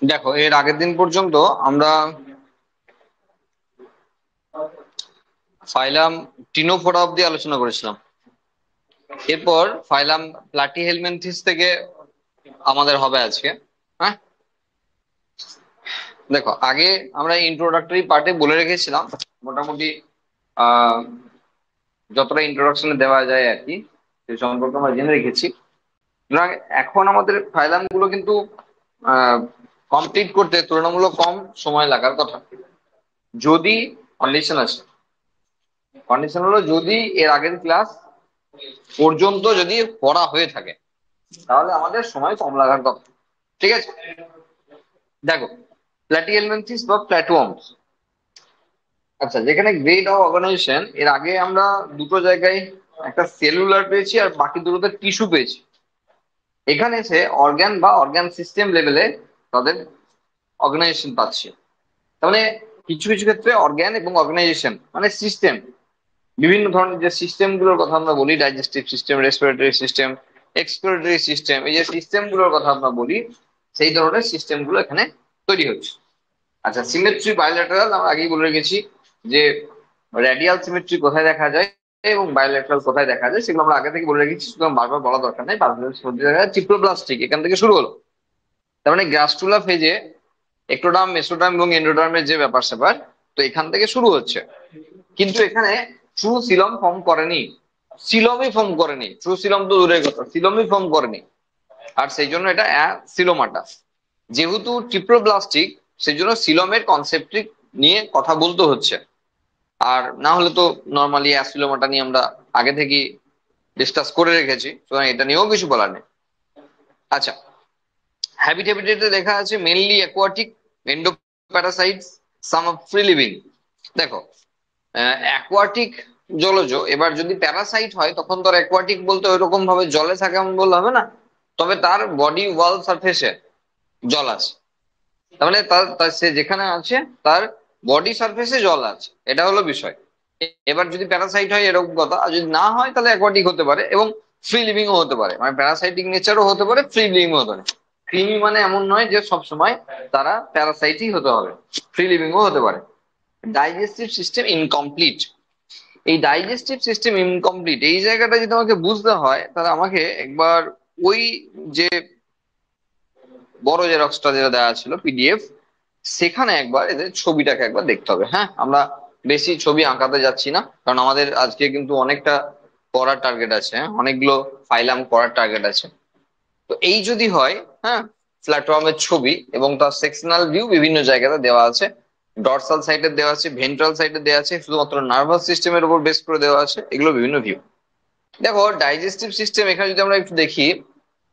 দেখো, এর আগের দিন পর্যন্ত আমরা ফাইলাম টিনোফোরা অব্দি আলোচনা করেছিলাম। এরপর ফাইলাম প্লাটিহেলমিনথিস থেকে আমাদের হবে আজকে। হ্যাঁ, দেখো আগে আমরা ইন্ট্রোডাক্টরি পার্টে বলে রেখেছিলাম মোটামুটি আহ যতটা ইন্ট্রোডাকশনে দেওয়া যায় আর কি, সে সম্পর্কে আমরা জেনে রেখেছি। সুতরাং এখন আমাদের ফাইলাম গুলো কিন্তু কমপ্লিট করতে তুলনামূলক কম সময় লাগার কথা, যদি কন্ডিশন আছে। কন্ডিশন হলো যদি এর আগের ক্লাস পর্যন্ত যদি পড়া হয়ে থাকে, তাহলে আমাদের সময় কম লাগার কথা। ঠিক আছে, দেখো প্ল্যাটিহেলমিনথিস বা প্ল্যাটুয়ার্মস। আচ্ছা, যেখানে গ্রেড অফ অর্গানাইজেশন, এর আগে আমরা দুটো জায়গায় একটা সেলুলার পেয়েছি আর বাকি দুটোতে টিস্যু পেয়েছি। এখানে এসে অর্গান বা অর্গান সিস্টেম লেভেলে তাদের অর্গানাইজেশন পাচ্ছি। তার মানে কিছু কিছু ক্ষেত্রে অর্গান এবং অর্গানাইজেশন মানে সিস্টেম, বিভিন্ন ধরনের যে সিস্টেম গুলোর কথা আমরা বলি, digestive system, respiratory system, expiratory system, এই যে সিস্টেম গুলোর কথা আমরা বলি, সেই ধরনের সিস্টেম গুলো এখানে তৈরি হচ্ছে। আচ্ছা, সিমেট্রি বাইল্যাটারাল আমরা আগেই বলে রেখেছি যে রেডিয়াল সিমেট্রি কোথায় দেখা যায় এবং বাইল্যাটারাল কোথায় দেখা যায়, সেগুলো আমরা আগে থেকে বলে রেখেছি, সুতরাং বারবার বলা দরকার নেই। চিপ্রোপ্লাস্টিক এখান থেকে শুরু হলো। তার মানে গ্রাস্টুলা ফেজে এক্টোডার্ম, মেসোডার্ম এবং এন্ডোডার্মের যে ব্যাপার স্যাপার, তো এখান থেকে শুরু হচ্ছে। কিন্তু এখানে ট্রু সিলম ফর্ম করেনি, সিলমই ফর্ম করেনি, ট্রু সিলম তো দূরের কথা, সিলমই ফর্ম করেনি। আর সেই জন্য এটা সিলোমাটা। যেহেতু ট্রিপ্লোব্লাস্টিক, সেই জন্য সিলমের কনসেপ্ট নিয়ে কথা বলতে হচ্ছে। আর না হলে তো নর্মালি অ্যাসিলোমাটা নিয়ে আমরা আগে থেকে ডিসকাস করে রেখেছি, সুতরাং এটা নিয়েও কিছু বলার নেই। আচ্ছা, হ্যাবিটেটে দেখা আছে mainly aquatic, এন্ডোপ্যারাসাইটস, some of free living. দেখো, অ্যাকোয়াটিক জলজ, এবার যদি প্যারাসাইট হয় তখন তো অ্যাকোয়াটিক বলতে ওইরকম ভাবে জলে থাকে এমন বললে হবে না, তবে তার বডি ওয়াল সারফেসে জল আছে। তার মানে সে যেখানে আছে তার বডি সারফেসে জল আছে, এটা হলো বিষয়। এবার যদি প্যারাসাইট হয় এরকম কথা, আর যদি না হয় তাহলে অ্যাকোয়াটিক হতে পারে এবং ফ্রি লিভিং ও হতে পারে, মানে প্যারাসাইটিক নেচারও হতে পারে, ফ্রি লিভিং ও হতে পারে। কৃমি মানে এমন নয় যে সবসময় তারা প্যারাসাইটই হতে হবে, ফ্রি লিভিং ও হতে পারে। Digestive system incomplete. এই ডাইজেস্টিভ সিস্টেম ইনকমপ্লিট এই জায়গাটা যদি আমাকে বুঝতে হয়, তাহলে আমাকে একবার ওই যে বড় জেরক্সটা যেটা দেওয়া ছিল পিডিএফ, সেখানে একবার এদের ছবিটাকে একবার দেখতে হবে। হ্যাঁ, আমরা বেশি ছবি আঁকাতে যাচ্ছি না, কারণ আমাদের আজকে কিন্তু অনেকটা পড়ার টার্গেট আছে, হ্যাঁ অনেকগুলো ফাইলাম করার টার্গেট আছে। তো এই যদি হয়, হ্যাঁ, প্ল্যাটফর্মের ছবি এবং তার সেকশনাল ভিউ বিভিন্ন জায়গাতে দেওয়া আছে, ডরসাল সাইডে দেওয়া আছে, ভেন্ট্রাল সাইডে দেওয়া আছে, শুধুমাত্র নার্ভাস সিস্টেমের উপর বেস করে দেওয়া আছে, এগুলো বিভিন্ন ভিউ। দেখো ডাইজেস্টিভ সিস্টেম এখানে যদি আমরা একটু দেখি,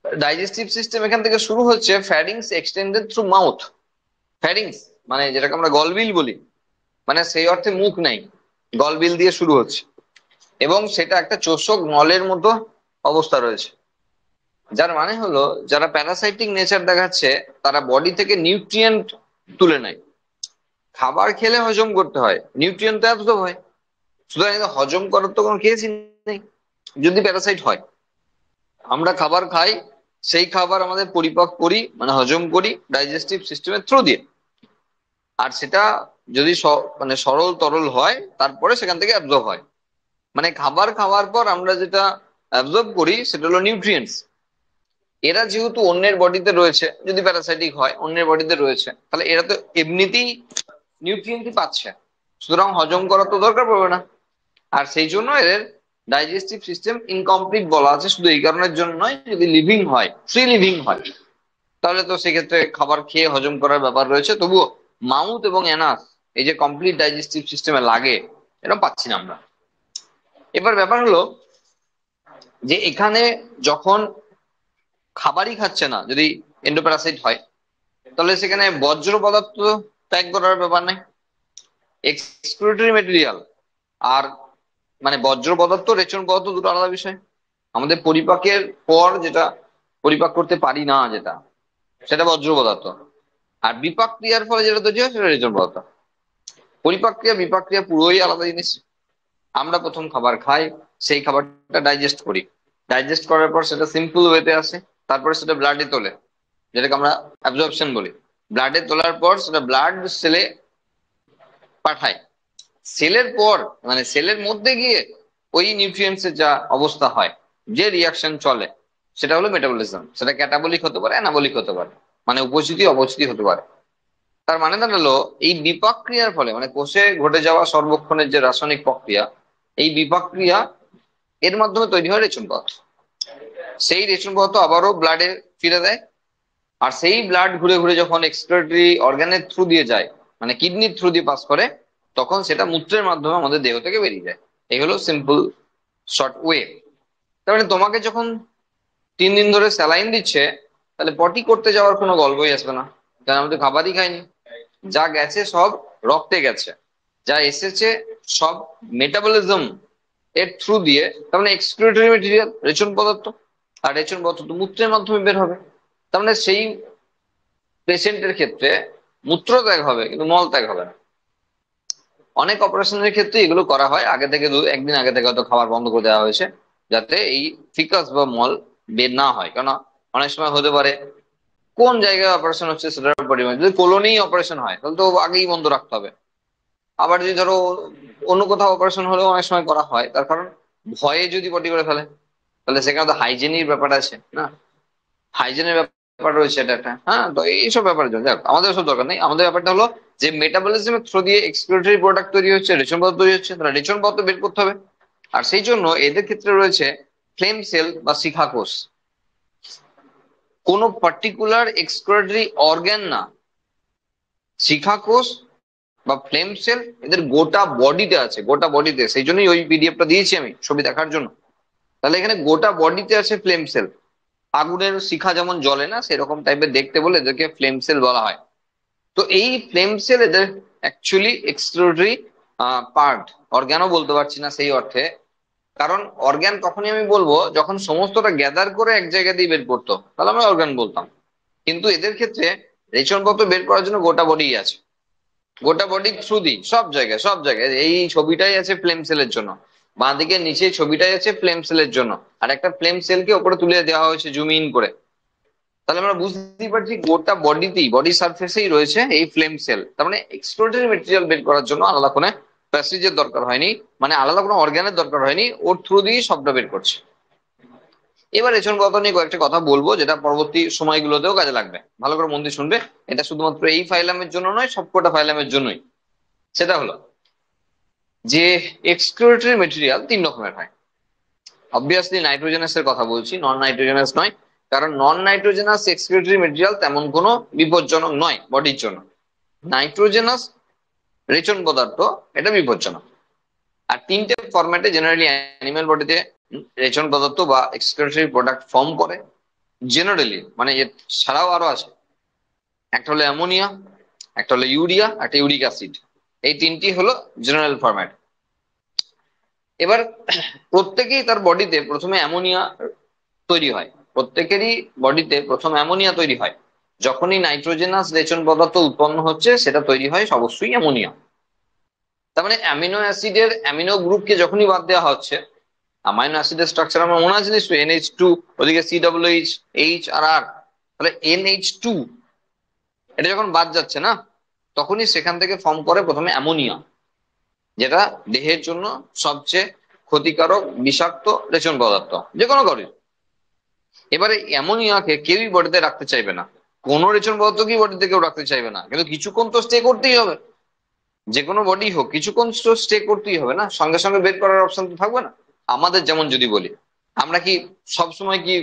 ডাইজেস্টিভ সিস্টেম এখান থেকে শুরু হচ্ছে ফ্যারিংস এক্সটেন্ডেড থ্রু মাউথ। ফ্যারিংস মানে যেটাকে আমরা গলবিল বলি, মানে সেই অর্থে মুখ নাই, গলবিল দিয়ে শুরু হচ্ছে এবং সেটা একটা চোষক নলের মতো অবস্থা রয়েছে। যার মানে হলো যারা প্যারাসাইটিক নেচার দেখাচ্ছে, তারা বডি থেকে নিউট্রিয়েন্ট তুলে নেয়। খাবার খেলে হজম করতে হয়, নিউট্রিয়েন্ট তো অ্যাবজর্ব হয়, সুতরাং এদের হজম করার তো কোনো কেসই নেই যদি প্যারাসাইট হয়। আমরা খাবার খাই, সেই খাবার আমাদের পরিপাক করি মানে হজম করি ডাইজেস্টিভ সিস্টেমের থ্রু দিয়ে। আর সেটা যদি মানে সরল তরল হয়, তারপরে সেখান থেকে অ্যাবজর্ব হয়। মানে খাবার খাওয়ার পর আমরা যেটা অ্যাবজর্ব করি সেটা হলো নিউট্রিয়েন্টস। এরা যেহেতু অন্যের বডিতে রয়েছে, যদি প্যারাসাইটিক হয় অন্যের বডিতে রয়েছে, তাহলে এরা তো এমনিতেই নিউট্রিয়েন্টই পাচ্ছে, সুতরাং হজম করার তো দরকার পড়বে না। আর সেই জন্য এদের ডাইজেস্টিভ সিস্টেম ইনকমপ্লিট বলা আছে, শুধু এই কারণের জন্য নয়, যদি লিভিং হয়, ফ্রি লিভিং হয়, তাহলে তো সেক্ষেত্রে খাবার খেয়ে হজম করার ব্যাপার রয়েছে, তবুও মাউথ এবং এনাস এই যে কমপ্লিট ডাইজেস্টিভ সিস্টেমে লাগে, এটা পাচ্ছি না আমরা। এবার ব্যাপার হলো যে এখানে যখন খাবারই খাচ্ছে না, যদি এন্ডোপ্যারাসাইট হয়, তাহলে সেখানে বজ্র পদার্থ ত্যাগ করার ব্যাপার নাই, এক্সক্রিটরি মেটেরিয়াল। আর মানে বজ্র পদার্থ, রেচন পদার্থ দুটো আলাদা বিষয়। আমাদের পরিপাকের পর যেটা পরিপাক করতে পারি না, যেটা সেটা বজ্র পদার্থ। আর বিপাক ক্রিয়ার ফলে যেটা তৈরি হয় সেটা রেচন পদার্থ। পরিপাক ক্রিয়া বিপাক ক্রিয়া পুরোই আলাদা জিনিস। আমরা প্রথম খাবার খাই, সেই খাবারটা ডাইজেস্ট করি, ডাইজেস্ট করার পর সেটা সিম্পল ওয়েতে আসে, তারপরে সেটা ব্লাডে তোলে, যেটাকে আমরা অ্যাবজর্পশন বলি। ব্লাডে তোলার পর সেটা ব্লাড সেলে পাঠায়। সেলের পর মানে সেলের মধ্যে গিয়ে ওই নিউট্রিয়েন্টস এর যা অবস্থা হয়, যে রিয়াকশন চলে, সেটা হলো মেটাবলিজম। সেটা ক্যাটাবলিক হতে পারে, অ্যানাবলিক হতে পারে, মানে উপস্থিতি অপস্থিতি হতে পারে। তার মানে দাঁড়ালো এই বিপাক ক্রিয়ার ফলে মানে কোষে ঘটে যাওয়া সর্বক্ষণের যে রাসায়নিক প্রক্রিয়া, এই বিপাক ক্রিয়া এর মাধ্যমে তৈরি হয় রেচন পদার্থ। সেই রেচন পদার্থ আবারও ব্লাডে ফিরে দেয়। আর সেই ব্লাড ঘুরে ঘুরে যখন এক্সক্রিটরি অর্গানের থ্রু দিয়ে যায়, মানে কিডনির থ্রু দিয়ে পাস করে, তখন সেটা মূত্রের মাধ্যমে আমাদের দেহ থেকে বেরিয়ে যায়। এই হলো সিম্পল শর্ট ওয়ে। তার মানে তোমাকে যখন 3 দিন ধরে স্যালাইন দিচ্ছে, তাহলে পটি করতে যাওয়ার কোনো গল্পই আসবে না, কারণ আমি তো খাবারই খাইনি। যা গেছে সব রক্তে গেছে, যা এসেছে সব মেটাবলিজম এর থ্রু দিয়ে, তার মানে এক্সক্রিটরি মেটেরিয়াল রেচন পদার্থ। আর রেচন পদার্থ তো মূত্রের মাধ্যমে বের হবে। তার মানে সেই পেশেন্টের ক্ষেত্রে মূত্র ত্যাগ হবে কিন্তু মল ত্যাগ হবে না। অনেক অপারেশনের ক্ষেত্রে এগুলো করা হয়, আগে থেকে একদিন আগে থেকে হয়তো খাবার বন্ধ করে দেওয়া হয়েছে, যাতে এই ফিকাস বা মল বের না হয়। কেন অনেক সময় হতে পারে কোন জায়গায় অপারেশন হচ্ছে সেটার উপর ডিপেন্ড। যদি কোলনি অপারেশন হয় তাহলে তো আগেই বন্ধ রাখতে হবে। আবার যদি ধরো অন্য কোথাও অপারেশন হলেও অনেক সময় করা হয়, তার কারণ ভয়ে যদি পটি করে ফেলে, তাহলে সেখানে তো হাইজেনির ব্যাপার আছে না, হাইজেনের ব্যাপার রয়েছে এটা একটা। হ্যাঁ, তো এইসব ব্যাপারের জন্য যাক, আমাদের সব দরকার নেই। আমাদের ব্যাপারটা হলো যে মেটাবলিজমের থ্রু দিয়ে এক্সক্রিটরি প্রোডাক্ট তৈরি হচ্ছে, রেচন পদার্থ তৈরি হচ্ছে, তাহলে রেচন পদার্থ বের করতে হবে। আর সেই জন্য এদের ক্ষেত্রে রয়েছে ফ্লেম সেল বা শিখা কোষ। কোনো পার্টিকুলার এক্সক্রিটরি অর্গ্যান না, শিখা কোষ বা ফ্লেম সেল এদের গোটা বডিতে আছে, গোটা বডিতে। সেই জন্যই ওই পিডিএফটা দিয়েছি আমি ছবি দেখার জন্য। তাহলে এখানে গোটা বডিতে আছে ফ্লেম সেল। আগুনের শিখা যেমন জ্বলে না, সেরকম টাইপের দেখতে বলে এদেরকে ফ্লেম সেল বলা হয়। তো এই ফ্লেম সেল এদের অ্যাকচুয়ালি এক্সক্লুডারি পার্ট, অর্গ্যানও বলতে পারছি না সেই অর্থে, কারণ অর্গ্যান তখনই আমি বলবো যখন সমস্তটা গ্যাদার করে এক জায়গা দিয়ে বের করতো, তাহলে আমরা অর্গ্যান বলতাম। কিন্তু এদের ক্ষেত্রে রেচনপত্র বের করার জন্য গোটা বডি আছে, গোটা বডি থ্রু দি সব জায়গায় সব জায়গায়। এই ছবিটাই আছে ফ্লেম সেলের জন্য, বাঁ দিকে নিচে ছবিটাই আছে ফ্লেম সেলের জন্য, আর একটা ফ্লেম সেলকে ওপরে তুলে দেওয়া হয়েছে জুম ইন করে। তাহলে আমরা বুঝতেই পারছি গোটা বডিতেই, বডি সারফেসেই রয়েছে এই ফ্লেম সেল। তার মানে এক্সপ্লোরেটরি মেটেরিয়াল বের করার জন্য আলাদা কোনো প্যাসেজের দরকার হয়নি, মানে আলাদা কোনো অর্গানের দরকার হয়নি, ওর থ্রু দিয়েই সবটা বের করছে। এবার রেচন গঠন নিয়ে কয়েকটা কথা বলবো, যেটা পরবর্তী সময়গুলোতেও কাজে লাগবে। ভালো করে মন দিয়ে শুনবে, এটা শুধুমাত্র এই ফাইলামের জন্য নয়, সবকটা ফাইলামের জন্যই। সেটা হলো যে এক্সক্রিটরি মেটেরিয়াল 3 রকমের হয়। অবভিয়াসলি নাইট্রোজেনাস এর কথা বলছি, নন নাইট্রোজেনাস নয়। কারণ নন নাইট্রোজেনাস এক্সক্রিটরি মেটেরিয়াল তেমন কোনো বিপজ্জনক নয় বডির জন্য। নাইট্রোজেনাস রেচন পদার্থ এটা বিপজ্জনক। আর 3টে ফরম্যাটে জেনারেলি অ্যানিমেল বডিতে রেচন পদার্থ বা এক্সক্রিটরি প্রোডাক্ট ফর্ম করে জেনারেলি, মানে এর ছাড়াও আরো আছে। একটা হলো অ্যামোনিয়া, একটা হলো ইউরিয়া, একটা ইউরিক অ্যাসিড। এই 3টি হলো জেনারেল ফরম্যাট। এবার প্রত্যেকেই তার বডিতে প্রথমে অ্যামোনিয়া তৈরি হয়, প্রত্যেকেরই বডিতে প্রথম অ্যামোনিয়া তৈরি হয়। যখনই নাইট্রোজেনাস রেচন পদার্থ উৎপন্ন হচ্ছে, সেটা তৈরি হয় অবশ্যই অ্যামোনিয়া। তার মানে অ্যামিনো অ্যাসিডের অ্যামিনো গ্রুপকে যখনই বাদ দেওয়া হচ্ছে, অ্যামাইনো অ্যাসিডের স্ট্রাকচার আমরা মনে আছে নিশ্চয়ই, NH2, ওদিকে COOH, H আর R, তাহলে NH2 এটা যখন বাদ যাচ্ছে না, তখনই সেখান থেকে ফর্ম করে প্রথমে অ্যামোনিয়া, যেটা দেহের জন্য সবচেয়ে ক্ষতিকারক বিষাক্ত রেচন পদার্থ যে কোনো ঘরে। এবারে অ্যামোনিয়াকে কেউই বডিতে রাখতে চাইবে না, কোনো রেচন পদার্থকেই বডিতে কেউ রাখতে চাইবে না, কিন্তু কিছুক্ষণ তো স্টে করতেই হবে। যে কোনো বডি হোক, কিছুক্ষণ তো স্টে করতেই হবে না, সঙ্গে সঙ্গে বের করার অপশন তো থাকবে না। আমাদের যেমন যদি বলি, আমরা কি সব সময় কি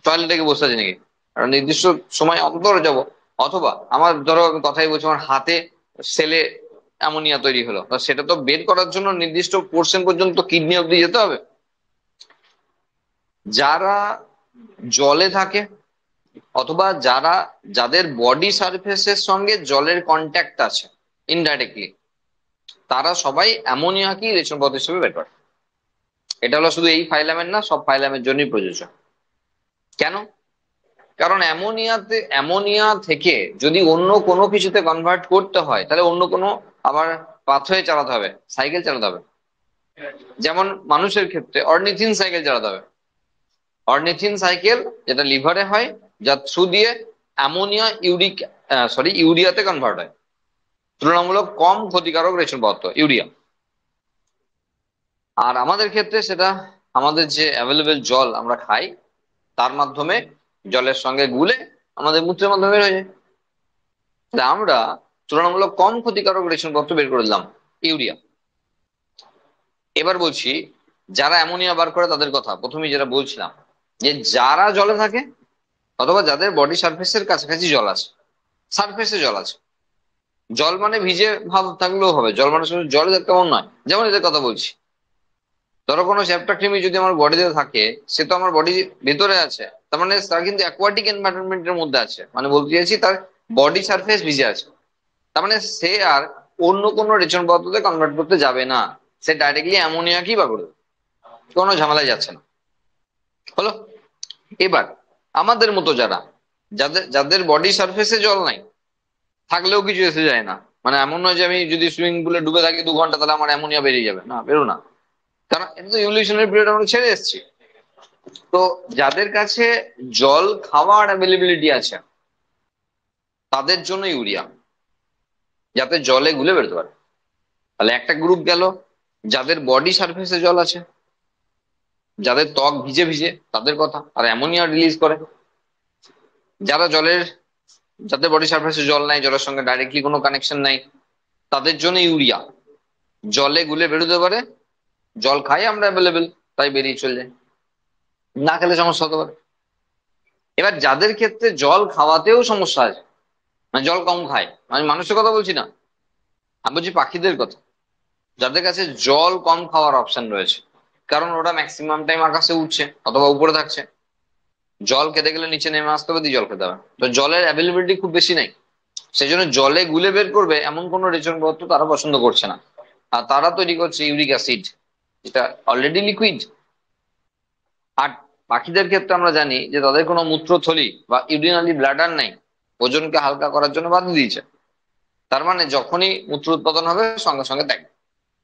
টয়লেটে গিয়ে বসে আছি নাকি? একটা নির্দিষ্ট সময় অন্তর যাব। অথবা আমার ধরো আমি কথাই বলছি, আমার হাতে সেলে অ্যামোনিয়া তৈরি হলো, তো সেটা তো বের করার জন্য নির্দিষ্ট পোর্শন পর্যন্ত কিডনি অব্দি যেতে হবে। যারা জলে থাকে অথবা যাদের বডি সারফেসের সঙ্গে জলের কন্ট্যাক্ট আছে ইনডাইরেক্টলি, তারা সবাই অ্যামোনিয়াকেই রেচন পদার্থ হিসেবে বের করে। এটা হলো শুধু এই ফাইলামের না, সব ফাইলামের জন্যই প্রযোজ্য। কেন? কারণ অ্যামোনিয়া থেকে যদি অন্য কোনো কিছুতে কনভার্ট করতে হয়, তাহলে অন্য কোনো আবার পাথওয়ে চালাতে হবে, সাইকেল চালাতে হবে। যেমন মানুষের ক্ষেত্রে অর্নিথিন সাইকেল চালাতে হবে। অর্নিথিন সাইকেল যেটা লিভারে হয়, যার থ্রু দিয়ে অ্যামোনিয়া ইউরিক সরি ইউরিয়াতে কনভার্ট হয়, তুলনামূলক কম ক্ষতিকারক রেশন পদার্থ ইউরিয়া। আর আমাদের ক্ষেত্রে সেটা আমাদের যে অ্যাভেলেবেল জল আমরা খাই তার মাধ্যমে জলের সঙ্গে গুলে আমাদের মূত্রের মাধ্যমে বের হয়ে যায়। তাহলে আমরা তুলনামূলক কম ক্ষতিকারক রেশন পদার্থ বের করে দিলাম ইউরিয়া। এবার বলছি যারা অ্যামোনিয়া বার করে তাদের কথা, প্রথমেই যেটা বলছিলাম যে যারা জলে থাকে অথবা যাদের বডি সারফেসের কাছাকাছি জল আছে, সারফেসে জল আছে, জল মানে ভিজে ভাব থাকলেও হবে, জল মানে শুধু জলে তেমন নয়। যেমন এদের কথা বলছি, ধরো কোনো চ্যাপ্টা কৃমি যদি আমার বডিতে থাকে, সে তো আমার বডি ভেতরে আছে, তার মানে তার কিন্তু অ্যাকোয়াটিক এনভায়রনমেন্টের মধ্যে আছে, মানে বলতে চাইছি তার বডি সারফেস ভিজে আছে। তার মানে সে আর অন্য কোনো রেচন পদার্থতে কনভার্ট করতে যাবে না, সে ডাইরেক্টলি অ্যামোনিয়াকেই বা করবে, কোনো ঝামেলায় যাচ্ছে না। হলো। এবার আমাদের মতো যারা, যাদের যাদের বডি সারফেসে জল নাই, থাকলেও কিছু এসে যায় না, মানে এমন নয় যে আমি যদি সুইমিং পুলে ডুবে থাকি 2 ঘন্টা তাহলে আমার অ্যামোনিয়া বেরিয়ে যাবে, না বেরো না, কারণ এটা তো ইভলিউশনারি পিরিয়ড আমরা ছেড়ে এসেছি। তো যাদের কাছে জল খাওয়ার অ্যাভেলেবিলিটি আছে তাদের জন্য ইউরিয়া, যাতে জলে গুলে বেরোতে পারে। তাহলে একটা গ্রুপ গেল যাদের বডি সারফেসে জল আছে, যাদের ত্বক ভিজে ভিজে তাদের কথা, আর অ্যামোনিয়া রিলিজ করে। যারা জলের, যাদের বডি সারফেসে জল নাই, জলের সঙ্গে ডাইরেক্টলি কোনো কানেকশন নাই, তাদের জন্য ইউরিয়া, জলে গুলে বেরোতে পারে, জল খাই আমরা অ্যাভেলেবেল, তাই বেরিয়ে চলে যায়, না খেলে সমস্যা হতে পারে। এবার যাদের ক্ষেত্রে জল খাওয়াতেও সমস্যা আছে, মানে জল কম খায়, আমি মানুষের কথা বলছি না, আমি বলছি পাখিদের কথা, যাদের কাছে জল কম খাওয়ার অপশন রয়েছে, কারণ ওরা ম্যাক্সিমাম টাইম আকাশে উঠছে অথবা উপরে থাকছে, জল খেতে গেলে নিচে নেমে আসতে হবে, দিয়ে জল খেতে হবে, তো জলের অ্যাভেলেবিলিটি খুব বেশি নাই, সেই জন্য জলে গুলে বের করবে এমন কোনো রেচন পদার্থ তারা পছন্দ করছে না, আর তারা তৈরি করছে ইউরিক অ্যাসিড, যেটা অলরেডি লিকুইড। আর পাখিদের ক্ষেত্রে আমরা জানি যে তাদের কোনো মূত্রথলি বা ইউরিনারি ব্লাডার নাই, ওজনকে হালকা করার জন্য বাদ দিয়েছে, তার মানে যখনই মূত্র উৎপাদন হবে সঙ্গে সঙ্গে ত্যাগ,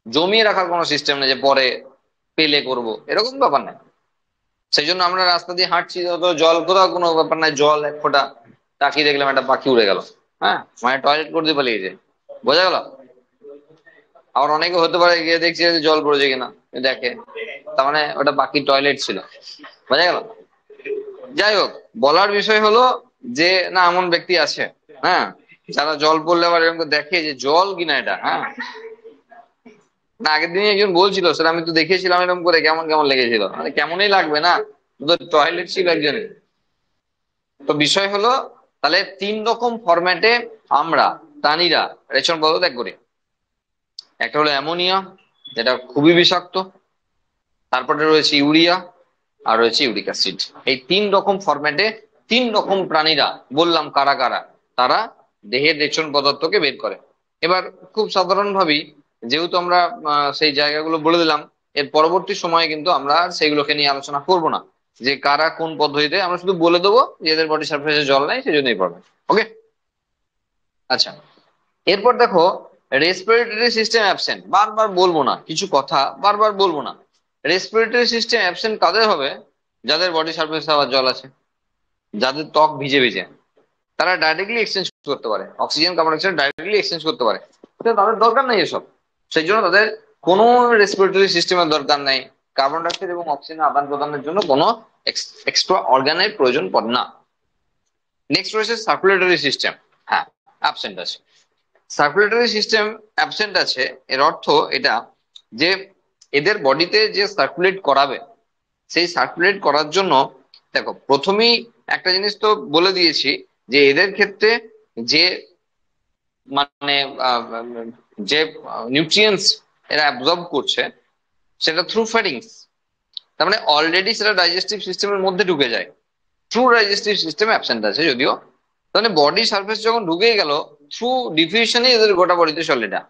জমিয়ে রাখার কোনো সিস্টেম নেই যে পরে পেলে করব, এরকম ব্যাপার নেই। সেই জন্য আমরা রাস্তা দিয়ে হাঁটছি, তো জল কোথাও কোনো ব্যাপার নাই, জল এক ফোঁটা, তাকিয়ে দেখলাম একটা পাখি উড়ে গেল, হ্যাঁ মানে টয়লেট করতে পালিয়েছে, বোঝা গেল। আবার অনেকে হতে পারে গিয়ে দেখছে যে জল পড়েছে কিনা, দেখে, তার মানে ওটা পাখির টয়লেট ছিল, বোঝা গেল। যাই হোক, বলার বিষয় হলো যে না এমন ব্যক্তি আছে, হ্যাঁ, যারা জল পড়লে আবার এরকম করে দেখে যে জল কিনা এটা, হ্যাঁ, না আগের দিন একজন বলছিল স্যার আমি তো দেখেছিলাম এরকম করে, কেমন কেমন লেগেছিল, মানে কেমনই লাগবে না, তো টয়লেট ছিল একজনের। তো বিষয় হলো, তাহলে 3 রকম ফরম্যাটে আমরা প্রাণীরা রেশন পদার্থ ত্যাগ করি। একটা হলো অ্যামোনিয়া, যেটা খুবই বিষাক্ত, তারপরে রয়েছে ইউরিয়া, আর রয়েছে ইউরিক অ্যাসিড। এই 3 রকম ফরম্যাটে 3 রকম প্রাণীরা, বললাম কারা কারা, তারা দেহের রেচন পদার্থকে বের করে। এবার খুব সাধারণ ভাবেই, যেহেতু আমরা সেই জায়গাগুলো বলে দিলাম, এর পরবর্তী সময়ে কিন্তু আমরা আর সেইগুলোকে নিয়ে আলোচনা করব না, যে কারা কোন পদ্ধতিতে, আমরা শুধু বলে দেবো যে এদের বডি সারফেসে জল নাই সেই জন্যই পড়বে। ওকে, আচ্ছা। এরপর দেখো রেসপিরেটরি সিস্টেম অ্যাবসেন্ট, বারবার বলবো না কিছু কথা, বারবার বলবো না। রেসপিরেটরি সিস্টেম অ্যাবসেন্ট কাদের হবে? যাদের বডি সারফেসে আবার জল আছে, যাদের ত্বক ভিজে ভিজে, তারা ডাইরেক্টলি এক্সচেঞ্জ করতে পারে, oxygen carbon dioxide directly exchange করতে পারে, কিন্তু তাদের দরকার নেই এসব। সেই জন্য তাদের কোনো রেসপিরেটরি সিস্টেমের দরকার নেই, কার্বন ডাইঅক্সাইড এবং অক্সিজেন আদান প্রদানের জন্য কোনো এক্সট্রা অর্গানের প্রয়োজন পড়ে না। নেক্সট রয়েছে সার্কুলেটরি সিস্টেম, হ্যাঁ অ্যাবসেন্ট আছে। সার্কুলেটরি সিস্টেম অ্যাবসেন্ট আছে, এর অর্থ এটা যে এদের বডিতে যে সার্কুলেট করাবে, সেই সার্কুলেট করার জন্য, দেখো প্রথমেই একটা জিনিস তো বলে দিয়েছি যে এদের ক্ষেত্রে যে মানে আহ, যে নিউট্রিয়েন্টস এরা অ্যাবজর্ব করছে সেটা থ্রু ফ্যাটিংস, তার মানে অলরেডি সেটা ডাইজেস্টিভ সিস্টেমের মধ্যে ঢুকে যায়, থ্রু ডাইজেস্টিভ সিস্টেম অ্যাবসেন্ট আছে যদিও। তাহলে বডি সার্ফেস যখন ঢুকে গেল, থ্রু ডিফিউশনই এদের গোটা বডিতে চলে, এটা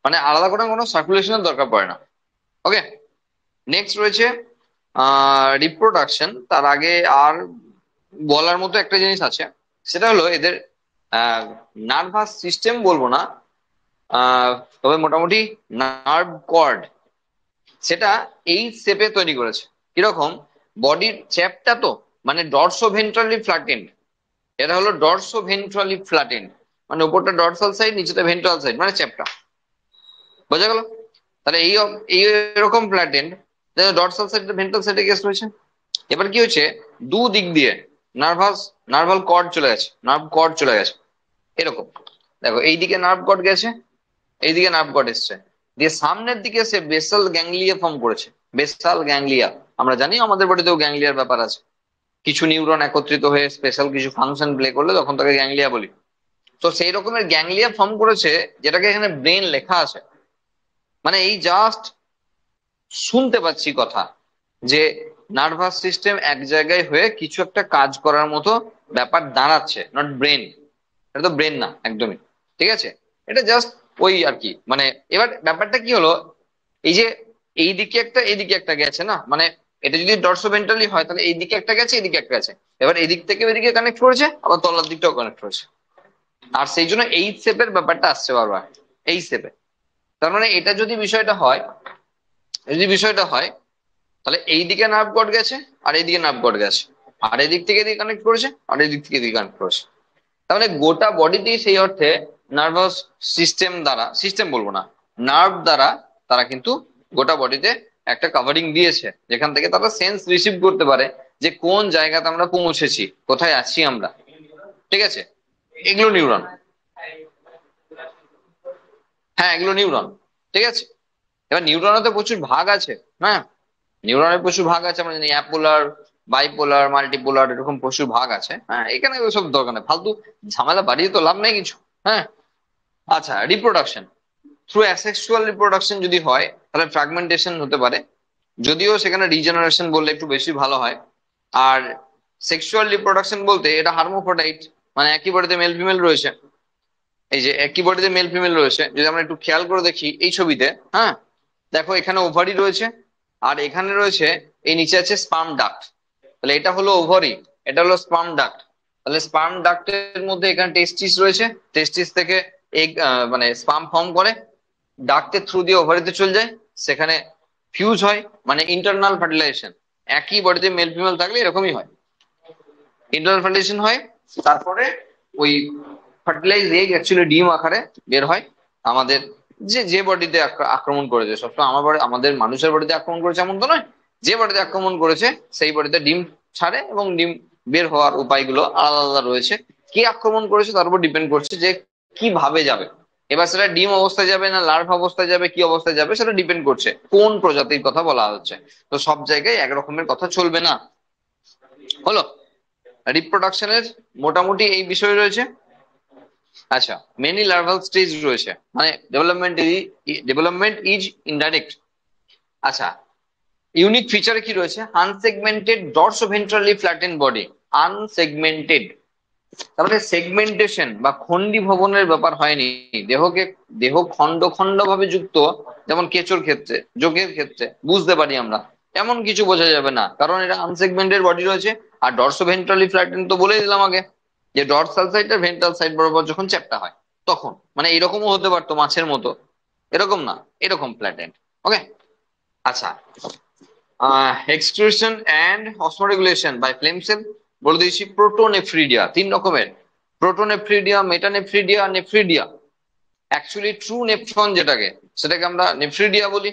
মানে আলাদা করে কোনো সার্কুলেশনের দরকার পড়ে না। ওকে, নেক্সট রয়েছে রিপ্রোডাকশন। তার আগে আর বলার মতো একটা জিনিস আছে, সেটা হলো এদের নার্ভাস সিস্টেম বলবো না, তবে মোটামুটি নার্ভ কর্ড, সেটা এই শেপে তৈরি করেছে। কিরকম? বডির চ্যাপটা তো মানে ডরসো ভেন্ট্রালি ফ্ল্যাটেন্ড, এটা হলো ডরসো ভেন্ট্রালি ফ্ল্যাটেন্ড, মানে উপরটা ডরসাল সাইড, নিচেটা ভেন্ট্রাল সাইড, মানে চ্যাপ্টা। বোঝা গেল? তাহলে এই এরকম প্ল্যাটেন্ট ডরসাল সাইড ভেন্ট্রাল সাইডে কেস রয়েছে। এবার কি হচ্ছে, দুদিক দিয়ে নার্ভাল কর্ড চলে গেছে, নার্ভ কর্ড চলে গেছে এরকম। দেখো এইদিকে নার্ভ কর্ড গেছে, এইদিকে নার্ভ কর্ড এসছে, দিয়ে সামনের দিকে সে বেসাল গ্যাংলিয়া ফর্ম করেছে। বেসাল গ্যাংলিয়া, আমরা জানি আমাদের বডিতেও গ্যাংলিয়ার ব্যাপার আছে। কিছু নিউরন একত্রিত হয়ে স্পেশাল কিছু ফাংশন প্লে করলে তখন তাকে গ্যাংলিয়া বলি। তো সেই রকমের গ্যাংলিয়া ফর্ম করেছে, যেটাকে এখানে ব্রেন লেখা আছে। মানে এই জাস্ট শুনতে পাচ্ছি কথা যে নার্ভাস সিস্টেম এক জায়গায় হয়ে কিছু একটা কাজ করার মতো ব্যাপার দাঁড়াচ্ছে, নট ব্রেন। এটা তো ব্রেন না একদমই, ঠিক আছে? এটা জাস্ট ওই আর কি। মানে এবার ব্যাপারটা কি হলো, এই যে এইদিকে একটা গেছে না, মানে এটা যদি ডরসোভেন্ট্রালি হয় তাহলে এইদিকে একটা গেছে, এদিকে একটা গেছে। এবার এদিক থেকে এদিকে কানেক্ট করেছে, আবার তলার দিকটাও কানেক্ট করেছে। আর সেই জন্য এই শেপের ব্যাপারটা আসছে বারবার, এই শেপে। তার মানে এটা যদি বিষয়টা হয় তাহলে এইদিকে নার্ভ কর্ড গেছে, আর এইদিকে নার্ভ কর্ড গেছে, আর এদিক থেকে এদিকে কানেক্ট করেছে, আর এদিক থেকে এদিকে কানেক্ট করেছে। তাহলে গোটা বডিতেই সেই অর্থে নার্ভাস সিস্টেম দ্বারা, সিস্টেম বলবো না, নার্ভ দ্বারা তারা কিন্তু গোটা বডিতে একটা কাভারিং দিয়েছে, যেখান থেকে তারা সেন্স রিসিভ করতে পারে যে কোন জায়গাতে আমরা পৌঁছেছি, কোথায় আছি আমরা। ঠিক আছে? এগুলো নিউরন। হ্যাঁ, এগুলো নিউরন। ঠিক আছে? এবার নিউরনের তো প্রচুর ভাগ আছে। হ্যাঁ, নিউরনের প্রচুর ভাগ আছে, আমরা জানি অ্যাপোলার, বাইপোলার, মাল্টিপোলার, এরকম প্রচুর ভাগ আছে। হ্যাঁ, এখানে ওসব দরকার নেই, ফালতু ঝামেলা বাড়িয়ে তো লাভ নেই কিছু। হ্যাঁ। আচ্ছা, রিপ্রোডাকশন থ্রু অ্যাসেক্সুয়াল রিপ্রোডাকশন যদি হয় তাহলে ফ্র্যাগমেন্টেশন হতে পারে, যদিও সেখানে রিজেনারেশন বললে একটু বেশি ভালো হয়। আর সেক্সুয়াল রিপ্রোডাকশন বলতে এটা হার্মোফ্রোডাইট, মানে একই বডিতে মেল ফিমেল রয়েছে। এই যে একই বডিতে মেল ফিমেল রয়েছে, যদি আমরা একটু খেয়াল করে দেখি এই ছবিতে, হ্যাঁ, দেখো এখানে ওভারি রয়েছে, আর এখানে রয়েছে, এই নিচে আছে স্পার্ম ডাক্ট। তাহলে এটা হলো ওভারি, এটা হলো স্পার্ম ডাক্ট। তাহলে স্পার্ম ডাক্টের মধ্যে এখানে টেস্টিস রয়েছে, টেস্টিস থেকে এগ মানে স্পার্ম ফর্ম করে, ডাক্টের থ্রু দিয়ে ওভারিতে চলে যায়, সেখানে ফিউজ হয়, মানে ইন্টারনাল ফার্টিলাইজেশন। একই বডিতে মেল ফিমেল থাকলে এরকমই হয়, ইন্টারনাল ফার্টিলাইজেশন হয়। তারপরে ওই ফার্টিলাইজ এগ অ্যাকচুয়ালি ডিম আকারে বের হয় আমাদের, যে যে বডিতে আক্রমণ করেছে। সবসময় আমার বডি, আমাদের মানুষের বডিতে আক্রমণ করেছে এমন তো নয়, যে বডিতে আক্রমণ করেছে সেই বডিতে ডিম ছাড়ে, এবং ডিম বের হওয়ার উপায়গুলো আলাদা আলাদা রয়েছে। কে আক্রমণ করেছে তার উপর ডিপেন্ড করছে যে কিভাবে যাবে। এবার সেটা ডিম অবস্থায় যাবে না লার্ভ অবস্থায় যাবে, কি অবস্থায় যাবে সেটা ডিপেন্ড করছে কোন প্রজাতির কথা বলা হচ্ছে। তো সব জায়গায় একরকমের কথা চলবে না। হলো রিপ্রোডাকশনের মোটামুটি এই বিষয় রয়েছে। আচ্ছা, মেনি লার্ভাল স্টেজ রয়েছে, মানে ডেভেলপমেন্ট ইজ ইনডাইরেক্ট। আচ্ছা, ইউনিক ফিচারে কি রয়েছে, আনসেগমেন্টেড ডরসোভেন্ট্রালি ফ্ল্যাটেন বডি। আনসেগমেন্টেড, তাহলে সেগমেন্টেশন বা খন্ডি ভবনের ব্যাপার হয়নি। দেহ খন্ড খন্ড ভাবে যুক্ত, যেমন কেঁচোর ক্ষেত্রে, যোগের ক্ষেত্রে বুঝতে পারি আমরা, এমন কিছু বোঝা যাবে না, কারণ এটা আনসেগমেন্টেড বডি রয়েছে। আর ডরসোভেন্ট্রালি ফ্ল্যাটেন তো বলেই দিলাম আগে, যে ডরসাল সাইড আর ভেন্ট্রাল সাইড বরাবর যখন চ্যাপ্টা হয় তখন, মানে এরকমও হতে পারতো মাছের মতো, এরকম না, এরকম ফ্ল্যাটেন্ড। ওকে। আচ্ছা, excretion and osmoregulation by flame cell বলে দিয়েছি। প্রোটোনেফ্রিডিয়া তিন রকমের, protonephridia, metanephridia, nephridia. Actually true nephron যেটাকে, সেটাকে আমরা নেফ্রিডিয়া বলি।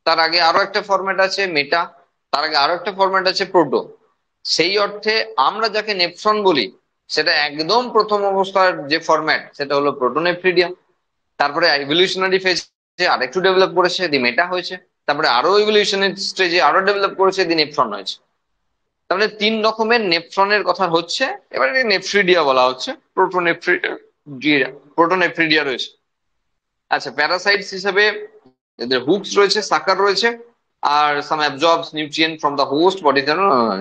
তার আগে আরো একটা ফরম্যাট আছে মেটা, তার আগে আরো একটা ফরম্যাট আছে প্রোটো। সেই অর্থে আমরা যাকে নেফ্রন বলি সেটা একদম প্রথম অবস্থার যে ফরম্যাট সেটা হলো প্রোটোনেফ্রিডিয়া। তারপরে ইভলিউশনারি ফেজে আরেকটু ডেভেলপ করেছে, দি মেটা হয়েছে। তারপরে আরো ইভলিউশনারি স্টেজে আরো ডেভেলপ করেছে, দি নেফ্রন হয়েছে। তাহলে তিন রকমের নেফ্রনের কথা হচ্ছে। এবারে নেফ্রিডিয়া বলা হচ্ছে, প্রোটোনেফ্রিডিয়া রয়েছে। আচ্ছা, প্যারাসাইটস হিসেবে এদের হুকস রয়েছে, সাকার রয়েছে, আর some absorbs nutrient from the host body.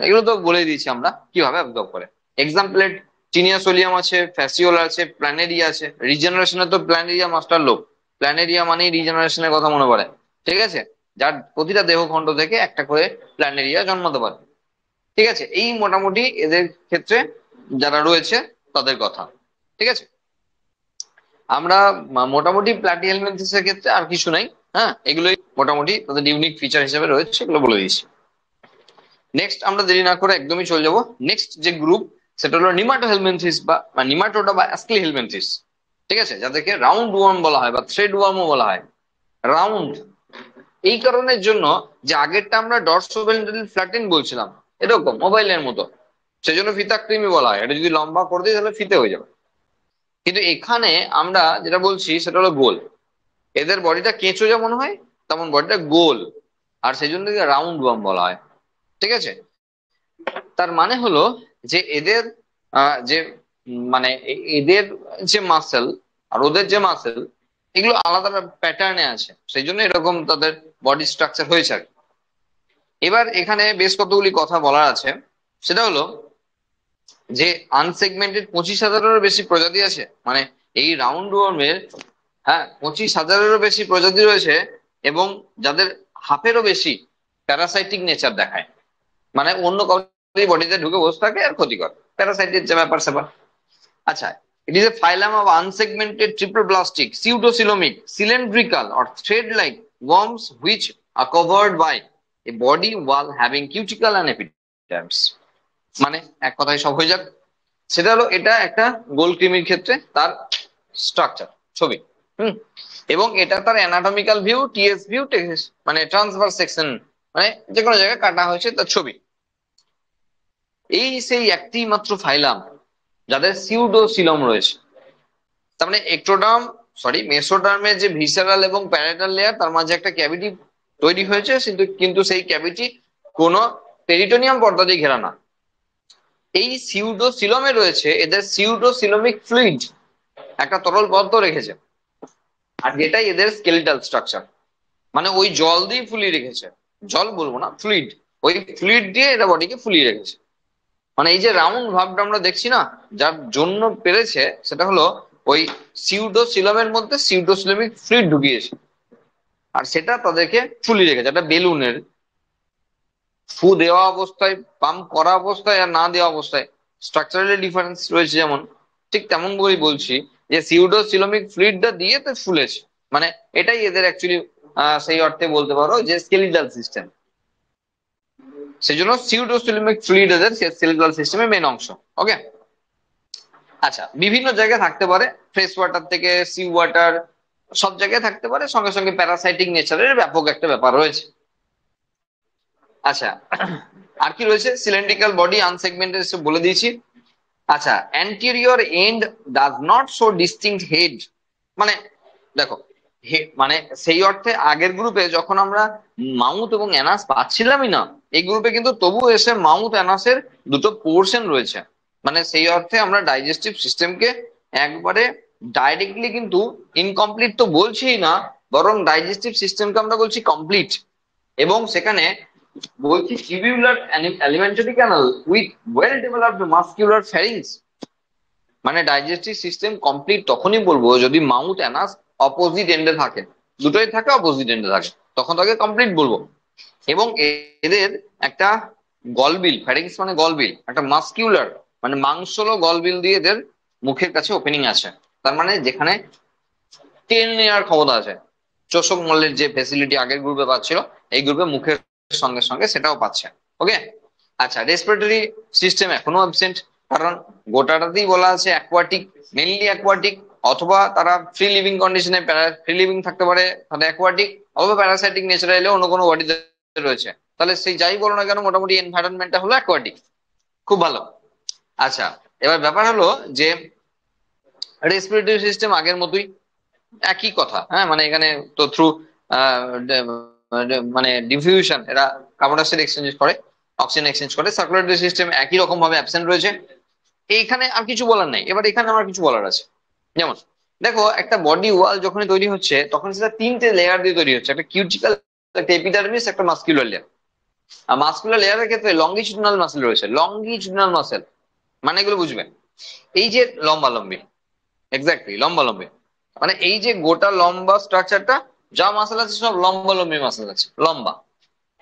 এগুলো তো বলে দিয়েছি আমরা কিভাবে অ্যাবজর্ব করে। এক্সাম্পলেট টিনিয়া সোলিয়াম আছে, ফ্যাসিওল আছে, প্ল্যানেরিয়া আছে। রিজেনারেশনের তো প্ল্যানেরিয়া মাস্টার লোক, প্ল্যানেরিয়া মানেই রিজেনারেশনের কথা মনে পড়ে। ঠিক আছে? যার প্রতিটা দেহখণ্ড থেকে একটা করে প্ল্যানেরিয়া জন্মাতে পারে। ঠিক আছে? এই মোটামুটি এদের ক্ষেত্রে যারা রয়েছে তাদের কথা। ঠিক আছে? আমরা মোটামুটি প্ল্যাটিহেলমিনথেসের ক্ষেত্রে আর কিছু নাই। হ্যাঁ, এগুলোই মোটামুটি তাদের ইউনিক ফিচার হিসেবে রয়েছে, এগুলো বলে দিয়েছি। নেক্সট আমরা দেরি না করে একদমই চলে যাব। নেক্সট যে গ্রুপ সেটা হলো নিমাটোহেলমিনথিস বা নিমাটোডা বা অ্যাস্ক্লিহেলমিনথিস। ঠিক আছে, যাদেরকে রাউন্ড ওয়ার্ম বলা হয় বা থ্রেড ওয়ার্মও বলা হয়। রাউন্ড এই কারণের জন্য যে আগেরটা আমরা ডরসোভেন্ট্রাল ফ্ল্যাটেন বলছিলাম, এরকম মোবাইলের মতো, সেজন্য ফিতাকৃমি বলা হয়। এটা যদি লম্বা করে দিই তাহলে ফিতে হয়ে যাবে। কিন্তু এখানে আমরা যেটা বলছি সেটা হলো গোল। এদের বডিটা কেঁচো যেমন হয় তেমন বডিটা গোল, আর সেই জন্য রাউন্ড ওয়ার্ম বলা হয়। ঠিক আছে, তার মানে হলো যে এদের যে মানে এদের যে মাসেল আর ওদের যে মাসেল, এগুলো আলাদা প্যাটার্নে আছে, সেই জন্য এরকম তাদের বডি স্ট্রাকচার হয়েছে আর কি। এবার এখানে বেশ কতগুলি কথা বলার আছে। সেটা হলো যে আনসেগমেন্টেড 25,000-এরও বেশি প্রজাতি আছে, মানে এই রাউন্ড ওয়ার্মের, হ্যাঁ, 25,000-এরও বেশি প্রজাতি রয়েছে, এবং যাদের হাফেরও বেশি প্যারাসাইটিক নেচার দেখায়, মানে অন্য কাউকে বডিতে ঢুকে বসে থাকে আর ক্ষতি করে, প্যারাসাইটের যে ব্যাপার স্যাপার। আচ্ছা, it is a phylum of unsegmented triploblastic pseudocoelomic cylindrical or thread-like worms which are covered by a body wall having cuticle and epidermis। মানে এক কথায় সব হয়ে যাক, সেটা হলো এটা একটা গোল কৃমির ক্ষেত্রে তার স্ট্রাকচার ছবি। হুম, এবং এটা তার অ্যানাটমিক্যাল ভিউ, টিএস ভিউ, মানে ট্রান্সভার্স সেকশন, মানে যে কোনো জায়গায় কাটা হয়েছে তার ছবি। এই সেই একটি মাত্র ফাইলাম যাদের সিউডোসিলম রয়েছে। তার মানে এক্টোডার্ম, সরি মেসোডার্মের যে ভিসারাল এবং প্যারাইটাল লেয়ার, তার মাঝে একটা ক্যাভিটি তৈরি হয়েছে, কিন্তু কিন্তু সেই ক্যাভিটি কোনো পেরিটোনিয়াম পর্দা দিয়ে ঘেরা না। এই সিউডোসিলমে রয়েছে এদের সিউডোসিলোমিক ফ্লুইড, একটা তরল পদার্থ রেখেছে, আর যেটাই এদের স্কেলিটাল স্ট্রাকচার, মানে ওই জল দিয়ে ফুলিয়ে রেখেছে। জল বলবো না, ফ্লুইড, ওই ফ্লুইড দিয়ে এরা বডিকে ফুলিয়ে রেখেছে। মানে এই যে রাউন্ড ভাবটা আমরা দেখছি না, যার জন্য পেরেছে সেটা হলো ওই সিউডোসিলমের মধ্যে সিউডোসিলমিক ফ্লুইড ঢুকিয়েছে, আর সেটা তাদেরকে ফুলিয়ে রেখেছে। একটা বেলুনের ফু দেওয়া অবস্থায়, পাম্প করা অবস্থায় আর না দেওয়া অবস্থায় স্ট্রাকচারালি ডিফারেন্স রয়েছে যেমন, ঠিক তেমন করেই বলছি যে সিউডোসিলমিক ফ্লুইডটা দিয়ে তো ফুলেছে। মানে এটাই এদের অ্যাকচুয়ালি সেই অর্থে বলতে পারো যে স্কেলিটাল সিস্টেম। সেই জন্য সিউডোসিলমিক ফ্লুইড এদের স্কেলিটাল সিস্টেমের মেন অংশ। ওকে, আচ্ছা, বিভিন্ন জায়গায় থাকতে পারে, ফ্রেশ ওয়াটার থেকে সি ওয়াটার, সব জায়গায় থাকতে পারে, সঙ্গে সঙ্গে প্যারাসাইটিক নেচারের ব্যাপক একটা ব্যাপার রয়েছে। আচ্ছা, আর কি রয়েছে? সিলিন্ড্রিক্যাল বডি, আনসেগমেন্টেড বলে দিয়েছি। আচ্ছা, anterior end does not show distinct head. মানে দেখো, মানে সেই অর্থে আগের গ্রুপে যখন আমরা মাউথ এবং অ্যানাস পাচ্ছিলামই না, এই গ্রুপে কিন্তু তবু এসে মাউথ অ্যানাসের দুটো পোর্শন রয়েছে। মানে সেই অর্থে আমরা ডাইজেস্টিভ সিস্টেমকে একবারে ডাইরেক্টলি কিন্তু ইনকমপ্লিট তো বলছিই না, বরং ডাইজেস্টিভ সিস্টেমকে আমরা বলছি কমপ্লিট। এবং সেখানে বলছি tubular alimentary canal with well developed muscular ফ্যারিংস। মানে ডাইজেস্টিভ সিস্টেম কমপ্লিট তখনই বলবো যদি মাউথ অ্যানাস অপোজিট এন্ডে থাকে, দুটোই থাকে অপোজিট এন্ডে থাকে, তখন তাকে কমপ্লিট বলবো। এবং এদের একটা গলবিল, ফ্যারিংস মানে গলবিল, একটা মাস্কিউলার মানে মাংসল গলবিল দিয়ে এদের মুখের কাছে ওপেনিং আছে। তার মানে যেখানে টেনে নেওয়ার ক্ষমতা আছে, চোষক মল্লের যে ফেসিলিটি আগের গ্রুপে পাচ্ছিল, এই গ্রুপে মুখের সঙ্গে সঙ্গে সেটাও পাচ্ছে। ওকে, আচ্ছা, রেসপিরেটরি সিস্টেম এখনো অ্যাবসেন্ট, কারণ গোটাটাতেই বলা আছে অ্যাকোয়াটিক, মেনলি অ্যাকোয়াটিক, অথবা তারা ফ্রি লিভিং কন্ডিশনে ফ্রি লিভিং থাকতে পারে, তাহলে অ্যাকোয়াটিক, অথবা প্যারাসাইটিক নেচারে এলে অন্য কোনো বডিতে রয়েছে, তাহলে সেই যাই বলো না কেন মোটামুটি এনভায়রনমেন্টটা হলো অ্যাকোয়াটিক। খুব ভালো। আচ্ছা, এবার ব্যাপার হলো যে রেসপিরেটরি সিস্টেম আগের মতোই, একই কথা, হ্যাঁ, মানে এখানে তো থ্রু মানে ডিফিউশন এরা কার্বন ডাইঅক্সাইড এক্সচেঞ্জ করে, অক্সিজেন এক্সচেঞ্জ করে। সার্কুলেটরি সিস্টেম একই রকম ভাবে অ্যাবসেন্ট রয়েছে। এইখানে আর কিছু বলার নাই। এবার এখানে আমার কিছু বলার আছে। যেমন দেখো, একটা বডি ওয়াল যখন তৈরি হচ্ছে তখন সেটা তিনটে লেয়ার দিয়ে তৈরি হচ্ছে, একটা কিউটিক্যাল, একটা এপিডার্মিস, একটা মাস্কুলার লেয়ার। আর মাস্কুলার লেয়ারের ক্ষেত্রে লঙ্গিচুডাল মাসেল রয়েছে। লঙ্গিচুডাল মাসেল মানে এগুলো বুঝবেন, এই যে লম্বা লম্বি, এক্স্যাক্টলি লম্বা লম্বি, মানে এই যে গোটা লম্বা স্ট্রাকচারটা, যা মাসেল আছে সব লম্বা লম্বি মাসেল আছে, লম্বা,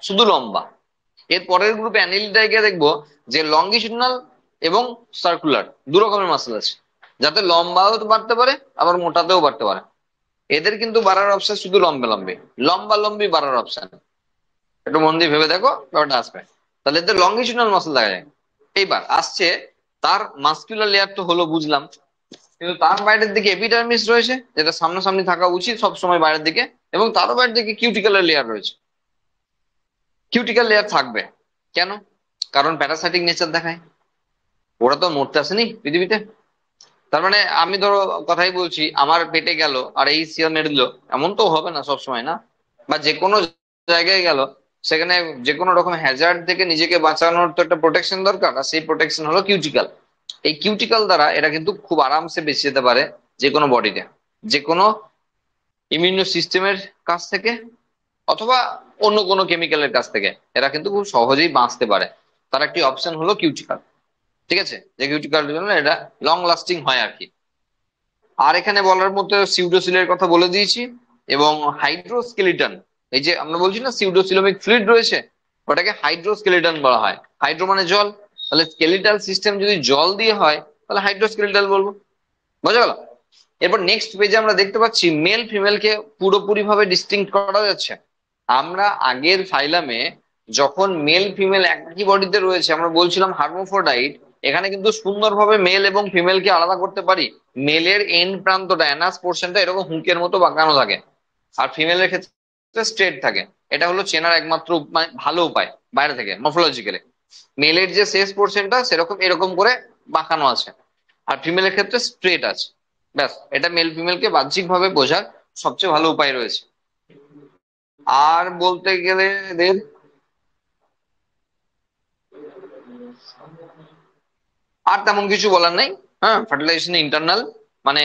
শুধু লম্বা। এর পরের গ্রুপে অ্যানিলিডায় গিয়ে দেখবো যে লঙ্গিচুডাল এবং সার্কুলার দু রকমের মাসেল আছে, যাতে লম্বাও বাড়তে পারে আবার মোটাতেও বাড়তে পারে। এদের কিন্তু বাড়ার অপশন শুধু লম্বা লম্বি, লম্বা লম্বি বাড়ার অপশন। একটু মন দিয়ে ভেবে দেখো, ব্যাপারটা আসবে। তাহলে এদের লঙ্গিচুডাল মাসেল দেখা যায়। এইবার আসছে তার মাস্কুলার লেয়ার, তো হলো বুঝলাম। কিন্তু তার বাইরের দিকে এপিডার্মিস রয়েছে, যেটা সামনাসামনি থাকা উচিত সবসময় বাইরের দিকে, এবং তারও বাইরের দিকে কিউটিক্যালের লেয়ার রয়েছে। কিউটিক্যাল লেয়ার থাকবে কেন? কারণ প্যারাসাইটিক নেচার দেখায়। ওরা তো মরতে আসেনি পৃথিবীতে। তার মানে আমি ধরো কথাই বলছি, আমার পেটে গেল আর এই সিয়ার মেরে দিল, এমন তো হবে না সবসময়, না? বা যে কোনো জায়গায় গেল, সেখানে যে কোনো রকম হ্যাজার্ড থেকে নিজেকে বাঁচানোর তো একটা প্রোটেকশন দরকার, আর সেই প্রোটেকশন হলো কিউটিক্যাল। এই কিউটিক্যাল দ্বারা এরা কিন্তু খুব আরামসে বেঁচে যেতে পারে যে কোনো বডিতে, যে কোনো ইমিউনো সিস্টেমের কাছ থেকে, অথবা অন্য কোনো কেমিক্যালের কাছ থেকে এরা কিন্তু খুব সহজেই বাঁচতে পারে। তার একটি অপশন হলো কিউটিক্যাল। ঠিক আছে, যে কিউটিক্যাল জন্য এটা লং লাস্টিং হয় আর কি। আর এখানে বলার মতো সিউডোসিলের কথা বলে দিয়েছি, এবং হাইড্রোস্কেলিটন। এই যে আমরা বলছি না সিউডোসিলোমিক ফ্লুইড রয়েছে, ওটাকে হাইড্রোস্কেলিটন বলা হয়। হাইড্রো মানে জল, তাহলে স্কেলিটাল সিস্টেম যদি জল দিয়ে হয় তাহলে হাইড্রোস্কেলিটাল বলবো। বোঝা গেল? এরপর নেক্সট পেজে আমরা দেখতে পাচ্ছি মেল ফিমেলকে পুরোপুরি ভাবে ডিস্টিংক্ট করা যাচ্ছে। আমরা আগের ফাইলামে যখন মেল ফিমেল একই বডিতে রয়েছে আমরা বলছিলাম হার্মোফ্রোডাইট, এখানে কিন্তু সুন্দরভাবে মেল এবং ফিমেলকে আলাদা করতে পারি। মেলের এন্ড প্রান্তটা অ্যানাস পোর্শনটা এরকম হুকের মতো বাঁকানো থাকে, আর ফিমেলের ক্ষেত্রে স্ট্রেট থাকে। এটা হলো চেনার একমাত্র মানে ভালো উপায় বাইরে থেকে মরফোলজিক্যালি। মেলের যে শেষ পোর্শনটা সেরকম এরকম করে বাঁকানো আছে, আর ফিমেলের ক্ষেত্রে স্ট্রেট আছে। ব্যাস, এটা মেল ফিমেলকে বাহ্যিক ভাবে বোঝার সবচেয়ে ভালো উপায় রয়েছে। আর বলতে গেলে এদের আর তেমন কিছু বলার নাই। হ্যাঁ, ফার্টিলাইজেশন ইন্টারনাল, মানে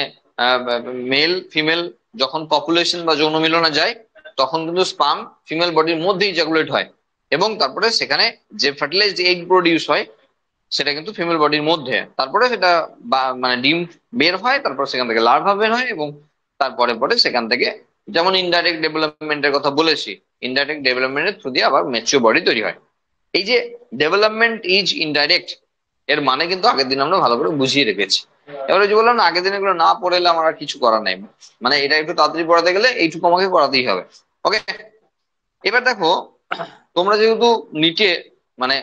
মেল ফিমেল যখন পপুলেশন বা যৌন মিলনে যায় তখন কিন্তু স্পাম ফিমেল বডির মধ্যেই ইজাকুলেট হয়, এবং তারপরে সেখানে যে ফার্টিলাইজড এগ প্রডিউস হয় সেটা কিন্তু ফিমেল বডির মধ্যে, তারপরে সেটা মানে ডিম বের হয়, তারপর সেখান থেকে লার্ভা বের হয়, এবং তারপরে পরে সেখান থেকে যেমন ইনডাইরেক্ট ডেভেলপমেন্টের কথা বলেছি, ইনডাইরেক্ট ডেভেলপমেন্টের থ্রু দিয়ে আবার ম্যাচিওর বডি তৈরি হয়। এই যে ডেভেলপমেন্ট ইজ ইনডাইরেক্ট, এর মানে কিন্তু আগের দিন আমরা ভালো করে বুঝিয়ে রেখেছি। এবারে যে বললাম না আগের দিন এগুলো না পড়ে এলে আমার আর কিছু করার নাই, মানে এটা একটু তাড়াতাড়ি পড়াতে গেলে এইটুকু আমাকে করাতেই হবে। ওকে, এবার দেখো, তোমরা যেহেতু নিটে মানে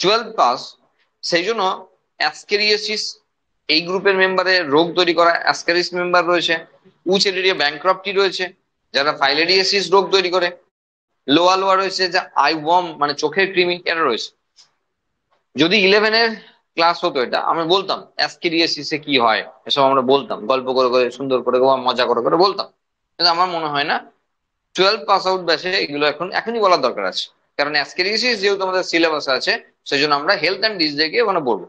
12 পাস, সেই জন্য অ্যাসকেরিয়াসিস এই গ্রুপের মেম্বারে রোগ তৈরি করা অ্যাসকেরিস মেম্বার রয়েছে, উচেরিয়া ব্যাংক্রাপ্টি রয়েছে যারা ফাইলেরিয়াসিস রোগ তৈরি করে, লোয়া লোয়া রয়েছে যা আই ওয়ার্ম মানে চোখের কৃমি এটা রয়েছে। যদি 11-এর ক্লাস হতো এটা আমি বলতাম অ্যাসকেরিয়াসিসে কি হয় এসব আমরা বলতাম, গল্প করে করে সুন্দর করে মজা করে করে বলতাম। কিন্তু আমার মনে হয় না 12 পাস আউট ব্যাচে এগুলো এখনই বলার দরকার আছে, কারণ অ্যাসকেরিয়াসিস যেহেতু আমাদের সিলেবাসে আছে সেই জন্য আমরা হেলথ অ্যান্ড ডিজিজে গিয়ে ওখানে বলবো।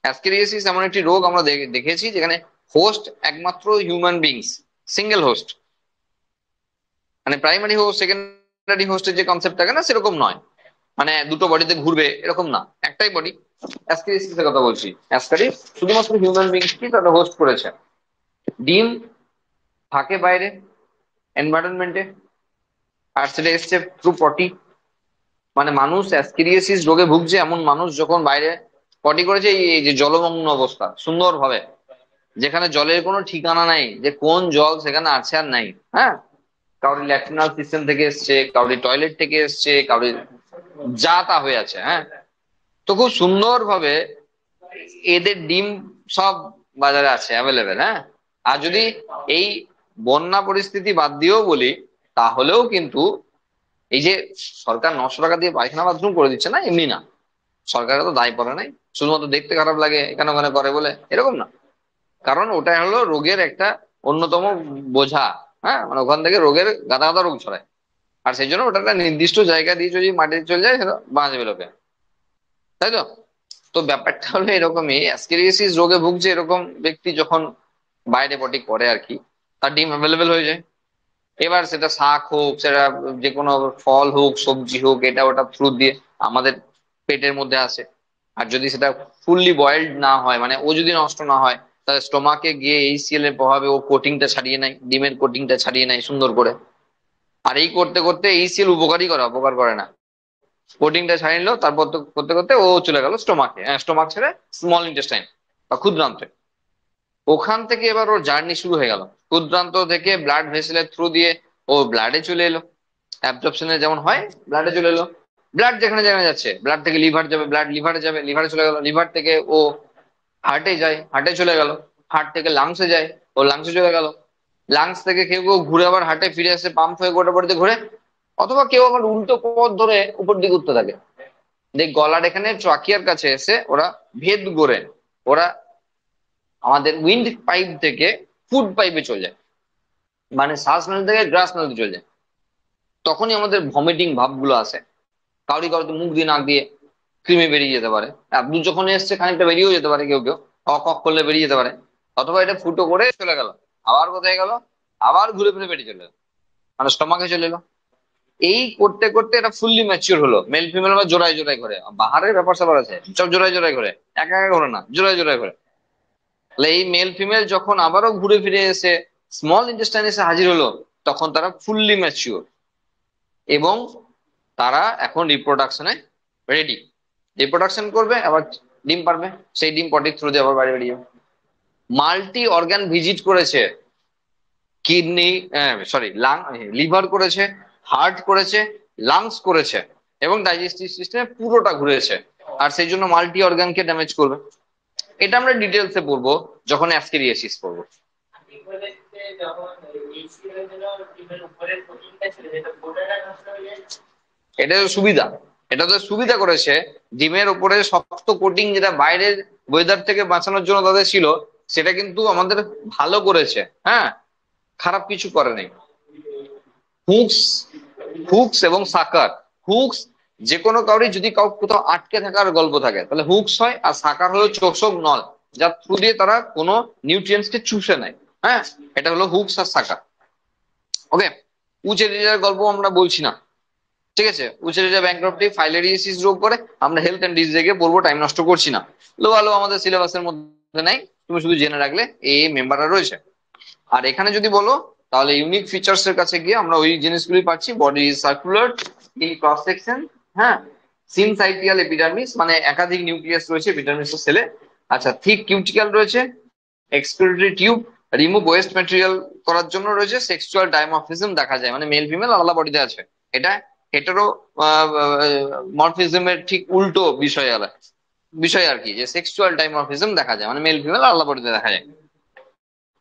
অ্যাসকেরিয়াসিস এমন একটি রোগ আমরা দেখেছি যেখানে হোস্ট একমাত্র হিউম্যান বিংস, সিঙ্গেল হোস্ট, মানে প্রাইমারি হোস্ট সেকেন্ডারি হোস্টের যে কনসেপ্ট থাকে না সেরকম নয়, মানে দুটো বডিতে ঘুরবে এরকম না, একটাই বডি। অ্যাসকেরিয়াসিসের কথা বলছি, অ্যাসকেরিস শুধুমাত্র হিউম্যান বিংস কি তারা হোস্ট করেছে। ডিম থাকে বাইরে এনভায়রনমেন্টে, আর সেটা এসছে থ্রু পটি, মানে মানুষ অ্যাসকেরিয়াসিস রোগে ভুগছে এমন মানুষ যখন বাইরে পটি করেছে, এই যে জলমগ্ন অবস্থা সুন্দরভাবে, যেখানে জলের কোনো ঠিকানা নাই যে কোন জল সেখানে আছে আর নাই। হ্যাঁ, কাউরি ল্যাট্রিনাল সিস্টেম থেকে এসছে, কাউরি টয়লেট থেকে এসছে, কাউরি যা তা হয়ে আছে। হ্যাঁ, তো খুব সুন্দর ভাবে এদের ডিম সব বাজারে আছে অ্যাভেলেবেল। হ্যাঁ, আর যদি এই বন্যা পরিস্থিতি বাদ দিয়েও বলি, তাহলেও কিন্তু এই যে সরকার 900 টাকা দিয়ে পায়খানা বাথরুম করে দিচ্ছে না এমনি না, সরকারের তো দায় পড়ে নাই শুধুমাত্র দেখতে খারাপ লাগে এখানে ওখানে করে বলে, এরকম না। কারণ ওটা হলো রোগের একটা অন্যতম বোঝা। হ্যাঁ, মানে ওখান থেকে রোগের গাদা গাদা রোগ ছড়ায়, আর সেই জন্য ওটা একটা নির্দিষ্ট জায়গা দিয়ে যদি মাটিতে চলে যায় সেটা বাঁচবে লোকে, তাই তো? তো ব্যাপারটা হলো এরকমই, অ্যাসকেরিয়াসিস রোগে ভুগছে এরকম ব্যক্তি যখন বাইরে পটি করে আর কি, তার ডিম অ্যাভেলেবেল হয়ে যায়। এবার সেটা শাক হোক, সেটা যে কোনো ফল হোক, সবজি হোক, এটা ওটা ফ্রুট দিয়ে আমাদের পেটের মধ্যে আসে। আর যদি সেটা ফুললি বয়েলড না হয়, মানে ও যদি নষ্ট না হয়, তাহলে স্টোমাকে গিয়ে এইচসিএল এর প্রভাবে ও কোটিংটা ছাড়িয়ে নেয়, ডিমের কোটিংটা ছাড়িয়ে নেয় সুন্দর করে। আর এই করতে করতে এইচসিএল উপকারই করে, অপকার করে না। কোটিংটা ছাড়িয়ে নিলো, তারপর তো করতে করতে ও চলে গেল স্টোমাকে, স্টোমাক ছেড়ে স্মল ইন্টেস্টাইন বা ক্ষুদ্রান্তে। ওখান থেকে এবার ওর জার্নি শুরু হয়ে গেল, ক্ষুদ্রান্ত থেকে ব্লাড ভেসেলের থ্রু দিয়ে ও ব্লাডে চলে এলো, অ্যাবজর্পশনে যেমন হয় ব্লাডে চলে এলো। ব্লাড যেখানে যেখানে যাচ্ছে, ব্লাড থেকে লিভার যাবে, ব্লাড লিভারে যাবে, লিভারে চলে গেল, লিভার থেকে ও হার্টে যায়, হার্টে চলে গেল, হার্ট থেকে লাংসে যায়, ও লাংসে চলে গেল, লাংস থেকে কেউ কেউ ঘুরে আবার হার্টে ফিরে আসে, পাম্প হয়ে গোটা বডিতে ঘুরে, অথবা কেউ আবার উল্টো পথ ধরে উপর দিকে উঠতে থাকে। দেখ গলার এখানে ট্রাকিয়ার কাছে এসে ওরা ভেদ করে ওরা আমাদের উইন্ড পাইপ থেকে ফুড পাইপে চলে যায়, মানে শ্বাস নলী থেকে গ্রাস নলীতে চলে যায়। তখনই আমাদের ভমিটিং ভাবগুলো আসে, কাউরি মুখ দিয়ে নাক দিয়ে ক্রিমে বেরিয়ে যেতে পারে, আপনি যখন এসছে খানিকটা বেরিয়েও যেতে পারে, কেউ কেউ অক অক করলে বেরিয়ে যেতে পারে, অথবা এটা ফুটো করে চলে গেল, আবার কোথায় গেল, আবার ঘুরে ফিরে বেরিয়ে চলে গেল, মানে স্টমাকে চলে এলো। এই করতে করতে এটা ফুললি ম্যাচিওর হলো, মেল ফিমেল বা জোড়ায় জোড়ায় করে, বাহারের ব্যাপার স্যাপার আছে, সব জোড়ায় জোড়ায় করে, একা একা করে না, জোড়ায় জোড়ায় করে। তাহলে এই মেল ফিমেল যখন আবারও ঘুরে ফিরে এসে স্মল ইন্টেস্টাইন এসে হাজির হলো, তখন তারা ফুললি ম্যাচিওর এবং তারা এখন রিপ্রোডাকশনে রেডি। রিপ্রোডাকশন করবে, আবার ডিম পারবে, সেই ডিম পটির থ্রু দিয়ে আবার বাইরে বেরিয়ে যাবে। মাল্টি অর্গান ভিজিট করেছে, কিডনি, সরি লিভার করেছে, হার্ট করেছে, লাংস করেছে, এবং ডাইজেস্টিভ সিস্টেমে পুরোটা ঘুরেছে, আর সেই জন্য মাল্টি অর্গানকে ড্যামেজ করবে। এটা আমরা ডিটেলসে পড়বো যখন অ্যাসকেরিয়াসিস পড়বো। এটা তো সুবিধা, এটা তো সুবিধা করেছে, ডিমের উপরে শক্ত কোটিং যেটা বাইরের ওয়েদার থেকে বাঁচানোর জন্য তাদের ছিল, সেটা কিন্তু আমাদের ভালো করেছে, হ্যাঁ, খারাপ কিছু করে নাই। হুকস, হুকস এবং সাকার, হুকস যে কোনো কাউরি যদি কোথাও আটকে থাকার গল্প থাকে তাহলে হুকস হয়, আর সাকার হলো চোষক নল, যার থ্রু দিয়ে তারা কোনো নিউট্রিয়েন্টসকে চুষে নেয়, হ্যাঁ, এটা হলো হুকস আর সাকার। ওকে, উচেরিটার গল্প আমরা বলছি না, ঠিক আছে, উচেরিটা ব্যাংক্রাফটি ফাইলেরিয়াসিস রোগ করে, আমরা হেলথ এন্ড ডিজিজে গিয়ে পড়বো, টাইম নষ্ট করছি না, লো আলো আমাদের সিলেবাসের মধ্যে নাই, তুমি শুধু জেনে রাখলে এই মেম্বাররা রয়েছে। আর এখানে যদি বলো তাহলে ইউনিক ফিচার্স এর কাছে গিয়ে আমরা ওই জিনিসগুলি পাচ্ছি, body is circular in cross section, হ্যাঁ, সিনসাইটিয়াল এপিডার্মিস, মানে একাধিক নিউক্লিয়াস রয়েছে এপিডার্মিস সেলে, আচ্ছা, থিক কিউটিক্যাল রয়েছে, excretory tube, remove West material করার জন্য রয়েছে, সেক্সুয়াল ডাইমরফিজম দেখা যায়, মানে মেল ফিমেল আলাদা বডিতে আছে, এটা হেটেরো মরফিজমের ঠিক উল্টো বিষয়, বিষয় আর কি, যে সেক্সুয়াল ডাইমরফিজম দেখা যায়, মানে মেল ফিমেল আলাদা বডিতে দেখা যায়।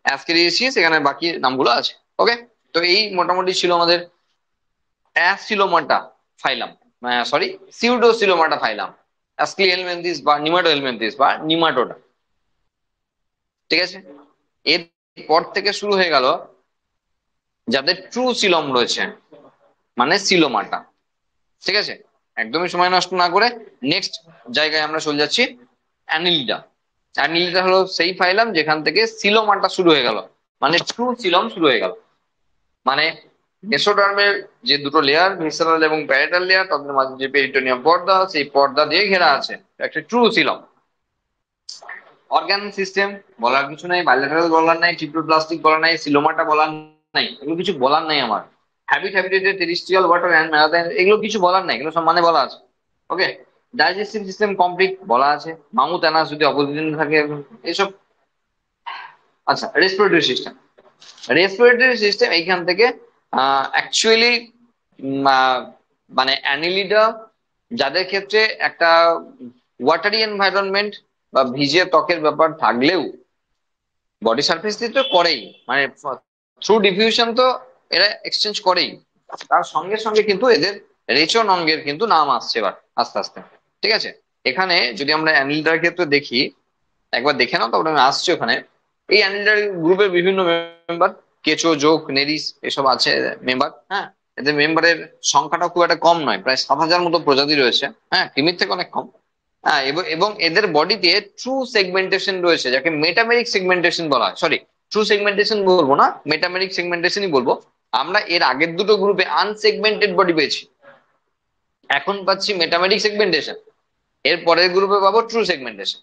অ্যাসকেরিয়াসিস এখানে বাকি নামগুলো আছে। ওকে, তো এই মোটামুটি ছিল আমাদের অ্যাসিলোমাটা ফাইলাম, সরি সিউডোসিলোমাটা ফাইলাম, অ্যাসক্লিহেলমিনথিস বা নিমাটোহেলমিনথিস বা নিমাটোডা, ঠিক আছে। এরপর থেকে শুরু হয়ে গেল যাদের ট্রু সিলম রয়েছে, মানে সিলোমাটা, ঠিক আছে। একদমই সময় নষ্ট না করে নেক্সট জায়গায় আমরা চলে যাচ্ছি, অ্যানিলিডা। অ্যানিলিডা হলো সেই ফাইলাম যেখান থেকে সিলোমাটা শুরু হয়ে গেল, মানে ট্রু সিলম শুরু হয়ে গেল, মানে মেসোডার্মের যে দুটো লেয়ার, ভিসেরাল এবং প্যারাইটাল লেয়ার, তাদের মাঝে যে পেরিটোনিয়াম পর্দা, সেই পর্দা দিয়ে ঘেরা আছে, একটা ট্রু সিলম। অর্গান সিস্টেম বলার কিছু নাই, বাইলেটারাল বলার নাই, ট্রিপ্লোপ্লাস্টিক বলার নাই, সিলোমাটা বলার নাই, এগুলো কিছু বলার নাই আমার। হ্যাবিটেটেড টেরিস্ট্রিয়াল ওয়াটার অ্যান্ড ম্যারাথাইন, এগুলো কিছু বলার নাই, এগুলো সব মানে বলা আছে। ওকে, ডাইজেস্টিভ সিস্টেম কমপ্লিট বলা আছে, মামুথ অ্যানাস যদি অপোজিশন থাকে, এসব। আচ্ছা, রেসপিরেটরি সিস্টেম, রেসপিরেটরি সিস্টেম এইখান থেকে অ্যাকচুয়ালি মানে অ্যানিলিডা যাদের ক্ষেত্রে একটা ওয়াটারি এনভায়রনমেন্ট বা ভিজে ত্বকের ব্যাপার থাকলেও বডি সারফেস দিয়ে তো করেই, মানে থ্রু ডিফিউশন তো এরা এক্সচেঞ্জ করেই, তার সঙ্গে সঙ্গে কিন্তু এদের রেচন অঙ্গের কিন্তু নাম আসছে এবার আস্তে আস্তে, ঠিক আছে। এখানে যদি আমরা অ্যানিলিডার ক্ষেত্রে দেখি, একবার দেখে নাও, তারপরে আমি আসছি ওখানে। এই অ্যানিলিডার গ্রুপের বিভিন্ন মেম্বার, কেঁচো, জোক, নেরিস এসব আছে মেম্বার, হ্যাঁ, এদের মেম্বারের সংখ্যাটা খুব একটা কম নয়, প্রায় 7,000 মতো প্রজাতি রয়েছে, হ্যাঁ, কৃমির থেকে অনেক কম। হ্যাঁ, এবং এদের বডিতে ট্রু সেগমেন্টেশন রয়েছে, যাকে মেটামেরিক সেগমেন্টেশন বলা হয়, সরি, ট্রু সেগমেন্টেশন বলবো না, মেটামেরিক সেগমেন্টেশনই বলবো। আমরা এর আগের দুটো গ্রুপে আনসেগমেন্টেড বডি পেয়েছি, এখন পাচ্ছি মেটামেরিক সেগমেন্টেশন, এর পরের গ্রুপে পাবো ট্রু সেগমেন্টেশন,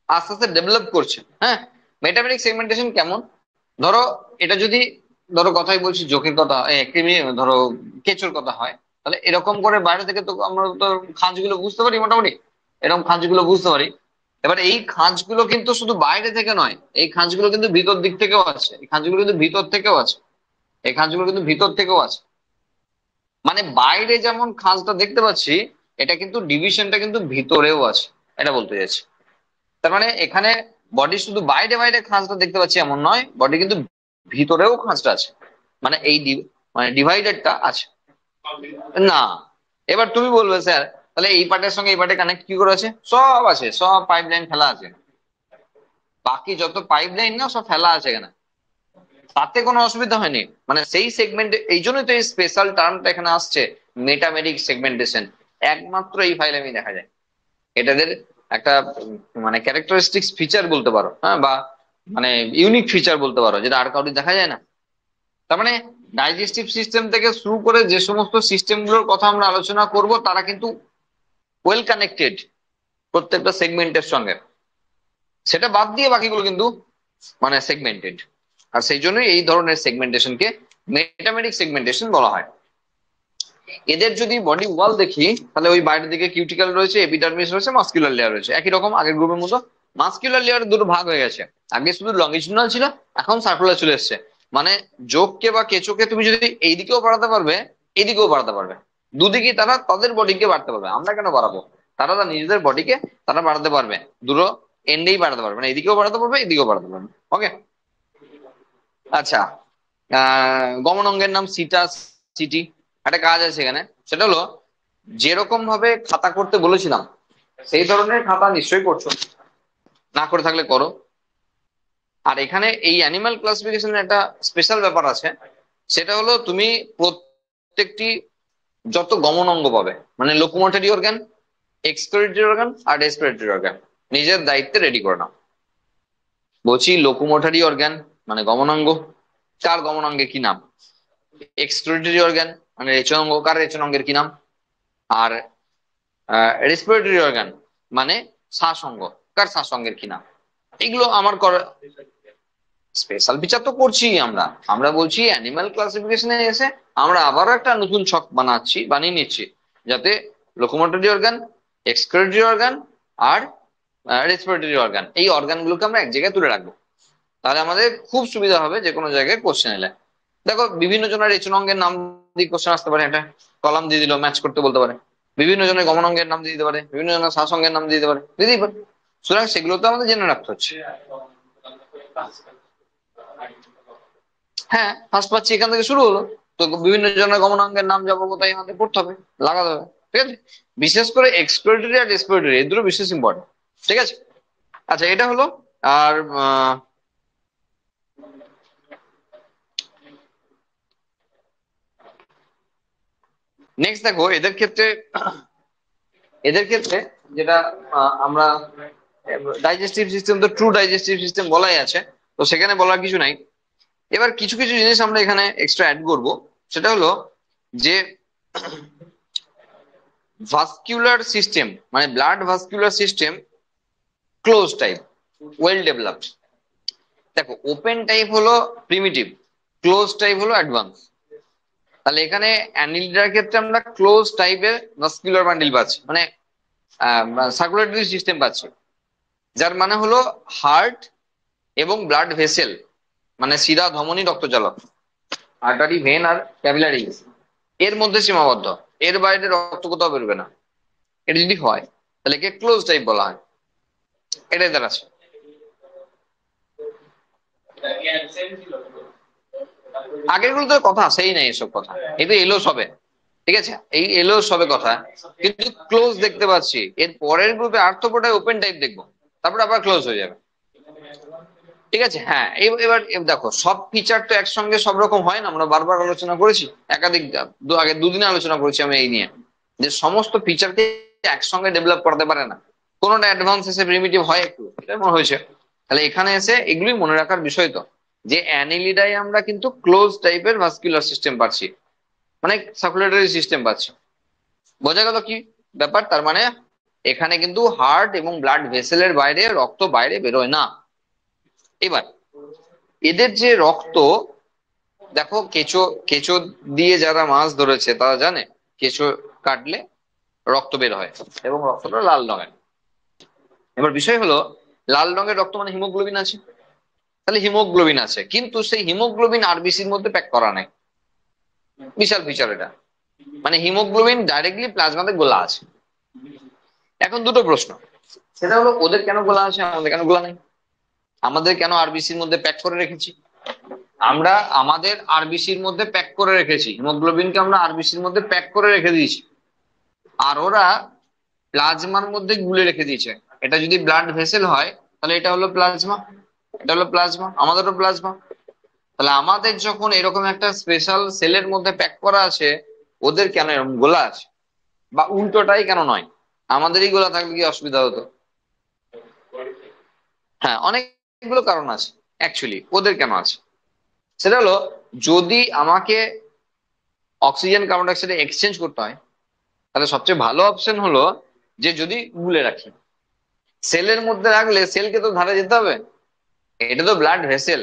আস্তে আস্তে ডেভেলপ করছে, হ্যাঁ। মেটামেরিক সেগমেন্টেশন কেমন, ধরো এটা যদি, ধরো কথাই বলছি, জোকের কথা, ধরো কেঁচোর কথা হয়, তাহলে এরকম করে বাইরে থেকে তো আমরা তো খাঁজগুলো বুঝতে পারি মোটামুটি, এরকম খাঁজগুলো বুঝতে পারি। এবার এই খাঁজগুলো কিন্তু শুধু বাইরে থেকে নয়, এই খাঁজগুলো কিন্তু ভিতর দিক থেকেও আছে, এই খাঁজগুলো কিন্তু ভিতর থেকেও আছে, এই খাঁজগুলো কিন্তু ভিতর থেকেও আছে, মানে বাইরে যেমন খাঁজটা দেখতে পাচ্ছি, এটা কিন্তু ডিভিশনটা কিন্তু ভিতরেও আছে, এটা বলতে চাইছি। তার মানে এখানে বডি শুধু বাইরে বাইরে খাঁজটা দেখতে পাচ্ছি এমন নয়, বডি কিন্তু ভিতরেও খাঁজটা আছে, মানে এই মানে ডিভাইডারটা আছে না। এবার তুমি বলবে স্যার তাহলে এই পার্টের সঙ্গে এই পার্টে কানেক্ট কি করে আছে? সব আছে, সব পাইপ লাইন ফেলা আছে, বাকি যত পাইপ লাইন না সব ফেলা আছে এখানে, তাতে কোনো অসুবিধা হয়নি। মানে সেই সেগমেন্ট, এই জন্যই তো এই স্পেশাল টার্মটা এখানে আসছে, মেটামেরিক সেগমেন্টেশন, একমাত্র এই ফাইলে আমি দেখা যায়। এটাদের একটা মানে ক্যারেক্টারিস্টিক্স ফিচার বলতে পারো, হ্যাঁ, বা মানে ইউনিক ফিচার বলতে পারো, যেটা আর কাউকে দেখা যায় না। তার মানে ডাইজেস্টিভ সিস্টেম থেকে শুরু করে যে সমস্ত সিস্টেম গুলোর কথা আমরা আলোচনা করব তারা কিন্তু ওয়েল কানেক্টেড প্রত্যেকটা সেগমেন্টের সঙ্গে, সেটা বাদ দিয়ে বাকিগুলো কিন্তু মানে সেগমেন্টেড। আর সেই জন্যই এই ধরনের সেগমেন্টেশনকে মেটামেরিক সেগমেন্টেশন বলা হয়। এদের যদি বডি ওয়াল দেখি, তাহলে ওই বাইরের দিকে কিউটিক্যাল রয়েছে, এপিডার্মিস রয়েছে, মাস্কুলার লেয়ার রয়েছে, একই রকম আগের গ্রুপের মতো। মাস্কুলার লেয়ার দুটো ভাগ হয়ে গেছে, আগে শুধু লঙ্গিচুডাল ছিল, এখন সার্কুলার চলে এসছে। মানে যোগকে বা কেঁচোকে তুমি যদি এইদিকেও বাড়াতে পারবে, এইদিকেও বাড়াতে পারবে, দুদিকে তারা তাদের বডিকে বাড়তে পারবে। আমরা কেন বাড়াবো? তারা তার নিজেদের বডিকে তারা বাড়াতে পারবে, দুটো এন্ডেই বাড়াতে পারবে, মানে এদিকেও বাড়াতে পারবে, এদিকেও বাড়াতে পারবে। ওকে, আচ্ছা। গমন অঙ্গের নাম সিটাস, সিটি। একটা কাজ আছে এখানে, সেটা হলো যেরকম ভাবে খাতা করতে বলেছিলাম সেই ধরনের খাতা নিশ্চয়ই করছো, না করে থাকলে করো। আর এখানে এই অ্যানিমাল ক্লাসিফিকেশনের একটা স্পেশাল ব্যাপার আছে, সেটা হলো তুমি প্রত্যেকটি যত গমন অঙ্গ পাবে, মানে লোকোমোটরি অর্গান, এক্সক্রিটরি অর্গান আর রেসপিরেটরি অর্গান, নিজের দায়িত্বে রেডি করে নাও। বলছি লোকোমোটরি অর্গান মানে গমনাঙ্গ, কার গমনাঙ্গের কি নাম? এক্সক্রিটরি অর্গান মানে রেচনাঙ্গ, কার রেচনাঙ্গের কি নাম? আর রেসপিরেটরি অর্গান মানে শ্বাসঙ্গ, কার শ্বাসঙ্গের কি নাম? এগুলো আমার করা স্পেশাল ফিচার তো করছি আমরা। আমরা বলছি অ্যানিমাল ক্লাসিফিকেশনে এসে আমরা আবারও একটা নতুন ছক বানিয়ে নিচ্ছি, যাতে লোকোমোটরি অর্গান, এক্সক্রিটরি অর্গান আর রেসপিরেটরি অর্গান, এই অর্গানগুলোকে আমরা এক জায়গায় তুলে রাখবো। তাহলে আমাদের খুব সুবিধা হবে যে কোনো জায়গায় কোশ্চেন এলে। দেখো বিভিন্ন জনের রেচনাঙ্গের নাম দিয়ে কোশ্চেন আসতে পারে, একটা কলাম দিয়ে দিল, ম্যাচ করতে বলতে পারে। বিভিন্ন জনের গমনাঙ্গের নাম দিয়ে দিতে পারে, বিভিন্ন জনের শ্বাসঙ্গের নাম দিয়ে দিতে পারে, দিতেই পারে। সুতরাং সেগুলো তো আমাদের জেনে রাখতে হচ্ছে। হ্যাঁ, ফার্স্ট পাচ্ছি এখান থেকে শুরু হলো, তো বিভিন্ন জনের গমনাঙ্গের নাম যাবো তাই আমাদের পড়তে হবে, লাগাতে হবে। ঠিক আছে, বিশেষ করে এক্সপ্লোরেটরি আর রেসপিরেটরি এই দুটো বিশেষ ইম্পর্টেন্ট। ঠিক আছে, আচ্ছা এটা হলো। আর নেক্সট দেখো এদের ক্ষেত্রে যেটা আমরা ডাইজেস্টিভ সিস্টেম, তো ট্রু ডাইজেস্টিভ সিস্টেম বলাই আছে, তো সেখানে বলার কিছু নাই। এবার কিছু কিছু জিনিস আমরা এখানে এক্সট্রা অ্যাড করব, সেটা হলো যে ভাস্কুলার সিস্টেম মানে blood vascular system close type, well developed. দেখো ওপেন টাইপ হলো প্রিমিটিভ, ক্লোজ টাইপ হলো অ্যাডভান্স। তাহলে এখানে অ্যানিলিডার ক্ষেত্রে আমরা ক্লোজ টাইপের ভাস্কুলার বান্ডিল পাচ্ছি, মানে সার্কুলেটরি সিস্টেম পাচ্ছি, যার মানে হলো হার্ট এবং ব্লাড ভেসেল, মানে শিরা ধমনী রক্তচালক, আর্টারি ভেন আর ক্যাপিলারি, এর মধ্যে সীমাবদ্ধ, এর বাইরে রক্ত কোথাও বেরোবে না। এটা যদি হয় তাহলে একে ক্লোজ টাইপ বলা হয়। এটাই দাঁড়াচ্ছে। আগের গুলো তো কথা সেই নাই, এসব কথা এই তো এলো সবে। ঠিক আছে, এই এলো সবে কথা, কিন্তু ক্লোজ দেখতে পাচ্ছি। এর পরের গ্রুপে আর্থ্রোপোডায় ওপেন টাইপ দেখবো, তারপরে আবার ক্লোজ হয়ে যাবে। ঠিক আছে, হ্যাঁ এবার দেখো সব ফিচার তো একসঙ্গে সব রকম হয় না, আমরা বারবার আলোচনা করেছি, একাধিক আগে দুদিনে আলোচনা করেছি আমি এই নিয়ে, যে সমস্ত ফিচারকে একসঙ্গে ডেভেলপ করতে পারে না, কোনোটা অ্যাডভান্স এসে প্রিমিটিভ হয় একটু, এটা মনে হয়েছে। তাহলে এখানে এসে এগুলি মনে রাখার বিষয় তো, যে অ্যানিলিডাই আমরা কিন্তু ক্লোজ টাইপের ভাস্কুলার সিস্টেম পাচ্ছি, মানে সার্কুলেটরি সিস্টেম পাচ্ছি। বোঝা গেল কি ব্যাপার? তার মানে এখানে কিন্তু হার্ট এবং ব্লাড ভেসেলের বাইরে রক্ত বাইরে বেরোয় না। এবার এদের যে রক্ত, দেখো কেঁচো কেঁচো দিয়ে যারা মাছ ধরেছে তারা জানে কেঁচো কাটলে রক্ত বের হয় এবং রক্তটা লাল রঙের। এবার বিষয় হলো লাল রঙের রক্ত মানে হিমোগ্লোবিন আছে, তাহলে হিমোগ্লোবিন আছে, কিন্তু সেই হিমোগ্লোবিন আরবিসির মধ্যে প্যাক করা নাই। বিশাল ফিচার এটা, মানে হিমোগ্লোবিন ডাইরেক্টলি প্লাজমাতে গোলা আছে। এখন দুটো প্রশ্ন, সেটা হলো ওদের কেন গোলা আছে, আমাদের কেন গোলা নেই? আমাদের কেন আরবিসির মধ্যে প্যাক করে রেখেছি? আমরা আমাদের আরবিসির মধ্যে প্যাক করে রেখেছি, হিমোগ্লোবিনকে আমরা আরবিসির মধ্যে প্যাক করে রেখে দিয়েছি, আর ওরা প্লাজমার মধ্যে গুলে রেখে দিয়েছে। এটা যদি ব্লাড ভেসেল হয় তাহলে এটা হলো প্লাজমা, এটা হলো প্লাজমা, আমাদেরও প্লাজমা। তাহলে আমাদের যখন এরকম একটা স্পেশাল সেলের মধ্যে প্যাক করা আছে, ওদের কেন এরকম গোলা আছে? বা উল্টোটাই কেন নয়, আমাদেরই গোলা থাকলে কি অসুবিধা হতো? হ্যাঁ, অনেকগুলো কারণ আছে। অ্যাকচুয়ালি ওদের কেন আছে সেটা হলো, যদি আমাকে oxygen carbon die oxide exchange করতে হয়, তাহলে সবচেয়ে ভালো অপশন হলো যে যদি গুলে রাখি। সেলের মধ্যে রাখলে সেলকে তো ধারে যেতে হবে, এটা তো ব্লাড ভেসেল,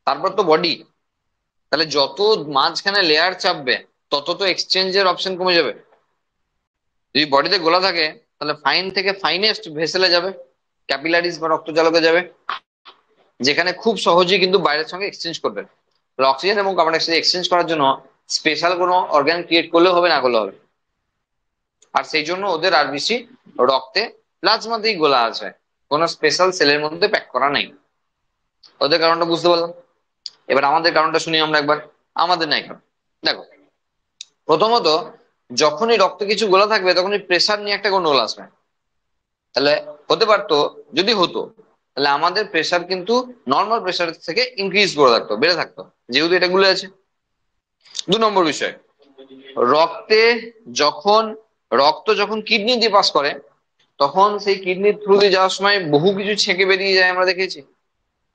তারপর তো বডি। তাহলে যত মাঝখানে লেয়ার চাপবে তত তো এক্সচেঞ্জের অপশন কমে যাবে। যদি বডিতে গোলা থাকে তাহলে ফাইন থেকে ফাইনেস্ট ভেসেলে যাবে, ক্যাপিলারিজ বা রক্তজালকে যাবে, যেখানে খুব সহজেই কিন্তু বাইরের সঙ্গে এক্সচেঞ্জ করবে। অক্সিজেন এবং কার্বন ডাই অক্সাইড এক্সচেঞ্জ করার জন্য স্পেশাল কোনো অর্গান ক্রিয়েট করলেও হবে, না করলেও হবে। আর সেই জন্য ওদের আর বেশি রক্তে প্লাজমাতেই গোলা আছে, কোনো স্পেশাল সেলের মধ্যে প্যাক করা নেই। ওদের কারণটা বুঝতে পারলাম। এবার আমাদের কারণটা শুনি আমরা একবার। আমাদের নাই কারণ, দেখো, প্রথমত যখনই রক্তে কিছু গোলা থাকবে তখনই প্রেসার নিয়ে একটা গন্ডগোল আসবে। তাহলে হতে পারতো, যদি হতো তাহলে আমাদের প্রেসার কিন্তু নর্মাল প্রেসার থেকে ইনক্রিজ করে থাকতো, বেড়ে থাকতো, যেহেতু এটা গুলো আছে। 2 নম্বর বিষয়, রক্তে যখন যখন কিডনি দিয়ে পাস করে, তখন সেই কিডনির থ্রু দিয়ে যাওয়ার সময় বহু কিছু ছেঁকে বেরিয়ে যায়, আমরা দেখেছি।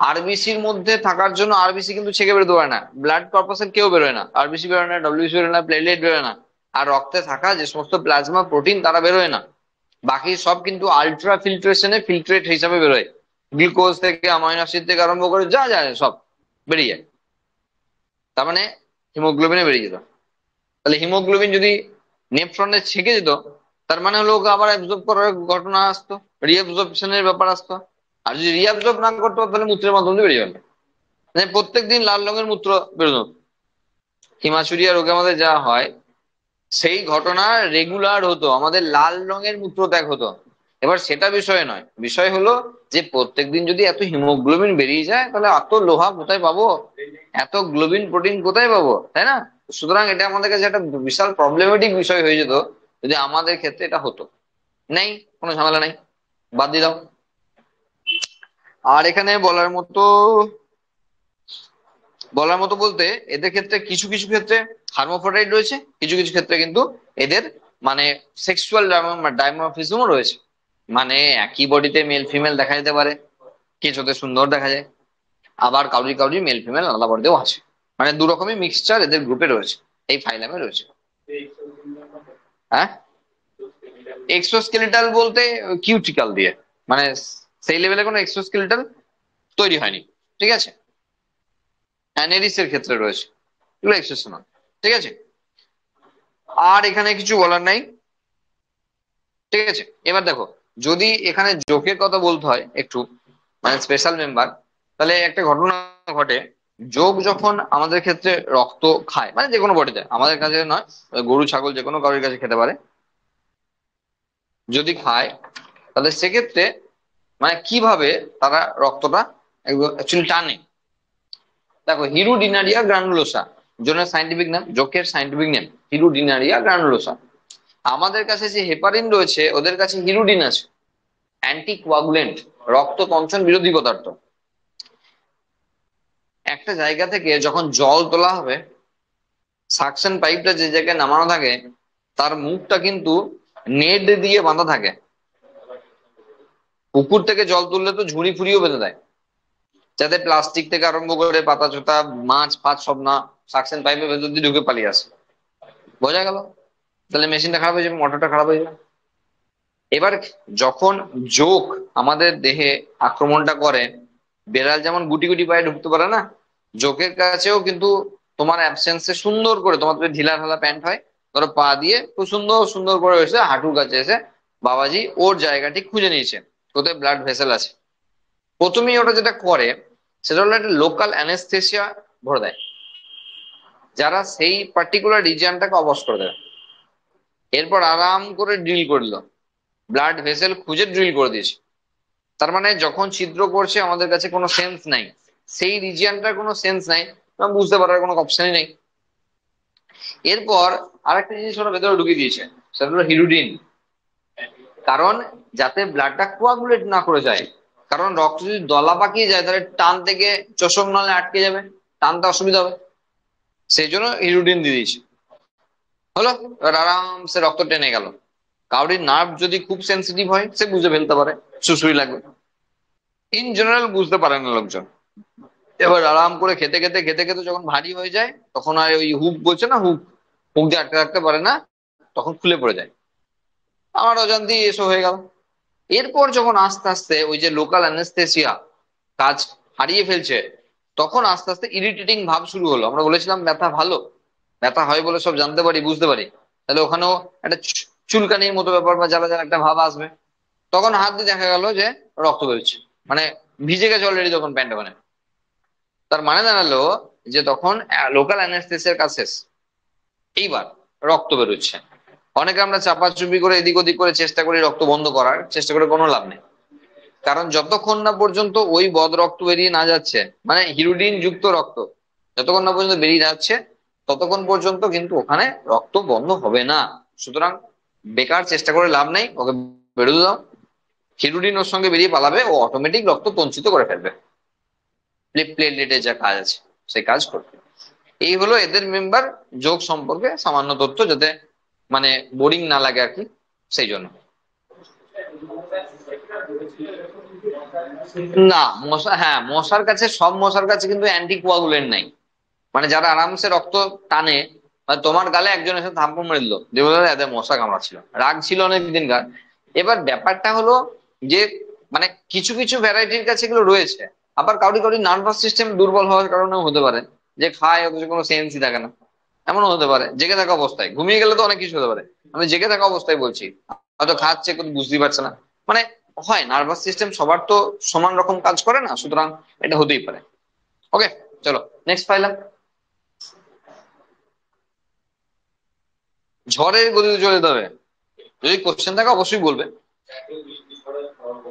আরবিসির মধ্যে থাকার জন্য আরবিসি কিন্তু ছেঁকে বেরোতে পারে না, ব্লাড পারপাসের কেউ বেরোয় না, আরবিসি বেরোয় না, ডব্লিউসি বেরোয় না, প্লেটলেট বেরোয় না। আর রক্তে থাকা যে সমস্ত প্লাজমা প্রোটিন তারা বেরোয় না, বাকি সব কিন্তু আলট্রা ফিল্ট্রেশনে ফিল্ট্রেট হিসাবে বেরোয়। গ্লুকোজ থেকে অ্যামাইনো অ্যাসিড থেকে আরম্ভ করে যা যায় সব বেরিয়ে যায়। তার মানে হিমোগ্লোবিনে বেরিয়ে যেত। তাহলে হিমোগ্লোবিন যদি নেফ্রনে ছেঁকে যেত, তার মানে হলো ওকে আবার অ্যাবজর্ব করার ঘটনা আসতো, রিঅ্যাবজর্পশনের ব্যাপার আসতো। আর যদি রিঅ্যাবজর্ব না করতো তাহলে মূত্রের মাধ্যমে বেরিয়ে গেল, মানে প্রত্যেকদিন লাল রঙের মূত্র বেরোতো। হিমাচুরিয়া রোগে আমাদের যা হয় সেই ঘটনা রেগুলার হতো, আমাদের লাল রঙের মূত্রত্যাগ হতো। এবার সেটা বিষয় নয়, বিষয় হলো যে প্রত্যেকদিন যদি এত হিমোগ্লোবিন বেরিয়ে যায় তাহলে এত লোহা কোথায় পাবো, এত গ্লোবিন প্রোটিন কোথায় পাবো, তাই না? সুতরাং এটা আমাদের কাছে একটা বিশাল প্রবলেমেটিক বিষয় হয়ে যেত যদি আমাদের ক্ষেত্রে এটা হতো। নেই, কোনো ঝামেলা নাই, বাদ দিয়ে দাও। আর এখানে বলার মতো বলতে, এদের ক্ষেত্রে কিছু কিছু ক্ষেত্রে হার্মোফ্রোডাইট রয়েছে, কিছু কিছু ক্ষেত্রে কিন্তু এদের মানে সেক্সুয়াল ডাইমরফিজমও রয়েছে। মানে একই বডিতে মেল ফিমেল দেখা যেতে পারে, কিছুতে সুন্দর দেখা যায়, আবার কাউরি কাউরি মেল ফিমেল আলাদা বডিতেও আছে। মানে দু রকমই মিক্সচার এদের গ্রুপে রয়েছে, এই ফাইলামে রয়েছে। হ্যাঁ, এক্সোস্কেলিটাল বলতে কিউটিক্যাল দিয়ে, মানে সেই লেভেলে কোনো এক্সোস্কেলিটাল তৈরি হয়নি, ঠিক আছে। অ্যানেরিসের ক্ষেত্রে রয়েছে, এগুলো এক্সোসোমাল, ঠিক আছে। আর এখানে কিছু বলার নাই, ঠিক আছে। এবার দেখো, যদি এখানে জোকের কথা বলতে হয় একটু, মানে স্পেশাল মেম্বার, তাহলে একটা ঘটনা ঘটে। যোগ যখন আমাদের ক্ষেত্রে রক্ত খায়, মানে যে কোনো বডিতে, আমাদের কাছে নয়, গরু ছাগল যে কোনো কারোর কাছে খেতে পারে, যদি খায় তাহলে সেক্ষেত্রে মানে কিভাবে তারা রক্তটা অ্যাকচুয়ালি টানে। দেখো, হিরুডিনারিয়া গ্রানুলোসা জনের সাইন্টিফিক নাম, যক্ষের সাইন্টিফিক নেম হিরুডিনারিয়া গ্রানুলোসা। আমাদের কাছে যে হেপারিন রয়েছে ওদের কাছে হিরুডিন আছে, অ্যান্টিকোয়াগুলেন্ট, রক্ত তঞ্চন বিরোধী পদার্থ। একটা জায়গা থেকে যখন জল তোলা হবে, সাকশন পাইপটা যে জায়গায় নামানো থাকে তার মুখটা কিন্তু নেট দিয়ে বাঁধা থাকে। পুকুর থেকে জল তুললে তো ঝুড়ি ফুড়িও বেঁধে দেয়, যাতে প্লাস্টিক থেকে আরম্ভ করে পাতা চোতা মাছ ফাছ সব না সাকশন পাইপের ভেতর দিয়ে ঢুকে পালিয়ে আসে। বোঝা গেল? তাহলে মেশিনটা খারাপ হয়ে যাবে, মোটরটা খারাপ হয়ে যাবে। এবার যখন জোক আমাদের দেহে আক্রমণটা করে, বেড়াল যেমন গুটি গুটি পায়ে ঢুকতে পারে না, জোকের কাছেও কিন্তু তোমার অ্যাবসেন্সে সুন্দর করে, তোমার যদি ঢিলা ঢালা প্যান্ট হয়, ধরো পা দিয়ে খুব সুন্দর সুন্দর করে এসে হাঁটুর কাছে এসে বাবাজি ওর জায়গাটি খুঁজে নিয়েছে কোথায় ব্লাড ভেসেল আছে। প্রথমেই ওটা যেটা করে সেটা হলো একটা লোকাল অ্যানেস্থেসিয়া ভরে দেয়, যারা সেই পার্টিকুলার রিজিয়নটাকে অবশ করে দেবে। এরপর আরাম করে ড্রিল করলো, ব্লাড ভেসেল খুঁজে ড্রিল করে দিয়েছে। তার মানে যখন ছিদ্র করছে আমাদের কাছে কোনো সেন্স নাই, সেই রিজিয়নটার কোনো সেন্স নাই, বুঝতে পারার কোনো অপশনই নেই। এরপর আরেকটা জিনিস ওরা ভেতরে ঢুকিয়ে দিয়েছে, সেটা হলো হিরুডিন। কারণ যাতে ব্লাডটা কোয়াগুলেট না করে যায়, কারণ রক্ত যদি দলা পাকিয়ে যায় তাহলে টান থেকে চোষক নলে আটকে যাবে, টানতে অসুবিধা হবে, সেই জন্য হিরুডিন দিয়ে দিয়েছে। হলো, এবার আরামসে রক্ত টেনে গেল। কাউরির নার্ভ যদি খুব সেন্সিটিভ হয় সে বুঝে ফেলতে পারে সুসুই লাগবে, ইন জেনারেল বুঝতে পারে না লোকজন। এবার আরাম করে খেতে খেতে খেতে খেতে যখন ভারী হয়ে যায় তখন আর ওই হুক বলছে না, হুক হুক দিয়ে আটকে রাখতে পারে না, তখন খুলে পড়ে যায়। আমার অজান্তেই এসব হয়ে গেল। এরপর যখন আস্তে আস্তে ওই যে লোকাল অ্যানেস্থেসিয়া কাজ হারিয়ে ফেলছে, তখন আস্তে আস্তে ইরিটেটিং ভাব শুরু হলো। আমরা বলেছিলাম ব্যথা ভালো, ব্যথা হয় বলে সব জানতে পারি বুঝতে পারি, তাহলে ওখানেও একটা চুলকানির মতো ব্যাপার বা জ্বালা জ্বালা একটা ভাব আসবে। তখন হাত দিয়ে দেখা গেল যে রক্ত বেরোচ্ছে, মানে ভিজে গেছে অলরেডি তখন প্যান্ট। মানে তার মানে দাঁড়ালো যে তখন লোকাল অ্যানেস্থেসিয়ার কাজ শেষ, এইবার রক্ত বেরোচ্ছে। অনেকে আমরা চাপাচুপি করে এদিক ওদিক করে চেষ্টা করি রক্ত বন্ধ করার, চেষ্টা করে কোনো লাভ নেই। কারণ যতক্ষণ না পর্যন্ত ওই বদ রক্ত বেরিয়ে না যাচ্ছে, মানে হিরোডিন যুক্ত রক্ত যতক্ষণ না পর্যন্ত বেরিয়ে যাচ্ছে, ততক্ষণ পর্যন্ত কিন্তু ওখানে রক্ত বন্ধ হবে না। সুতরাং বেকার চেষ্টা করে লাভ নেই, ওকে বেরোতে দাও। হিরোডিন ওর সঙ্গে বেরিয়ে পালাবে, ও অটোমেটিক রক্ত তঞ্চিত করে ফেলবে, প্লেটলেটের যা কাজ আছে সেই কাজ করবে। এই হলো এদের মেম্বার। যোগ সম্পর্কে সামান্য তথ্য, যাতে মানে বোরিং না লাগে আর কি, সেই জন্য। না মশা, হ্যাঁ মশার কাছে, সব মশার কাছে কিন্তু অ্যান্টি কোয়াগুলেন্ট নাই। মানে যারা আরামসে রক্ত টানে, মানে তোমার গালে একজন এসে থাপ্পড় মেরে দিল, যে বলে এদের মশা কামড়াচ্ছিল, রাগ ছিল অনেক দিনকার। এবার ব্যাপারটা হলো যে মানে কিছু কিছু ভ্যারাইটির কাছে এগুলো রয়েছে। আবার কাউরি কাউরি নার্ভাস সিস্টেম দুর্বল হওয়ার কারণেও হতে পারে, যে খায় অথচ কোনো সেন্সই থাকে না, এমনও হতে পারে। জেগে থাকা অবস্থায়, ঘুমিয়ে গেলে তো অনেক কিছু হতে পারে, আমি জেগে থাকা অবস্থায় বলছি, হয়তো খাচ্ছে কিন্তু বুঝতেই পারছে না। মানে হয়, নার্ভাস সিস্টেম সবার তো সমান রকম কাজ করে না, সুতরাং এটা হতেই পারে। ওকে, চলো নেক্সট পাইলাম। ঝড়ের গতিতে চলে যেতে হবে, যদি কোশ্চেন থাকে অবশ্যই বলবে।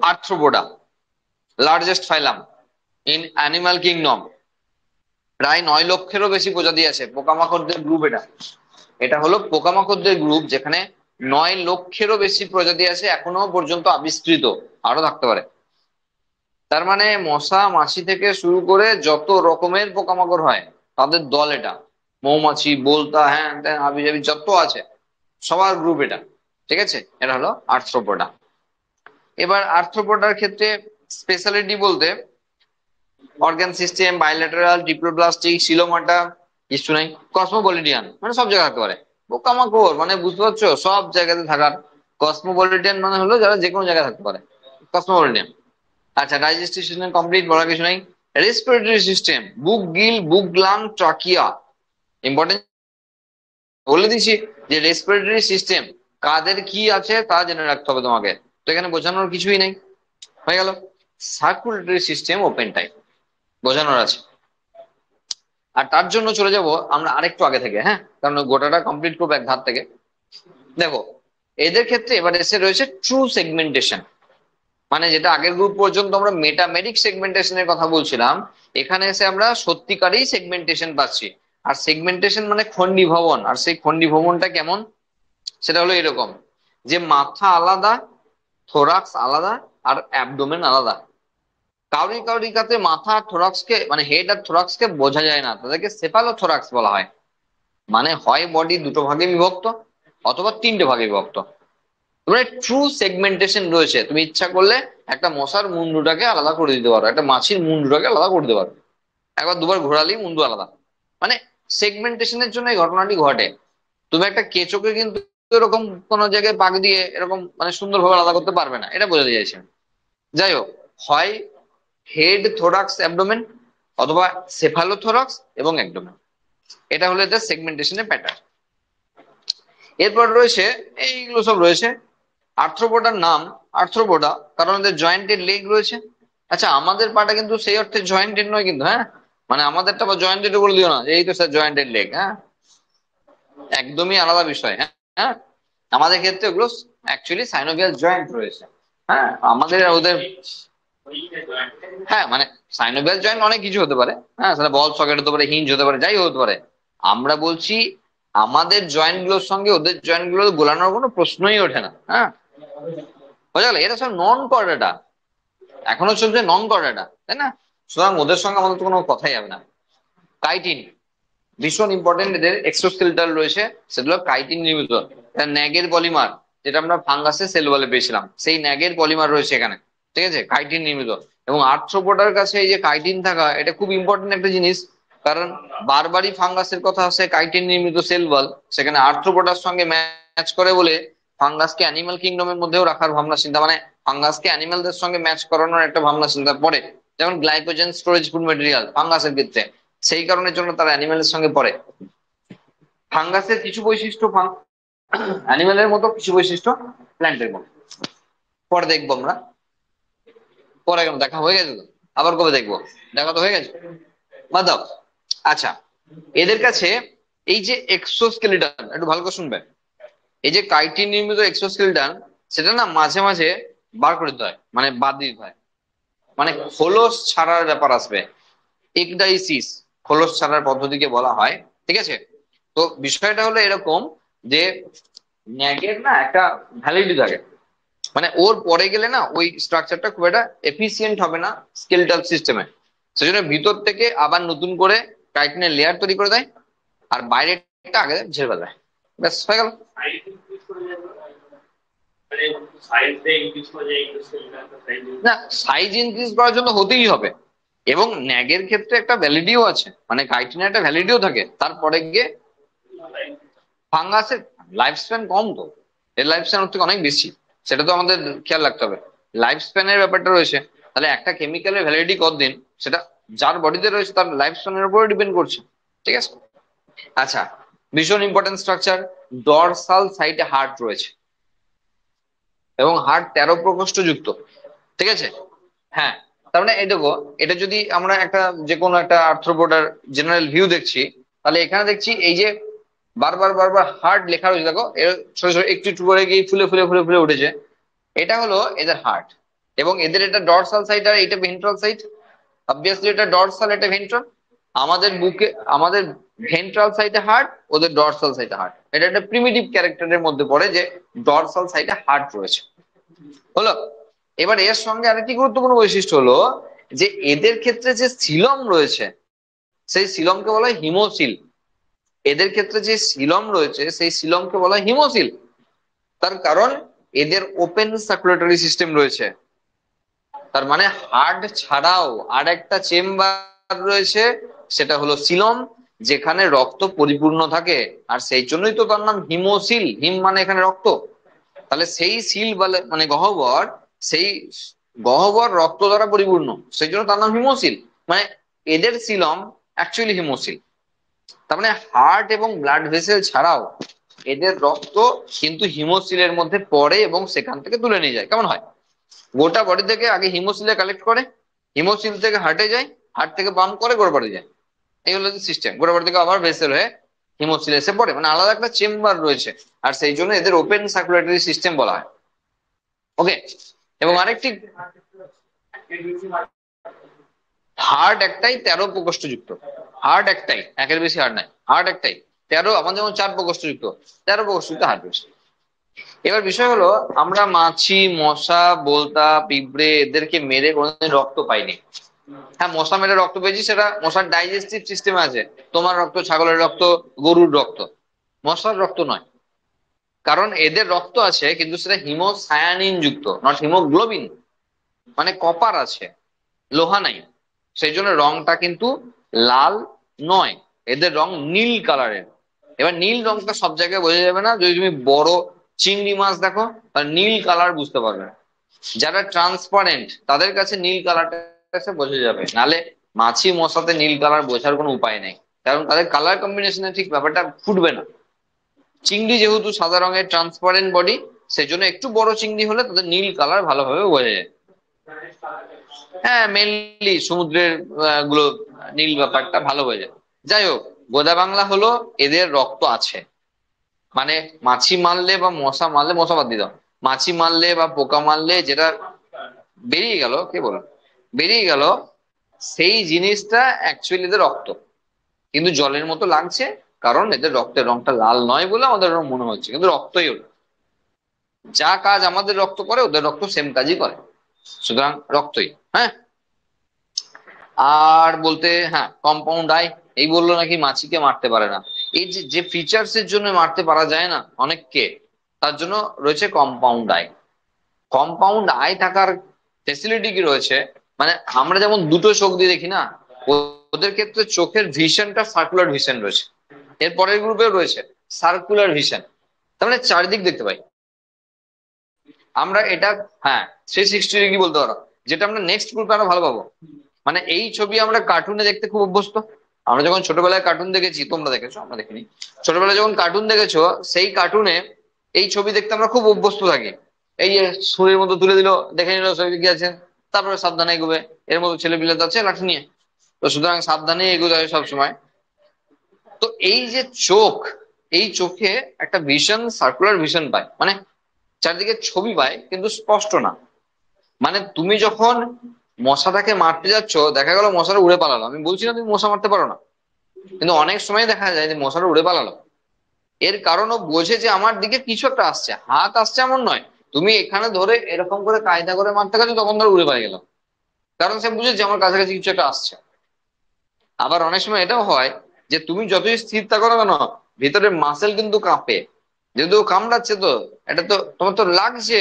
Arthropoda, largest phylum in animal kingdom. প্রায় 9 লক্ষেরও বেশি প্রজাতি আছে, পোকামাকড়দের গ্রুপ এটা। এটা হলো পোকামাকড়দের গ্রুপ যেখানে 9 লক্ষেরও বেশি প্রজাতি আছে এখনো পর্যন্ত আবিষ্কৃত, আরো থাকতে পারে। তার মানে মশা মাছি থেকে শুরু করে যত রকমের পোকামাকড় হয় তাদের দল এটা। মৌমাছি, বোলতা, হ্যাঁ ত্যান হাবি জাবি যত আছে সবার গ্রুপ এটা। ঠিক আছে, এটা হলো আর্থ্রোপোডা। এবার আর্থ্রোপোডার ক্ষেত্রে স্পেশালিটি বলতে অর্গান সিস্টেম, বাইল্যাটারাল, ডিপ্লোব্লাস্টিক, সিলোমাটা, কিছু নাই। কসমোপলিটিয়ান মানে সব জায়গায় থাকতে পারে। পোকামাকড় মানে বুঝতে পারছো, সব জায়গাতে থাকার। কসমোপলিটিয়ান মানে হলো যারা যে কোনো জায়গায় থাকতে পারে, কসমোপলিটিয়ান। আচ্ছা, ডাইজেস্টিভ সিস্টেম কমপ্লিট, বলার কিছু নাই। রেসপিরেটরি সিস্টেম, বুক, গিল, বুক, লাং, ট্রাকিয়া, ইম্পর্টেন্ট বলে দিচ্ছি যে রেসপিরেটরি সিস্টেম কাদের কি আছে তা জেনে রাখতে হবে তোমাকে, তো এখানে বোঝানোর কিছুই নেই, হয়ে গেল। সার্কুলেটরি সিস্টেম ওপেন টাইপ, বোঝানোর আছে। আর তার জন্য চলে যাব আমরা আরেকটু আগে থেকে, হ্যাঁ, কারণ গোটাটা কমপ্লিট করবো এক ধার থেকে। দেখো, এদের ক্ষেত্রে এবার এসে রয়েছে ট্রু সেগমেন্টেশন, মানে যেটা আগের গ্রুপ পর্যন্ত আমরা মেটামেরিক সেগমেন্টেশনের কথা বলছিলাম, এখানে এসে আমরা সত্যিকারেই সেগমেন্টেশন পাচ্ছি। আর সেগমেন্টেশন মানে খণ্ডীভবন, আর সেই খণ্ডীভবনটা কেমন, সেটা হলো এরকম যে মাথা আলাদা, থোরাক্স আলাদা, আর অ্যাবডোমেন আলাদা। কাউরি কাউরি কাছে মাথা আর থোরাক্সকে, মানে হেড আর থোরাক্সকে বোঝা যায় না, তাদেরকে সেফালোথোরাক্স বলা হয়। মানে হয় বডি দুটো ভাগে বিভক্ত অথবা তিনটে ভাগে বিভক্ত। মানে ট্রু সেগমেন্টেশন রয়েছে, তুমি ইচ্ছা করলে একটা মশার মুন্ডুটাকে আলাদা করে দিতে পারো, একটা মাছির মুন্ডুটাকে আলাদা করে দিতে পারো, একবার দুবার ঘোরালেই মুন্ডু আলাদা। মানে সেগমেন্টেশনের জন্য এই ঘটনাটি ঘটে। তুমি একটা কেঁচোকে কিন্তু এরকম কোন জায়গায় পাক দিয়ে এরকম মানে সুন্দরভাবে আলাদা করতে পারবে না, এটা বোঝাতে চাইছে। যাই হোক, হয় হেড, থোরাক্স, অ্যাবডোমেন, অথবা সেফালোথোরাক্স এবং অ্যাবডোমেন, এটা হলো এদের সেগমেন্টেশনের প্যাটার্ন। এরপর রয়েছে এইগুলো সব রয়েছে। আর্থ্রোপোডার নাম আর্থ্রোপোডা কারণ এদের জয়েন্টেড লেগ রয়েছে। আচ্ছা, আমাদের পাটা কিন্তু সেই অর্থে জয়েন্টেড নয় কিন্তু, হ্যাঁ, মানে আমাদেরটা বা জয়েন্টেড বলে দিও না যে এই তো স্যার জয়েন্টেড লেগ, হ্যাঁ, একদমই আলাদা বিষয়। হ্যাঁ, হ্যাঁ, আমাদের ক্ষেত্রে ওগুলো অ্যাকচুয়ালি সাইনোভিয়াল জয়েন্ট রয়েছে। হ্যাঁ, আমাদের আর ওদের হ্যাঁ মানে সাইনোভিয়াল জয়েন্ট অনেক কিছু হতে পারে, হ্যাঁ সেটা বল সকেট হতে পারে, হিঞ্জ হতে পারে, যাই হতে পারে। আমরা বলছি আমাদের জয়েন্ট গুলোর সঙ্গে ওদের জয়েন্ট গুলো গোলানোর কোনো প্রশ্নই ওঠে না। হ্যাঁ বোঝা গেল, এটা সব নন কর্ডাটা, এখনো চলছে নন কর্ডাটা, তাই না? সুতরাং ওদের সঙ্গে আমাদের তো কোনো কথাই হবে না। কাইটিন ভীষণ ইম্পর্টেন্ট, এদের এক্সোস্কেলেটাল রয়েছে, সেগুলো কাইটিন নির্মিত। ন্যাগের পলিমার, যেটা আমরা ফাঙ্গাসের সেল বলে পেয়েছিলাম, সেই ন্যাগের পলিমার রয়েছে এখানে, ঠিক আছে, কাইটিন নির্মিত। এবং আর্থ্রোপোডার কাছে এই যে কাইটিন থাকা, এটা খুব ইম্পর্টেন্ট একটা জিনিস। কারণ বারবারই ফাঙ্গাসের কথা আসে কাইটিন নির্মিত সেল বল, সেখানে আর্থ্রোপোডার সঙ্গে ম্যাচ করে বলে ফাঙ্গাসকে অ্যানিমাল কিংডমের মধ্যেও রাখার ভাবনা চিন্তা, মানে ফাঙ্গাসকে অ্যানিমালদের সঙ্গে ম্যাচ করানোর একটা ভাবনা চিন্তা পড়ে। যেমন গ্লাইকোজেন স্টোরেজ ফুড মেটেরিয়াল ফাঙ্গাসের ক্ষেত্রে, সেই কারণের জন্য তারা অ্যানিমেলের সঙ্গে পড়ে। ফাঙ্গাসের কিছু বৈশিষ্ট্য অ্যানিমেলের মতো, কিছু বৈশিষ্ট্য প্ল্যান্টের মতো। পরে দেখবো আমরা, পরে কেন দেখা হয়ে গেছে তো, আবার কবে দেখবো? দেখা তো হয়ে গেছে, বাদ দাও। আচ্ছা, এদের কাছে এই যে এক্সোস্কেলিটন, একটু ভালো করে শুনবেন, এই যে কাইটিন নির্মিত এক্সোস্কেলিটন, সেটা না মাঝে মাঝে বার করে দিতে হয়, মানে বাদ দিতে হয়, মানে খোলস ছাড়ার ব্যাপার আসবে। একডাইসিস, খোলস ছাড়ার পদ্ধতিকে বলা হয়, ঠিক আছে? তো বিষয়টা হলো এরকম যে ন্যাগের না একটা ভ্যালিডিটি থাকে, মানে ওর পরে গেলে না ওই স্ট্রাকচারটা খুব একটা এফিসিয়েন্ট হবে না স্কেলটাল সিস্টেমে। সেজন্য ভিতর থেকে আবার নতুন করে টাইটানের লেয়ার তৈরি করে দেয়, আর বাইরেটা আগে ঝেড়ে ফেলে দেয়, ব্যাস হয়ে গেল। না, সাইজ ইনক্রিজ করার জন্য হতেই হবে, এবং ন্যাগের ক্ষেত্রে একটা ভ্যালিডিও আছে, মানে কাইটিনের একটা ভ্যালিডিও থাকে, তারপরে গিয়ে ফাঙ্গাসের লাইফ স্প্যান কম তো, এর লাইফ স্প্যান ওর থেকে অনেক বেশি, সেটা তো আমাদের খেয়াল রাখতে হবে। লাইফ স্প্যানের ব্যাপারটা রয়েছে, তাহলে একটা কেমিক্যালের ভ্যালিডিটি কতদিন, সেটা যার বডিতে রয়েছে তার লাইফ স্প্যানের উপরে ডিপেন্ড করছে, ঠিক আছে? আচ্ছা, ভীষণ ইম্পর্টেন্ট স্ট্রাকচার, ডরসাল সাইটে হার্ট রয়েছে, এবং হার্ট 13 প্রকোষ্ঠ যুক্ত, ঠিক আছে? হ্যাঁ, তার মানে এই দেখো, এটা যদি আমরা একটা যে কোনো একটা আর্থ্রোপোডার জেনারেল ভিউ দেখছি, তাহলে এখানে দেখছি এই যে বারবার বারবার হার্ট লেখা রয়েছে, দেখো এর ছোট ছোট একটু একটু করে গিয়ে ফুলে ফুলে ফুলে ফুলে উঠেছে, এটা হলো এদের হার্ট। এবং এদের এটা ডরসাল সাইড আর এটা ভেন্ট্রাল সাইড, অবভিয়াসলি এটা ডরসাল এটা ভেন্ট্রাল। আমাদের বুকে, আমাদের ভেন্ট্রাল সাইডে হার্ট, ওদের ডরসাল সাইডে হার্ট, এটা একটা প্রিমিটিভ ক্যারেক্টারের মধ্যে পড়ে যে ডরসাল সাইডে হার্ট রয়েছে, হলো। এবার এর সঙ্গে আরেকটি গুরুত্বপূর্ণ বৈশিষ্ট্য হলো যে এদের ক্ষেত্রে যে সিলম রয়েছে, সেই সিলমকে বলা হয় হিমোসিল। এদের ক্ষেত্রে যে সিলম রয়েছে সেই সিলমকে বলা হয় হিমোসিল। তার কারণ এদের ওপেন সার্কুলেটরি সিস্টেম রয়েছে, তার মানে হার্ট ছাড়াও আর একটা চেম্বার রয়েছে, সেটা হলো সিলম, যেখানে রক্ত পরিপূর্ণ থাকে, আর সেই জন্যই তো তার নাম হিমোসিল, হিম মানে এখানে রক্ত। তাহলে সেই সিল বলে মানে গহ্বর, সেই গহ্বর রক্ত দ্বারা পরিপূর্ণ, সেই জন্য তার নাম হিমোসিল। মানে এদের সিলম অ্যাকচুয়ালি হিমোসিল। তার মানে হার্ট এবং ব্লাড ভেসেল ছাড়াও এদের রক্ত কিন্তু হিমোসিলের মধ্যে পড়ে এবং সেখান থেকে তুলে নিয়ে যায়। কেমন হয়? গোটা বডি থেকে আগে হিমোসিলে কালেক্ট করে, হিমোসিল থেকে হার্টে যায়, হার্ট থেকে পাম্প করে গোটা বডি যায়, এই হলো সিস্টেম। গোটা বডি থেকে আবার ভেসেল হয়ে হিমোসিলে এসে পড়ে, মানে আলাদা একটা চেম্বার রয়েছে, আর সেই জন্য এদের ওপেন সার্কুলেটরি সিস্টেম বলা হয়। ওকে, এবং আরেকটি, হার্ট একটাই 13 প্রকোষ্ঠ যুক্ত, হার্ট একটাই, একের বেশি হার্ট নাই, হার্ট একটাই 13, আমাদের যেমন 4 প্রকোষ্ঠ যুক্ত, 13 প্রকোষ্ঠ যুক্ত হার্ট রয়েছে। এবার বিষয় হলো, আমরা মাছি, মশা, বোলতা, পিঁপড়ে এদেরকে মেরে কোনোদিন রক্ত পাইনি। হ্যাঁ, মশা মেরে রক্ত পেয়েছি, সেটা মশার ডাইজেস্টিভ সিস্টেমে আছে, তোমার রক্ত, ছাগলের রক্ত, গরুর রক্ত, মশার রক্ত নয়। কারণ এদের রক্ত আছে কিন্তু সেটা হিমোসায়ানিন যুক্ত, নট হিমোগ্লোবিন, মানে কপার আছে, লোহা নাই, সেই জন্য রংটা কিন্তু লাল নয়, এদের রং নীল কালারের। এবার নীল রংটা সব জায়গায় বোঝা যাবে না, যদি তুমি বড় চিংড়ি মাছ দেখো তার নীল কালার বুঝতে পারবে, যারা ট্রান্সপারেন্ট তাদের কাছে নীল কালারটা কাছে বোঝা যাবে, নালে মাছি মশাতে নীল কালার বোঝার কোনো উপায় নেই, কারণ তাদের কালার কম্বিনেশনে ঠিক ব্যাপারটা ফুটবে না। চিংড়ি যেহেতু সাদা রঙের ট্রান্সপারেন্ট বডি, সেজন্য একটু বড় চিংড়ি হলে তাদের নীল কালার ভালোভাবে বোঝা যায়। হ্যাঁ, মেনলি সমুদ্রের গুলো নীল ব্যাপারটা ভালো বোঝা যায়। যাই হোক, গোদা বাংলা হলো এদের রক্ত আছে, মানে মাছি মারলে বা মশা মারলে, মশা বাদ দিয়ে দাও, মাছি মারলে বা পোকা মারলে যেটা বেরিয়ে গেল, কে বলো, বেরিয়ে গেল, সেই জিনিসটা অ্যাকচুয়ালি এদের রক্ত, কিন্তু জলের মতো লাগছে, কারণ এদের রক্তের রংটা লাল নয় বলে আমাদের ওরকম মনে হচ্ছে, কিন্তু রক্তই ওটা। যা কাজ আমাদের রক্ত করে ওদের রক্ত সেম কাজই করে, সুতরাং রক্তই। হ্যাঁ, আর বলতে হ্যাঁ কম্পাউন্ড আই, এই বললো নাকি মাছিকে মারতে পারে না। এই যে যে ফিচার্স এর জন্য মারতে পারা যায় না অনেককে, তার জন্য রয়েছে কম্পাউন্ড আই। কম্পাউন্ড আই থাকার ফেসিলিটি কি রয়েছে, মানে আমরা যেমন দুটো চোখ দিয়ে দেখি না, ওদের ক্ষেত্রে চোখের ভিশনটা সার্কুলার ভিশন রয়েছে। এর পরের গ্রুপেও রয়েছে সার্কুলার ভিশন, তার মানে চারিদিক দেখতে পাই আমরা এটা। হ্যাঁ, 360 ডিগ্রি বলতে পারো, যেটা আমরা নেক্সট গ্রুপে আরো ভালো পাবো। মানে এই ছবি আমরা কার্টুনে দেখতে খুব অভ্যস্ত। আমরা যখন ছোটবেলায় কার্টুন দেখেছি, তোমরা দেখেছো আমরা দেখিনি, ছোটবেলায় যখন কার্টুন দেখেছো, সেই কার্টুনে এই ছবি দেখতে আমরা খুব অভ্যস্ত থাকি। এই যে সুরের মতো তুলে দিল, দেখে নিল ছবি কি আছে, তারপরে সাবধানে এগোবে। এর মতো ছেলে পিলে যাচ্ছে লাঠি নিয়ে, তো সুতরাং সাবধানে এগোতে হয় সবসময়। তো এই যে চোখ, এই চোখে একটা ভিশন, সার্কুলার ভিশন পায়, মানে চারদিকে ছবি পায় কিন্তু স্পষ্ট না। মানে তুমি যখন মশাটাকে মারতে যাচ্ছ, দেখা গেল মশাটা উড়ে পালালো, আমি বলছি না তুমি মশা মারতে পারো না, কিন্তু অনেক সময় দেখা যায় যে মশাটা উড়ে পালালো। এর কারণ ও বোঝে যে আমার দিকে কিছু একটা আসছে, হাত আসছে এমন নয়, তুমি এখানে ধরে এরকম করে কায়দা করে মারতে গেছো, তখন ধরে উড়ে পালিয়ে গেল, কারণ সে বুঝে যে আমার কাছাকাছি কিছু একটা আসছে। আবার অনেক সময় এটাও হয় যে তুমি যতই স্থির থাকো না কেন, ভিতরে মাসেল কিন্তু কাঁপে, যেহেতু ও কামড়াচ্ছে, তো এটা তো তোমার তো লাগছে,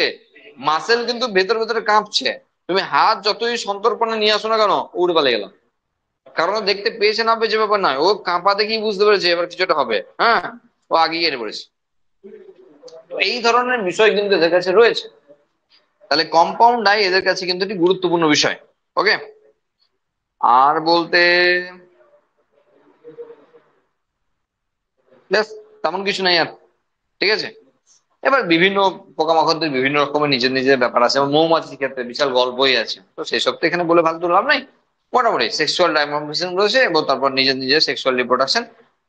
মাসেল কিন্তু ভেতরে ভেতরে কাঁপছে। তুমি হাত যতই সন্তর্পণে নিয়ে আসো না কেন, ও উড়ে পালিয়ে গেল, কারণ ও দেখতে পেয়েছে না পেয়েছে ব্যাপার নয়, ও কাঁপা দেখেই বুঝতে পেরেছে এবার কিছুটা হবে। হ্যাঁ, ও আগিয়ে এসে পড়েছে। তো এই ধরনের বিষয় কিন্তু এদের কাছে রয়েছে। তাহলে কম্পাউন্ড আই এদের কাছে কিন্তু একটি গুরুত্বপূর্ণ বিষয়। ওকে, আর বলতে ব্যাস তেমন কিছু নাই আর। ঠিক আছে, এবার বিভিন্ন পোকামাকড়দের বিভিন্ন রকমের নিজের নিজের ব্যাপার আছে, এবং মৌমাছির ক্ষেত্রে বিশাল গল্পই আছে, তো সেসব তো এখানে বলে ফালতু লাভ নাই। মোটামুটি সেক্সুয়াল ডাইমরফিজম রয়েছে, এবং তারপর নিজের নিজের সেক্সুয়াল রিপ্রোডাকশন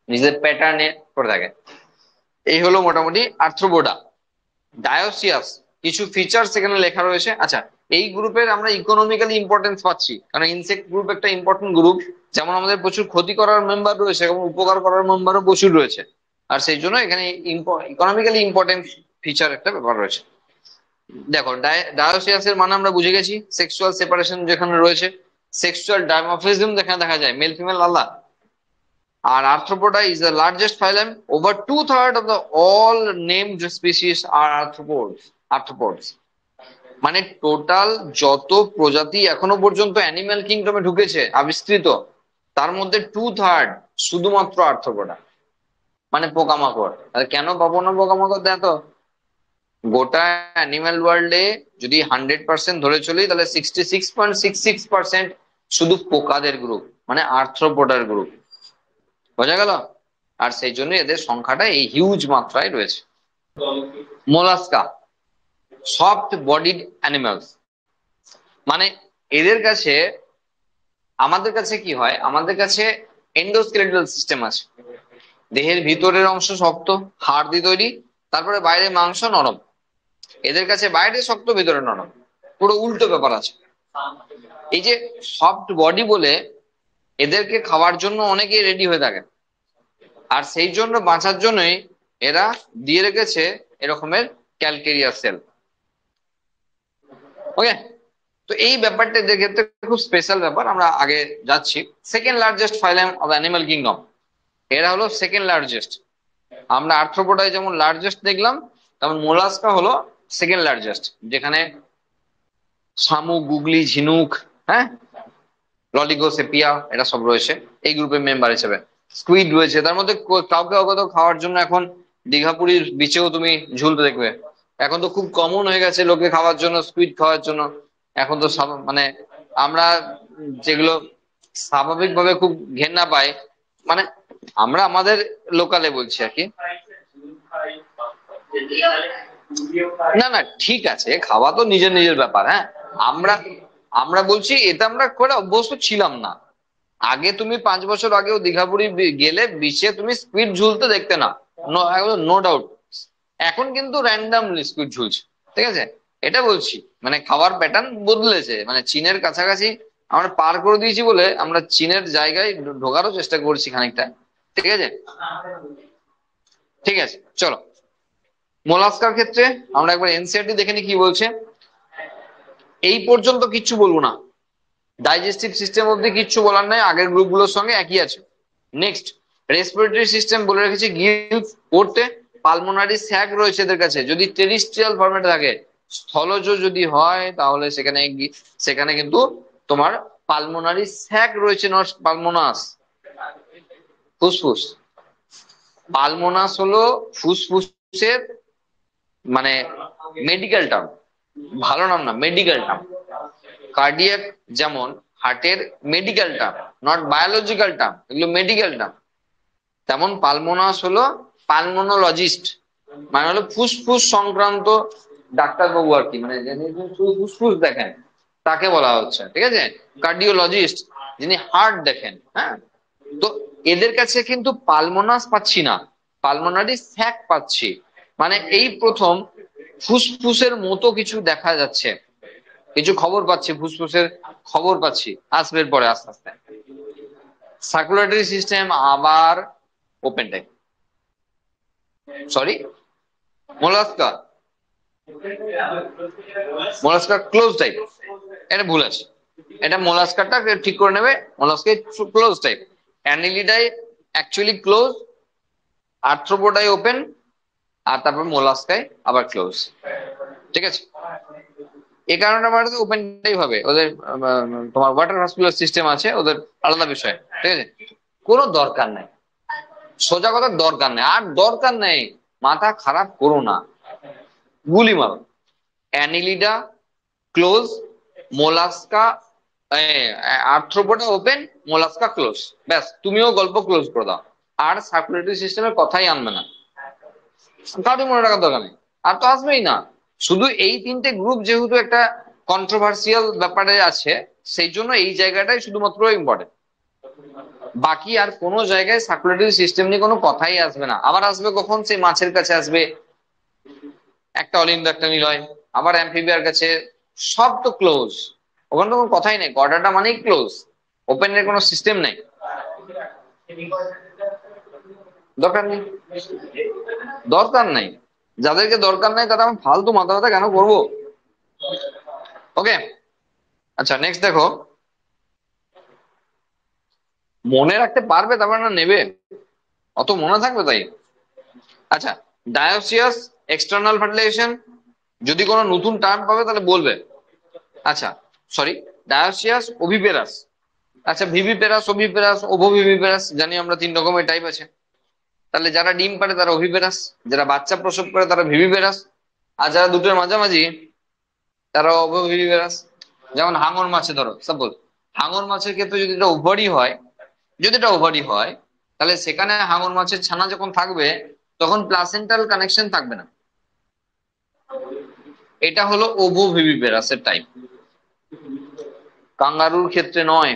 নিজের প্যাটার্নে করে থাকে। এই হলো মোটামুটি আর্থ্রোপোডা। ডায়োসিয়াস, কিছু ফিচার্স এখানে লেখা রয়েছে। আচ্ছা, এই গ্রুপের আমরা ইকোনমিক্যালি ইম্পর্টেন্স পাচ্ছি, কারণ ইনসেক্ট গ্রুপ একটা ইম্পর্টেন্ট গ্রুপ। যেমন আমাদের প্রচুর ক্ষতি করার মেম্বার রয়েছে এবং উপকার করার মেম্বারও প্রচুর রয়েছে, আর সেই জন্য এখানে ইকোনমিক্যালি ইম্পর্টেন্ট ফিচার একটা ব্যাপার রয়েছে। দেখো, ডায়োসিয়াসের মানে আমরা বুঝে গেছি, সেক্সুয়াল সেপারেশন যেখানে রয়েছে, সেক্সুয়াল ডাইমরফিজম যেখানে দেখা যায়, মেল ফিমেল আলাদা। আর arthropoda is the largest phylum. Over two-thirds of the all named species are arthropods. মানে টোটাল যত প্রজাতি এখনো পর্যন্ত অ্যানিম্যাল কিংডমে ঢুকেছে আবিষ্কৃত, তার মধ্যে 2/3 শুধুমাত্র আর্থ্রোপোডা, মানে পোকামাকড়। তাহলে কেন পাবো না পোকামাকড়, দেখো গোটা অ্যানিম্যাল ওয়ার্ল্ডে যদি 100% ধরে চলি, তাহলে 66.66% শুধু পোকাদের গ্রুপ, মানে আর্থ্রোপোডার গ্রুপ। বোঝা গেল? আর সেই জন্য এদের সংখ্যাটা এই হিউজ মাত্রায় রয়েছে। মোলাস্কা, সফট বডিড অ্যানিমালস, মানে এদের কাছে, আমাদের কাছে কি হয়, আমাদের কাছে এন্ডোস্কেলেটাল সিস্টেম আছে, দেহের ভিতরের অংশ শক্ত, হাড় দিয়ে তৈরি, তারপরে বাইরে মাংস নরম। এদের কাছে বাইরে শক্ত, ভিতরে নরম, পুরো উল্টো ব্যাপার আছে। এই যে সফট বডি বলে এদেরকে খাওয়ার জন্য অনেকেই রেডি হয়ে থাকে, আর সেই জন্য বাঁচার জন্যই এরা দিয়ে রেখেছে এরকমের ক্যালকেরিয়া সেল। ওকে, তো এই ব্যাপারটা এদের ক্ষেত্রে খুব স্পেশাল ব্যাপার। আমরা আগে যাচ্ছি। Second largest phylum of animal kingdom, এরা হলো সেকেন্ড লার্জেস্ট। আমরা আর্থ্রোপোডায় যেমন লার্জেস্ট দেখলাম, তেমন মোলাস্কা হলো সেকেন্ড লার্জেস্ট, যেখানে শামুক, গুগলি, ঝিনুক, হ্যাঁ, ললিগোসেপিয়া, এটা সব রয়েছে এই গ্রুপের মেম্বার হিসেবে। স্কুইড রয়েছে, তার মধ্যে কাউকে কাউকে তো খাওয়ার জন্য এখন দীঘাপুরীর বিচেও তুমি ঝুলতে দেখবে। এখন তো খুব কমন হয়ে গেছে লোকে খাওয়ার জন্য, স্কুইড খাওয়ার জন্য। এখন তো মানে আমরা যেগুলো স্বাভাবিকভাবে খুব ঘেন্না পাই, মানে আমরা আমাদের লোকালে বলছি আর কি। না না, ঠিক আছে, খাওয়া তো নিজের নিজের ব্যাপার। হ্যাঁ, আমরা আমরা বলছি এটা আমরা করে অভ্যস্ত ছিলাম না। আগে তুমি 5 বছর আগেও দীঘাপুরি গেলে বিচে তুমি স্কুইড ঝুলতে দেখতে না, নো ডাউট। এখন কিন্তু র্যান্ডামলি স্কুইড ঝুলছে, ঠিক আছে, এটা বলছি। মানে খাওয়ার প্যাটার্ন বদলেছে, মানে চীনের কাছাকাছি আমরা পার করে দিয়েছি বলে আমরা চীনের জায়গায় ঢোকারও চেষ্টা করছি খানিকটা। ঠিক আছে, ঠিক আছে, চলো। মোলাস্কার ক্ষেত্রে আমরা একবার এনসিইআরটি দেখে নি কি বলছে। এই পর্যন্ত কিচ্ছু বলবো না, ডাইজেস্টিভ সিস্টেম অব্দি কিচ্ছু বলার নাই, আগের গ্রুপগুলোর সঙ্গে একই আছে। নেক্সট, রেসপিরেটরি সিস্টেম বলে রেখেছি গিলস পড়তে। পালমোনারি স্যাক রয়েছে এদের কাছে, যদি টেরিস্ট্রিয়াল ফরম্যাটে থাকে। স্থলজ যদি হয় তাহলে সেখানে সেখানে কিন্তু তোমার পালমোনারি স্যাক রয়েছে, নট পালমোনাস। ফুসফুস, পালমোনাস হলো ফুসফুসের মানে মেডিকেল টার্ম, ভালো নাম না, মেডিকেল টার্ম। কার্ডিয়াক যেমন হার্টের medical term, not biological term, এগুলো মেডিকেল টার্ম। তেমন পালমোনাস হলো পালমোনোলজিস্ট, মানে হলো ফুসফুস সংক্রান্ত ডাক্তারবাবু আর কি, মানে যিনি ফুসফুস দেখেন তাকে বলা হচ্ছে। ঠিক আছে, কার্ডিওলজিস্ট যিনি হার্ট দেখেন। হ্যাঁ, তো এদের কাছে কিন্তু পালমোনাস পাচ্ছি না, পালমোনারি স্যাক পাচ্ছি। মানে এই প্রথম ফুসফুসের মতো কিছু দেখা যাচ্ছে, কিছু খবর পাচ্ছি, ফুসফুসের খবর পাচ্ছি, আসবে পরে আস্তে আস্তে। সার্কুলেটরি সিস্টেম আবার open type, sorry Mollusca, Mollusca close type, এটা ভুল আছে। এটা মোলাস্কাটা ঠিক করে নেবে, মোলাস্কা ক্লোজ টাইপ, অ্যানিলিডাই অ্যাকচুয়ালি ক্লোজ, আর্থ্রোপোডাই ওপেন, আর তারপর মোলাস্কায় আবার ক্লোজ। ঠিক আছে, এই কারণে আমার ওপেনটাই হবে ওদের। তোমার ওয়াটার ভাস্কুলার সিস্টেম আছে ওদের, আলাদা বিষয়। ঠিক আছে, কোনো দরকার নাই, সোজা কথার দরকার নেই, আর দরকার নেই, মাথা খারাপ করো না, গুলি মারো। Annelida close, mollusca arthropoda open, mollusca close, ব্যাস তুমিও গল্প ক্লোজ করে দাও। আর সার্কুলেটরি সিস্টেমের কথাই আনবে না, কাউকে মনে রাখার দরকার নেই, আর তো আসবেই না। শুধু এই তিনটে গ্রুপ যেহেতু একটা কন্ট্রোভার্সিয়াল ব্যাপারে আছে, সেই জন্য এই জায়গাটাই শুধুমাত্র ইম্পর্টেন্ট। বাকি আর কোনো জায়গায় সার্কুলেটরি সিস্টেম নিয়ে কোনো কথাই আসবে না। আবার আসবে কখন, সেই মাছের কাছে আসবে, একটা অলিন্দ একটা নিলয়, আবার অ্যাম্ফিবিয়ার কাছে, সব তো ক্লোজ, ওখানে তো কোনো কথাই নেই, গর্ডারটা মানেই ক্লোজ, ওপেনের কোনো সিস্টেম নেই, দরকার নেই, দরকার নাই। যাদেরকে দরকার নাই তারা আমি ফালতু মাথা ব্যথা কেন করবো। ওকে, আচ্ছা নেক্সট দেখো, মনে রাখতে পারবে তারপর না নেবে, অত মনে থাকবে তাই। আচ্ছা, ডায়োসিয়াস এক্সটার্নাল ফার্টিলাইজেশন, যদি কোনো নতুন টার্ম পাবে তাহলে বলবে। আচ্ছা, সরি, ডায়োসিয়াস ওভিপেরাস। আচ্ছা, ভিভিপেরাস, ওভিপেরাস, ওভোভিভিপেরাস, জানি আমরা 3 রকমের টাইপ আছে। তাহলে যারা ডিম পারে তারা ওভিপেরাস, যারা বাচ্চা প্রসব করে তারা ভিভিপেরাস, আর যারা দুটোর মাঝামাঝি তারা ওভোভিভিপেরাস। যেমন হাঙর মাছে ধরো সাপোজ, হাঙর মাছের ক্ষেত্রে যদি এটা ওভারি হয়, যদি এটা ওভারি হয়, তাহলে সেখানে হাঙর মাছের ছানা যখন থাকবে তখন প্লাসেন্টাল কানেকশন থাকবে না। এটা হলো ওভোভিভিপেরাসের টাইপ, কাঙ্গারুর ক্ষেত্রে নয়।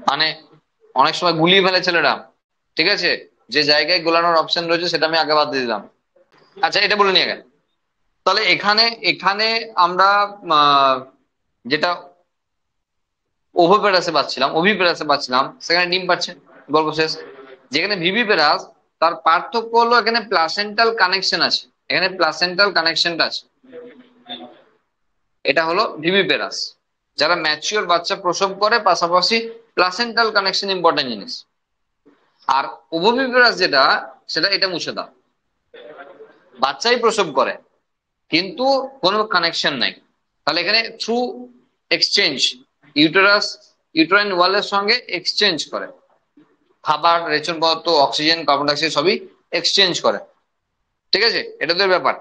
মানে অনেক সময় গুলিয়ে ফেলে ছেলেরা, ঠিক আছে, যে জায়গায় গোলানোর অপশন রয়েছে সেটা আমি আগে বাদ দিয়ে দিলাম। আচ্ছা, এটা বলে নিয়ে গেল। তাহলে এখানে এখানে আমরা যেটা ওভিপেরাসে পাচ্ছিলাম, ওভিপেরাসে পাচ্ছিলাম, সেখানে ডিম পাচ্ছে, গল্প শেষ। যেখানে ভিভিপেরাস, তার পার্থক্য হলো এখানে প্লাসেন্টাল কানেকশন আছে, এখানে প্লাসেন্টাল কানেকশনটা আছে। এটা হলো ভিভিপেরাস, যারা ম্যাচিওর বাচ্চা প্রসব করে, পাশাপাশি প্লাসেন্টাল কানেকশন ইম্পর্টেন্ট জিনিস। আর ওভোভিভিপারাস যেটা, সেটা এটা মুছে দাও, বাচ্চাই প্রসব করে কিন্তু কোনো কানেকশন নাই। তাহলে এখানে থ্রু এক্সচেঞ্জ, ইউটেরাস ইউটেরাইন ওয়ালের সঙ্গে এক্সচেঞ্জ করে, খাবার, রেচন পদার্থ, অক্সিজেন, কার্বন ডাইঅক্সাইড সবই এক্সচেঞ্জ করে। ঠিক আছে, এটা তো ব্যাপার।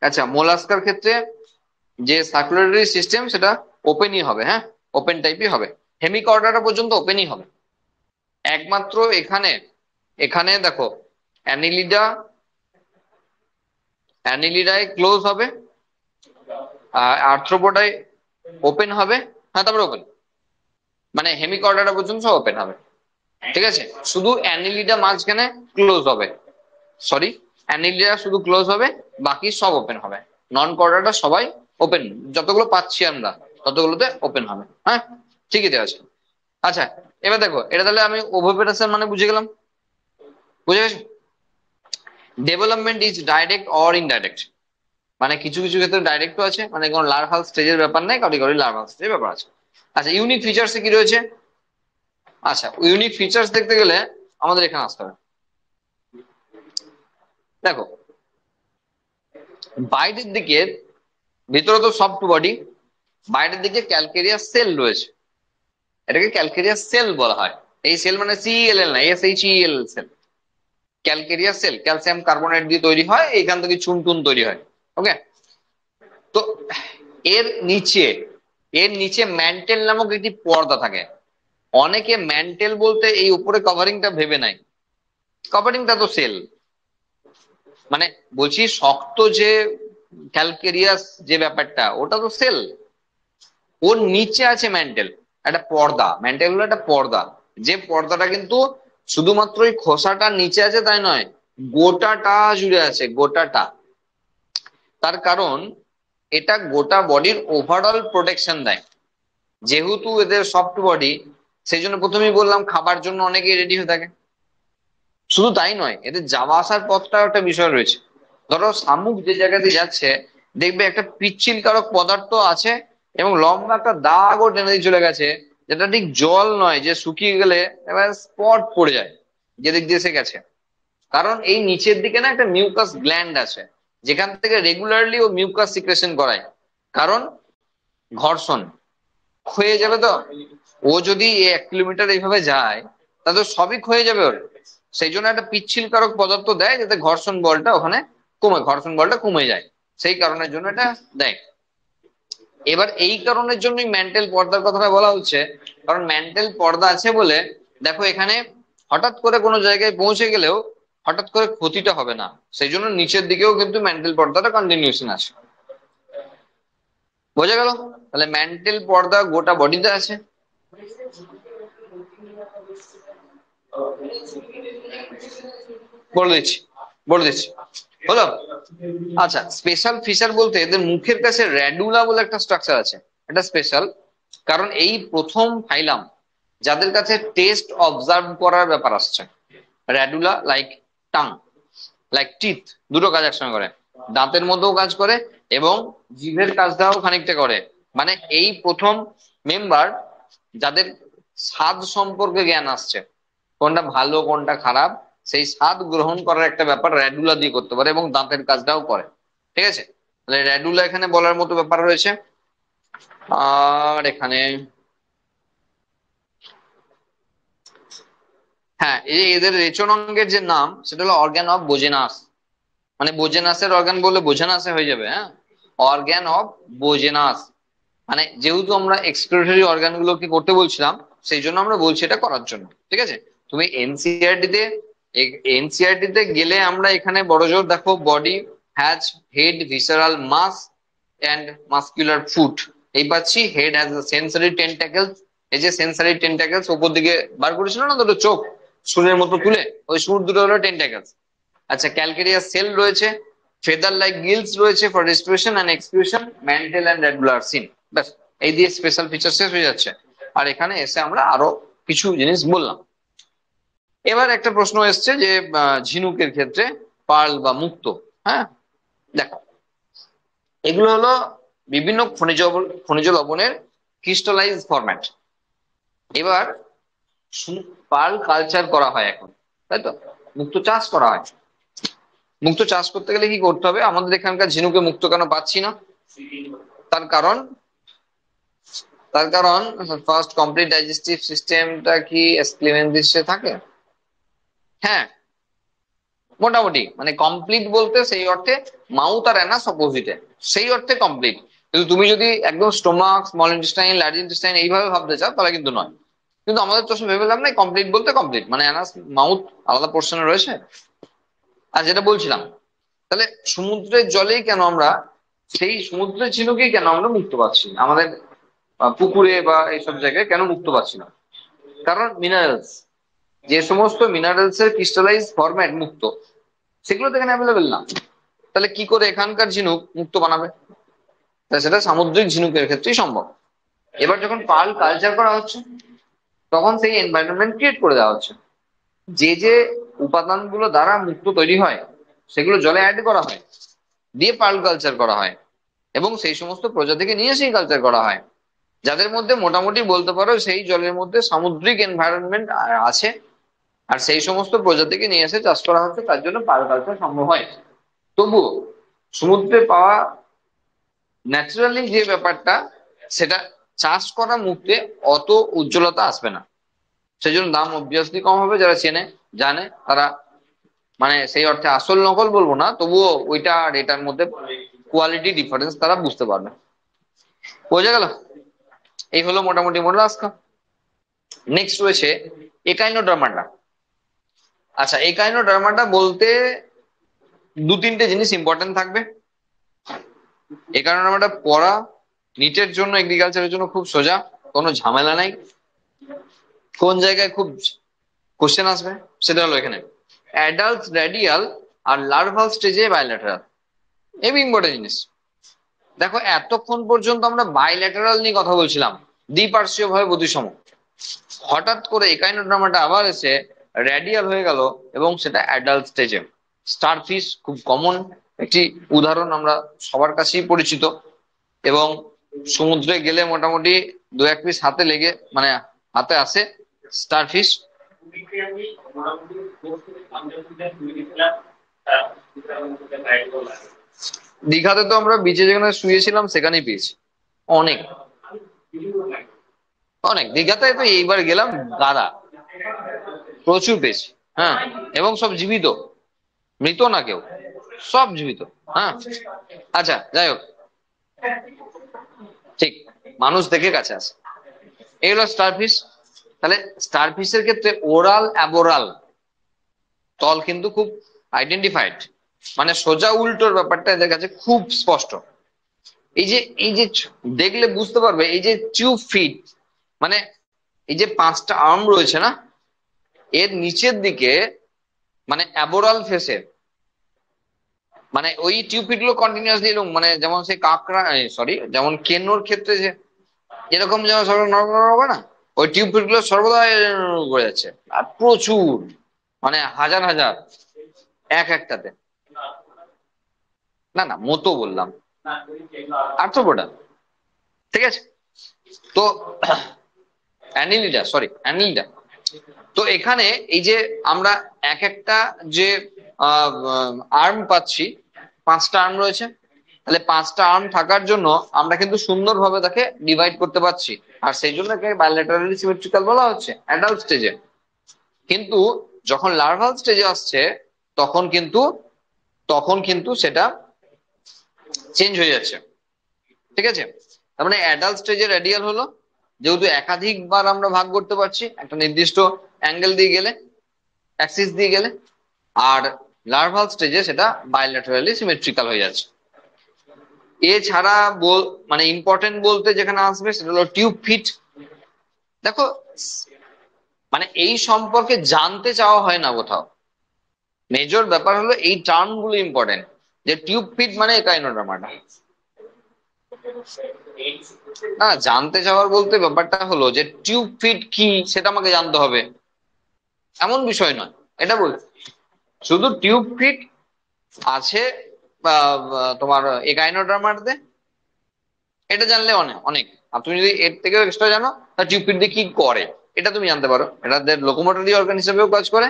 আচ্ছা, মোলাস্কার ক্ষেত্রে যে সার্কুলেটরি সিস্টেম সেটা ওপেনই হবে, হ্যাঁ, ওপেন টাইপই হবে, হেমিকর্ডাটা পর্যন্ত ওপেনই হবে। একমাত্র এখানে এখানে দেখো, অ্যানিলিডা, অ্যানিলিডায় ক্লোজ হবে, আর্থ্রোপোডায় ওপেন হবে, হ্যাঁ তারপরে ওপেন, মানে হেমিকর্ডাটা পর্যন্ত সব ওপেন হবে। ঠিক আছে, শুধু অ্যানিলিডা মাঝখানে ক্লোজ হবে, সরি, অ্যানিলিডা শুধু ক্লোজ হবে, বাকি সব ওপেন হবে। নন কর্ডাটা সবাই ওপেন, যতগুলো পাচ্ছি আমরা ততগুলোতে ওপেন হবে। হ্যাঁ, ঠিকই দেওয়া আছে। আচ্ছা, এবার দেখো এটা তাহলে আমি ওভোপেটাসের মানে বুঝে গেলাম, বুঝে গেছো? Development is direct or indirect, মানে কিছু কিছু ক্ষেত্রে ডাইরেক্টও আছে, মানে কোনো লার্ভাল স্টেজের ব্যাপার নেই, কাউরি কাউরি লার্ভাল স্টেজের ব্যাপার আছে। আচ্ছা, ইউনিক ফিচার্সে কি রয়েছে? আচ্ছা, ইউনিক ফিচার্স দেখতে গেলে আমাদের এখানে আসতে হবে। দেখো, বাইরের দিকে, ভিতরে তো সফট বডি, বাইরের দিকে ক্যালকেরিয়াস সেল রয়েছে, এটাকে ক্যালকেরিয়াস সেল বলা হয়। এই সেল মানে সিএলএল না, SHEL shell. Calcareous shell calcium carbonate দিয়ে তৈরি হয়, এইখান থেকে চুন টুন তৈরি হয়। ওকে, তো এর নিচে, এর নিচে ম্যান্টেল নামক একটি পর্দা থাকে। অনেকে ম্যান্টেল বলতে এই উপরে কভারিংটা ভেবে নাই, কভারিংটা তো সেল, মানে বলছি শক্ত যে ক্যালকেরিয়াস যে ব্যাপারটা ওটা তো সেল, ওর নিচে আছে ম্যান্টেল, একটা পর্দা। ম্যান্টেল হলো একটা পর্দা, যে পর্দাটা কিন্তু শুধুমাত্র ওই খোসাটার নিচে আছে তাই নয়, গোটাটা জুড়ে আছে, গোটাটা। তার কারণ এটা গোটা বডির ওভারঅল প্রোটেকশন দেয়। যেহেতু এদের সফট বডি, সেই জন্য প্রথমেই বললাম খাবার জন্য অনেকেই রেডি হয়ে থাকে। শুধু তাই নয়, এদের যাওয়া আসার পথটা একটা বিষয় রয়েছে। ধরো শামুক যে জায়গা দিয়ে যাচ্ছে, দেখবে একটা পিচ্ছিল কারক পদার্থ আছে এবং লম্বা একটা দাগও টেনে দিয়ে চলে গেছে, যেটা ঠিক জল নয় যে শুকিয়ে গেলে এবার স্পট পড়ে যায় যেদিক দিয়ে সে গেছে। কারণ এই নিচের দিকে না একটা মিউকাস গ্ল্যান্ড আছে, যেখান থেকে রেগুলারলি ও মিউকাস সিক্রেশন করায়। কারণ ঘর্ষণ ক্ষয়ে যাবে তো, ও যদি 1 কিলোমিটার এইভাবে যায় তাহলে তো সবই ক্ষয়ে যাবে ওর। সেই জন্য একটা পিচ্ছিল কারক পদার্থ দেয় যাতে ঘর্ষণ বলটা ওখানে কমে, ঘর্ষণ বলটা কমে যায়, সেই কারণের জন্য এটা দেয়। এবার এই কারণের জন্যই ম্যান্টেল পর্দার কথাটা বলা হচ্ছে, কারণ ম্যান্টেল পর্দা আছে বলে দেখো এখানে হঠাৎ করে কোনো জায়গায় পৌঁছে গেলেও হঠাৎ করে ক্ষতিটা হবে না, সেই জন্য নিচের দিকেও কিন্তু ম্যান্টেল পর্দাটা কন্টিনিউশন আছে। বোঝা গেল? তাহলে ম্যান্টেল পর্দা গোটা বডিতে আছে। বলে দিচ্ছি, বলে দিচ্ছি, হলো। আচ্ছা, স্পেশাল ফিচার বলতে এদের মুখের কাছে র্যাডুলা বলে একটা স্ট্রাকচার আছে, এটা স্পেশাল। কারণ এই প্রথম ফাইলাম যাদের কাছে টেস্ট অবজার্ভ করার ব্যাপার আসছে। র্যাডুলা লাইক টাং, লাইক টিথ, দুটো কাজ একসঙ্গে করে, দাঁতের মধ্যেও কাজ করে এবং জিভের কাজটাও খানিকটা করে। মানে এই প্রথম মেম্বার যাদের স্বাদ সম্পর্কে জ্ঞান আসছে, কোনটা ভালো কোনটা খারাপ, সেই স্বাদ গ্রহণ করার একটা ব্যাপার র্যাডুলা দিয়ে করতে পারে এবং দাঁতের কাজটাও করে। ঠিক আছে, তাহলে র্যাডুলা এখানে বলার মতো ব্যাপার রয়েছে। আর এখানে হ্যাঁ, এই যে এদের রেচন অঙ্গের যে নাম সেটা হলো অর্গান অফ বোজেনাস, মানে বোজেনাসের অর্গান বললে বোঝেনাসে হয়ে যাবে, হ্যাঁ, অর্গান অফ বোজেনাস। মানে যেহেতু আমরা এক্সক্রিটরি অর্গান গুলোকে করতে বলছিলাম, সেই জন্য আমরা বলছি এটা করার জন্য। ঠিক আছে, তুমি এনসিআরটি তে, এনসিআরটি তে গেলে আমরা এখানে বড়জোর দেখো body has head visceral mass and muscular foot, এই পাচ্ছি হেড হ্যাজ সেন্সরি টেন্টাকেলস। এই যে সেন্সরি টেন্টাকেলস উপর দিকে বার করেছিল না দুটো চোখ সুরের মতো তুলে, ওই সুর দুটো হলো টেন্টাকেলস। আচ্ছা, ক্যালকেরিয়াস সেল রয়েছে, ফেদার লাইক গিলস রয়েছে for respiration and excretion, mantle and radular সিন। ব্যাস, এই দিয়ে স্পেশাল ফিচার শেষ হয়ে যাচ্ছে। আর এখানে এসে আমরা আরো কিছু জিনিস বললাম। এবার একটা প্রশ্ন এসছে যে ঝিনুকের ক্ষেত্রে পার্ল বা মুক্তো, হ্যাঁ, দেখো এগুলো হলো বিভিন্ন খনিজ লবণের ক্রিস্টালাইজ ফরম্যাট। এবার পার্ল কালচার করা হয় এখন, তাই তো, মুক্তো চাষ করা হয়। মুক্তো চাষ করতে গেলে কি করতে হবে? আমাদের এখানকার ঝিনুকে মুক্তো কেন পাচ্ছি না? তার কারণ, তার কারণ ফার্স্ট কমপ্লিট ডাইজেস্টিভ সিস্টেমটা কি এসক্লেমেন্টিসে থাকে? হ্যাঁ, মোটামুটি, মানে কমপ্লিট বলতে সেই অর্থে মাউথ আর অ্যানাস অপোজিটে, সেই অর্থে কমপ্লিট। কিন্তু তুমি যদি একদম stomach, small intestine, large intestine এইভাবে ভাবতে চাও তাহলে কিন্তু নয়। কিন্তু আমাদের তো সব ভেবে লাভ নাই, কমপ্লিট বলতে কমপ্লিট মানে অ্যানাস মাউথ আলাদা পোর্শনে রয়েছে। আর যেটা বলছিলাম, তাহলে সমুদ্রের জলেই কেন আমরা, সেই সমুদ্রের ঝিনুকেই কেন আমরা মুক্ত পাচ্ছি না? আমাদের পুকুরে বা এইসব জায়গায় কেন মুক্ত পাচ্ছি না? কারণ মিনারেলস, যে সমস্ত মিনারেলস এর ক্রিস্টালাইজ ফরম্যাট মুক্ত, সেগুলো তো এখানে অ্যাভেলেবেল না। তাহলে কি করে এখানকার ঝিনুক মুক্ত বানাবে? তাই সেটা সামুদ্রিক ঝিনুকের ক্ষেত্রেই সম্ভব। এবার যখন পার্ল কালচার করা হচ্ছে তখন সেই এনভায়রনমেন্ট ক্রিয়েট করে দেওয়া হচ্ছে, যে যে উপাদানগুলো দ্বারা মুক্তো তৈরি হয় সেগুলো জলে অ্যাড করা হয়, দিয়ে পার্ল কালচার করা হয়, এবং সেই সমস্ত প্রজাতিকে নিয়ে সেই কালচার করা হয় যাদের মধ্যে মোটামুটি বলতে পারো সেই জলের মধ্যে সামুদ্রিক এনভায়রনমেন্ট আছে, আর সেই সমস্ত প্রজাতিকে নিয়ে এসে চাষ করা হচ্ছে, তার জন্য পার্ল কালচার সম্ভব হয়। তবুও সমুদ্রে পাওয়া ন্যাচারালি যে ব্যাপারটা, সেটা চাষ করা মুক্তে অত উজ্জ্বলতা আসবে না, সেই জন্য দাম অবভিয়াসলি কম হবে। যারা চেনে জানে তারা, মানে সেই অর্থে আসল নকল বলবো না, তবুও ওইটা আর এটার মধ্যে কোয়ালিটি ডিফারেন্স তারা বুঝতে পারবে। বোঝা গেল? এই হলো মোটামুটি মোলাস্কা। নেক্সট রয়েছে একাইনোডার্মাটা। আচ্ছা, একাইনোডার্মাটা বলতে দু তিনটে জিনিস ইম্পর্টেন্ট থাকবে। একাইনোডার্মাটা পড়া নিটের জন্য, এগ্রিকালচারের জন্য খুব সোজা, কোনো ঝামেলা নাই। কোন জায়গায় খুব কোশ্চেন আসবে সেটা হলো এখানে অ্যাডাল্ট রেডিয়াল আর লার্ভাল স্টেজে বাইল্যাটারাল। এই ইম্পর্টেন্ট জিনিস। দেখো এতক্ষণ পর্যন্ত আমরা বাইল্যাটারাল নিয়ে কথা বলছিলাম, দ্বিপার্শ্বীয় ভাবে প্রতিসম, হঠাৎ করে একাইনোডার্মাটা আবার এসে রেডিয়াল হয়ে গেল, এবং সেটা অ্যাডাল্ট স্টেজে। স্টারফিশ খুব কমন একটি উদাহরণ, আমরা সবার কাছেই পরিচিত, এবং সমুদ্রে গেলে মোটামুটি দু এক পিস হাতে লেগে, মানে হাতে আসে স্টারফিশ। দীঘাতে তো আমরা বিচে যেখানে শুয়েছিলাম সেখানেই পেয়েছি অনেক, অনেক। দীঘাতে তো এইবার গেলাম, গাদা প্রচুর পেয়েছি। হ্যাঁ, এবং সব জীবিত, মৃত না কেউ, সব জীবিত। হ্যাঁ, আচ্ছা যাই হোক, ঠিক মানুষ দেখে কাছে আসে। এই হলো স্টারফিশ। তাহলে স্টারফিশের ক্ষেত্রে ওরাল অ্যাবোরাল তল কিন্তু খুব আইডেন্টিফাইড, মানে সোজা উল্টোর ব্যাপারটা এদের কাছে খুব স্পষ্ট। এই যে দেখলে বুঝতে পারবে, এই যে টিউব ফিট, মানে এই যে পাঁচটা আর্ম রয়েছে না, এর নিচের দিকে মানে অ্যাবোরাল ফেসে, মানে ওই টিউব ফিট গুলো কন্টিনিউয়াসলি, মানে যেমন সেই কাঁকড়া, সরি, যেমন কেনোর ক্ষেত্রে যে এরকম যেমন সর্বদা নড়বড় হবে না, ওই টিউব ফিট গুলো সর্বদা করে যাচ্ছে, আর প্রচুর, মানে হাজার হাজার এক একটাতে। না না, মতো বললাম, আর্থ্রোপোডা, ঠিক আছে। তো অ্যানিলিডা, সরি অ্যানিলিডা। তো এখানে এই যে আমরা এক একটা যে আর্ম পাচ্ছি, পাঁচটা আর্ম রয়েছে, তাহলে পাঁচটা আর্ম থাকার জন্য আমরা কিন্তু সুন্দরভাবে তাকে ডিভাইড করতে পারছি, আর সেই জন্য তাকে বাইলেটারালি সিমেট্রিক্যাল বলা হচ্ছে অ্যাডাল্ট স্টেজে। কিন্তু যখন লার্ভাল স্টেজে আসছে তখন কিন্তু সেটা চেঞ্জ হয়ে যাচ্ছে, ঠিক আছে। তার মানে অ্যাডাল্ট স্টেজে রেডিয়াল হলো, যেহেতু একাধিকবার আমরা ভাগ করতে পারছি একটা নির্দিষ্ট অ্যাঙ্গেল দিয়ে গেলে, অ্যাক্সিস দিয়ে গেলে, আর লার্ভাল স্টেজে সেটা বাইল্যাটারালি সিমেট্রিক্যাল হয়ে যাচ্ছে। এছাড়া মানে ইম্পর্টেন্ট বলতে যেখানে আসবে সেটা হলো টিউব ফিট। দেখো, মানে এই সম্পর্কে জানতে চাওয়া হয় না কোথাও, মেজর ব্যাপার হলো এই টার্ম গুলো ইম্পর্টেন্ট, যে টিউব ফিট মানে একাইনোডার্মাটা। না, জানতে চাওয়ার বলতে ব্যাপারটা হলো যে টিউব ফিট কি সেটা আমাকে জানতে হবে, এমন বিষয় নয় এটা বলছি। শুধু টিউব ফিট আছে তোমার একাইনোডার্মাতে, এটা জানলে অনেক অনেক। আর তুমি যদি এর থেকেও এক্সট্রা জানো, তাহলে টিউব ফিট দিয়ে কি করে এটা তুমি জানতে পারো। এটা লোকোমোটরি অর্গান হিসেবেও কাজ করে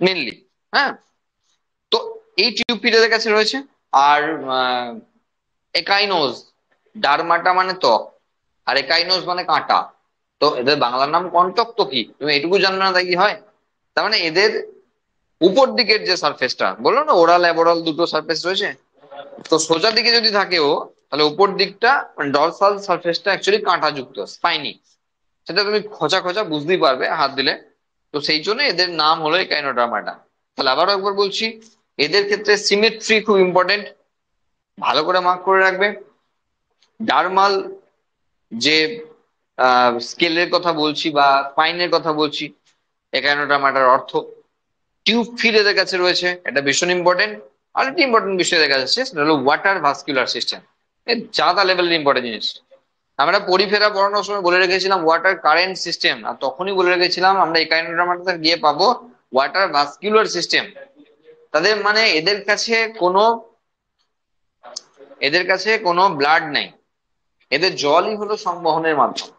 মেনলি। হ্যাঁ, তো এই টিউব ফিট এদের কাছে রয়েছে। আর একাইনোজ, ডারমাটা মানে ত্বক, আর একাইনোজ মানে কাঁটা। তো এদের বাংলার নাম কন্টক, তো কি তুমি এটুকু জানবে না তাই কি হয়? তার মানে এদের উপর দিকের যে সারফেসটা বললো না, ওরাল অ্যাবোরাল দুটো সারফেস রয়েছে, তো সোজা দিকে যদি থাকেও তাহলে উপর দিকটা মানে ডরসাল সারফেসটা অ্যাকচুয়ালি কাঁটা যুক্ত, স্পাইনি। সেটা তুমি খোঁচা খোঁচা বুঝতেই পারবে হাত দিলে। তো সেই জন্য এদের নাম হলো একাইনোডার্মাটা। তাহলে আবারও একবার বলছি, এদের ক্ষেত্রে সিমেট্রি খুব ইম্পর্টেন্ট, ভালো করে মার্ক করে রাখবে। ডার্মাল যে স্কেলের কথা বলছি বা স্পাইনের কথা বলছি, একাইনোডার্মাটার অর্থ। টিউব ফিট এদের কাছে রয়েছে, এটা ভীষণ ইম্পর্টেন্ট। আর একটা ইম্পর্টেন্ট বিষয় এদের কাছে আছে, সেটা হলো ওয়াটার ভাস্কুলার সিস্টেম, এর জাদা লেভেলের ইম্পর্টেন্ট জিনিস। আমরা পরিফেরা পড়ানোর সময় বলে রেখেছিলাম ওয়াটার কারেন্ট সিস্টেম, আর তখনই বলে রেখেছিলাম আমরা একাইনোডার্মাটাতে গিয়ে পাবো ওয়াটার ভাস্কুলার সিস্টেম। তাদের মানে এদের কাছে কোনো ব্লাড নাই, এদের জলই হলো সংবহনের মাধ্যম।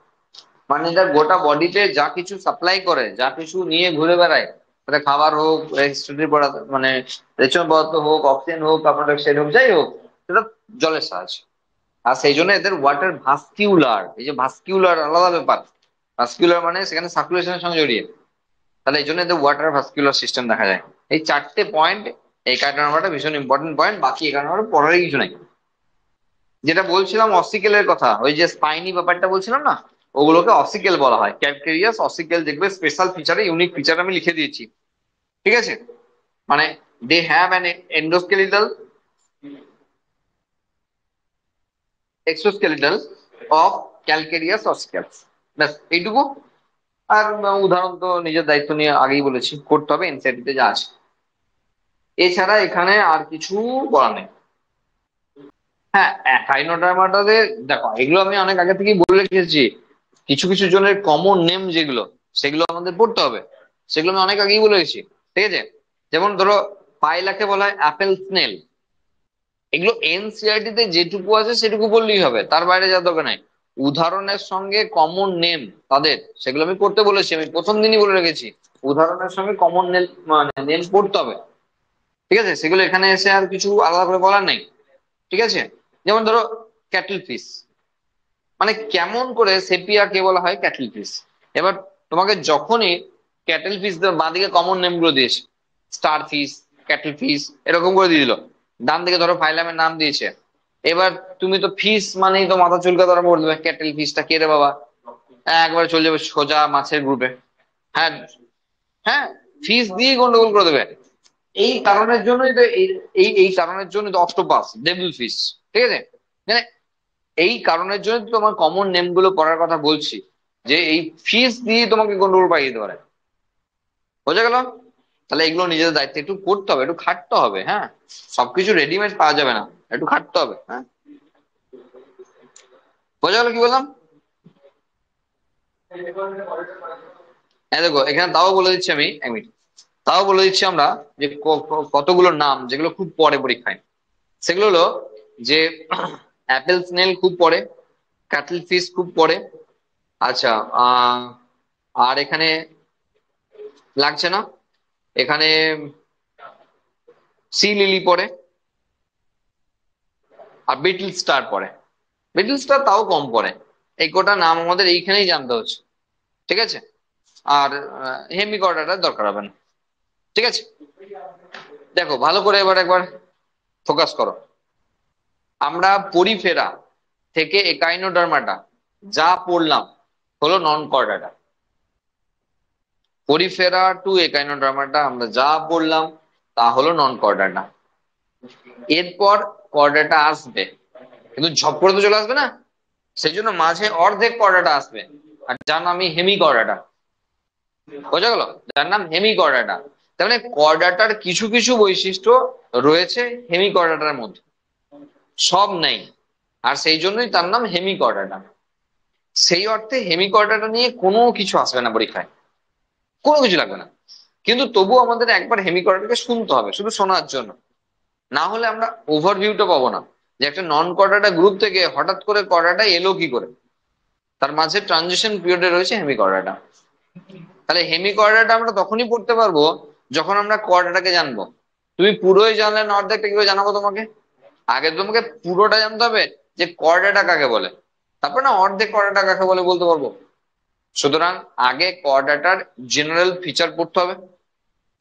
মানে এরা গোটা বডিতে যা কিছু সাপ্লাই করে, যা কিছু নিয়ে ঘুরে বেড়ায়, সেটা খাবার হোক, রেস্পিরেটরি পদার্থ মানে রেচন পদার্থ হোক, অক্সিজেন হোক, কার্বন ডাইঅক্সাইড হোক, যাই হোক, সেটা জলের সাহায্যে। আর সেই জন্য এদের ওয়াটার ভাস্কিউলার, এই যে ভাস্কিউলার আলাদা ব্যাপার, ভাস্কিউলার মানে সেখানে সার্কুলেশনের সঙ্গে জড়িয়ে, তাহলে এই জন্য এদের ওয়াটার ভাস্কুলার সিস্টেম দেখা যায়। এই চারটে পয়েন্ট এই কারণে ভীষণ ইম্পর্টেন্ট পয়েন্ট, বাকি এই কারণে পড়ারই কিছু নাই। যেটা বলছিলাম অসিকেলের কথা, ওই যে স্পাইনি ব্যাপারটা বলছিলাম না, ওগুলোকে অসিকেল বলা হয়। ক্যালকেরিয়াস অসিকেল দেখবে স্পেশাল ফিচারে, ইউনিক ফিচার আমি লিখে দিয়েছি, ঠিক আছে? মানে they have an endoskeletal exoskeletal of calcareous ossicles, ব্যাস এইটুকু। আর উদাহরণ তো নিজের দায়িত্ব নিয়ে আগেই বলেছি, করতে হবে এনসিইআরটি তে যা আছে। এছাড়া এখানে আর কিছু বলা নেই। হ্যাঁ, একাইনোডার্মাটাতে দেখো, এগুলো আমি অনেক আগে থেকেই বলে রেখেছি। কিছু কিছু জনের কমন নেম যেগুলো, সেগুলো আমাদের পড়তে হবে, সেগুলো আমি অনেক আগেই বলে রেখেছি, ঠিক আছে? যেমন ধরো পাইলাকে বলা হয় অ্যাপেল স্নেল। এগুলো এনসিইআরটি তে যেটুকু আছে সেটুকু বললেই হবে, তার বাইরে যাওয়ার দরকার নাই। উদাহরণের সঙ্গে কমন নেম তাদের, সেগুলো আমি পড়তে বলেছি, আমি প্রথম দিনই বলে রেখেছি উদাহরণের সঙ্গে কমন নেম মানে নেম পড়তে হবে, ঠিক আছে? সেগুলো এখানে এসে আর কিছু আলাদা করে বলার নেই, ঠিক আছে? যেমন ধরো ক্যাটল ফিশ, মানে কেমন করে সেপিয়া কে বলা হয় ক্যাটল ফিশ। এবার তোমাকে যখনই ক্যাটল ফিশ বাঁদিকে কমন নেম গুলো দিয়েছে, স্টার ফিশ, ক্যাটল ফিশ, এরকম করে দিয়ে দিল, ডান দিকে ধরো ফাইলামের নাম দিয়েছে, এবার তুমি তো ফিশ মানেই তো মাথা চুলকা ধরা পড়বে, ক্যাটল ফিশটা কে রে বাবা, একবার চলে যাবে সোজা মাছের গ্রুপে। হ্যাঁ, হ্যাঁ, ফিশ দিয়ে গন্ডগোল করে দেবে। এই কারণের জন্যই তো এই কারণের জন্য তো অক্টোপাস, ডেভিল ফিশ, ঠিক আছে? মানে এই কারণের জন্য তো তোমার কমন নেম গুলো পড়ার কথা বলছি, যে এই ফিস দিয়ে তোমাকে গন্ডগোল পাইয়ে দিতে পারে। বোঝা গেল? তাহলে এগুলো নিজেদের দায়িত্ব একটু করতে হবে, একটু খাটতে হবে, হ্যাঁ। সবকিছু রেডিমেড পাওয়া যাবে না, একটু খাটতে হবে, হ্যাঁ। বোঝা গেল কি বললাম? হ্যাঁ দেখো, এখানে তাও বলে দিচ্ছি আমি, এক মিনিট, তাও বলে দিচ্ছি আমরা যে কতগুলো নাম যেগুলো খুব পড়ে পরীক্ষায়। সেগুলো হলো যে অ্যাপেল স্নেল খুব পড়ে, ক্যাটল ফিশ খুব পড়ে, আচ্ছা, আর এখানে লাগছে না, এখানে সি লিলি পড়ে, আর বিটল স্টার পড়ে। বিটল স্টার তাও কম পড়ে। এই কটা নাম আমাদের এইখানেই জানতে হচ্ছে, ঠিক আছে? আর হেমিকর্ডাটার দরকার হবে না, ঠিক আছে? দেখো ভালো করে এবার একবার ফোকাস করো। আমরা পরিফেরা থেকে একাইনোডার্মাটা যা পড়লাম হলো নন কর্ডাটা। পরিফেরা টু একাইনোডার্মাটা আমরা যা পড়লাম তা হলো নন কর্ডাটা। এরপর কর্ডাটা আসবে, কিন্তু ঝপ করে তো চলে আসবে না, সেই জন্য মাঝে অর্ধেক কর্ডাটা আসবে, আর যার নাম হেমি কর্ডাটা। বোঝা গেল? যার নাম হেমি কর্ডাটা। তার মানে কর্ডাটার কিছু কিছু বৈশিষ্ট্য রয়েছে হেমি কর্ডাটার মধ্যে, সব নেই, আর সেই জন্যই তার নাম হেমি কর্ডাটা। সেই অর্থে হেমি কর্ডাটা নিয়ে কোনো কিছু আসবে না পরীক্ষায়, কোনো কিছু লাগবে না। কিন্তু তবু আমাদের একবার হেমি কর্ডাটাকে শুনতে হবে, শুধু শোনার জন্য, না হলে আমরা ওভারভিউটা পাবো না, যে একটা নন কর্ডাটা গ্রুপ থেকে হঠাৎ করে কর্ডাটা এলো কি করে। তার মাঝে ট্রানজিশন পিরিয়ডে রয়েছে হেমি কর্ডাটা। তাহলে হেমি কর্ডাটা আমরা তখনই পড়তে পারবো যখন আমরা কর্ডাটাকে জানবো। তুমি পুরোই জানলে না, অর্ধেকটা কিভাবে জানাবো তোমাকে? আগে তোমাকে পুরোটা জানতে হবে যে কর্ডাটা কাকে বলে, তারপর না অর্ধেক কর্ডাটা কাকে বলে বলতে পারবো। সুতরাং আগে কর্ডাটার জেনারেল ফিচার পড়তে হবে,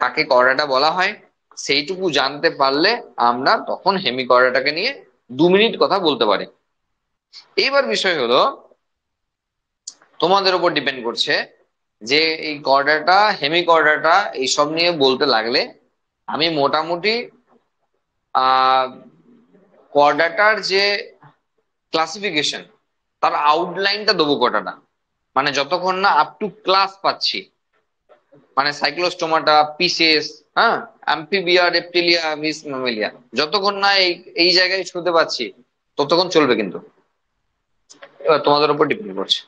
কাকে কর্ডাটা বলা হয় সেইটুকু জানতে পারলে আমরা তখন হেমি কর্ডাটাকে নিয়ে 2 মিনিট কথা বলতে পারি। এইবার বিষয় হলো তোমাদের উপর ডিপেন্ড করছে যে এই কর্ডাটা হেমি কর্ডাটা এইসব নিয়ে বলতে লাগলে আমি মোটামুটি আহ কর্ডাটার যে ক্লাসিফিকেশন, তার আউটলাইনটা দেবো কটাটা, মানে যতক্ষণ না আপ টু ক্লাস পাচ্ছি, মানে সাইক্লোস্টোমাটা, পিসেস, হ্যাঁ, অ্যাম্ফিবিয়া, রেপ্টিলিয়া, মিস ম্যামেলিয়া, যতক্ষণ না এই এই জায়গায় শুনতে পাচ্ছি ততক্ষণ চলবে কিন্তু। এবার তোমাদের উপর ডিপেন্ড করছে।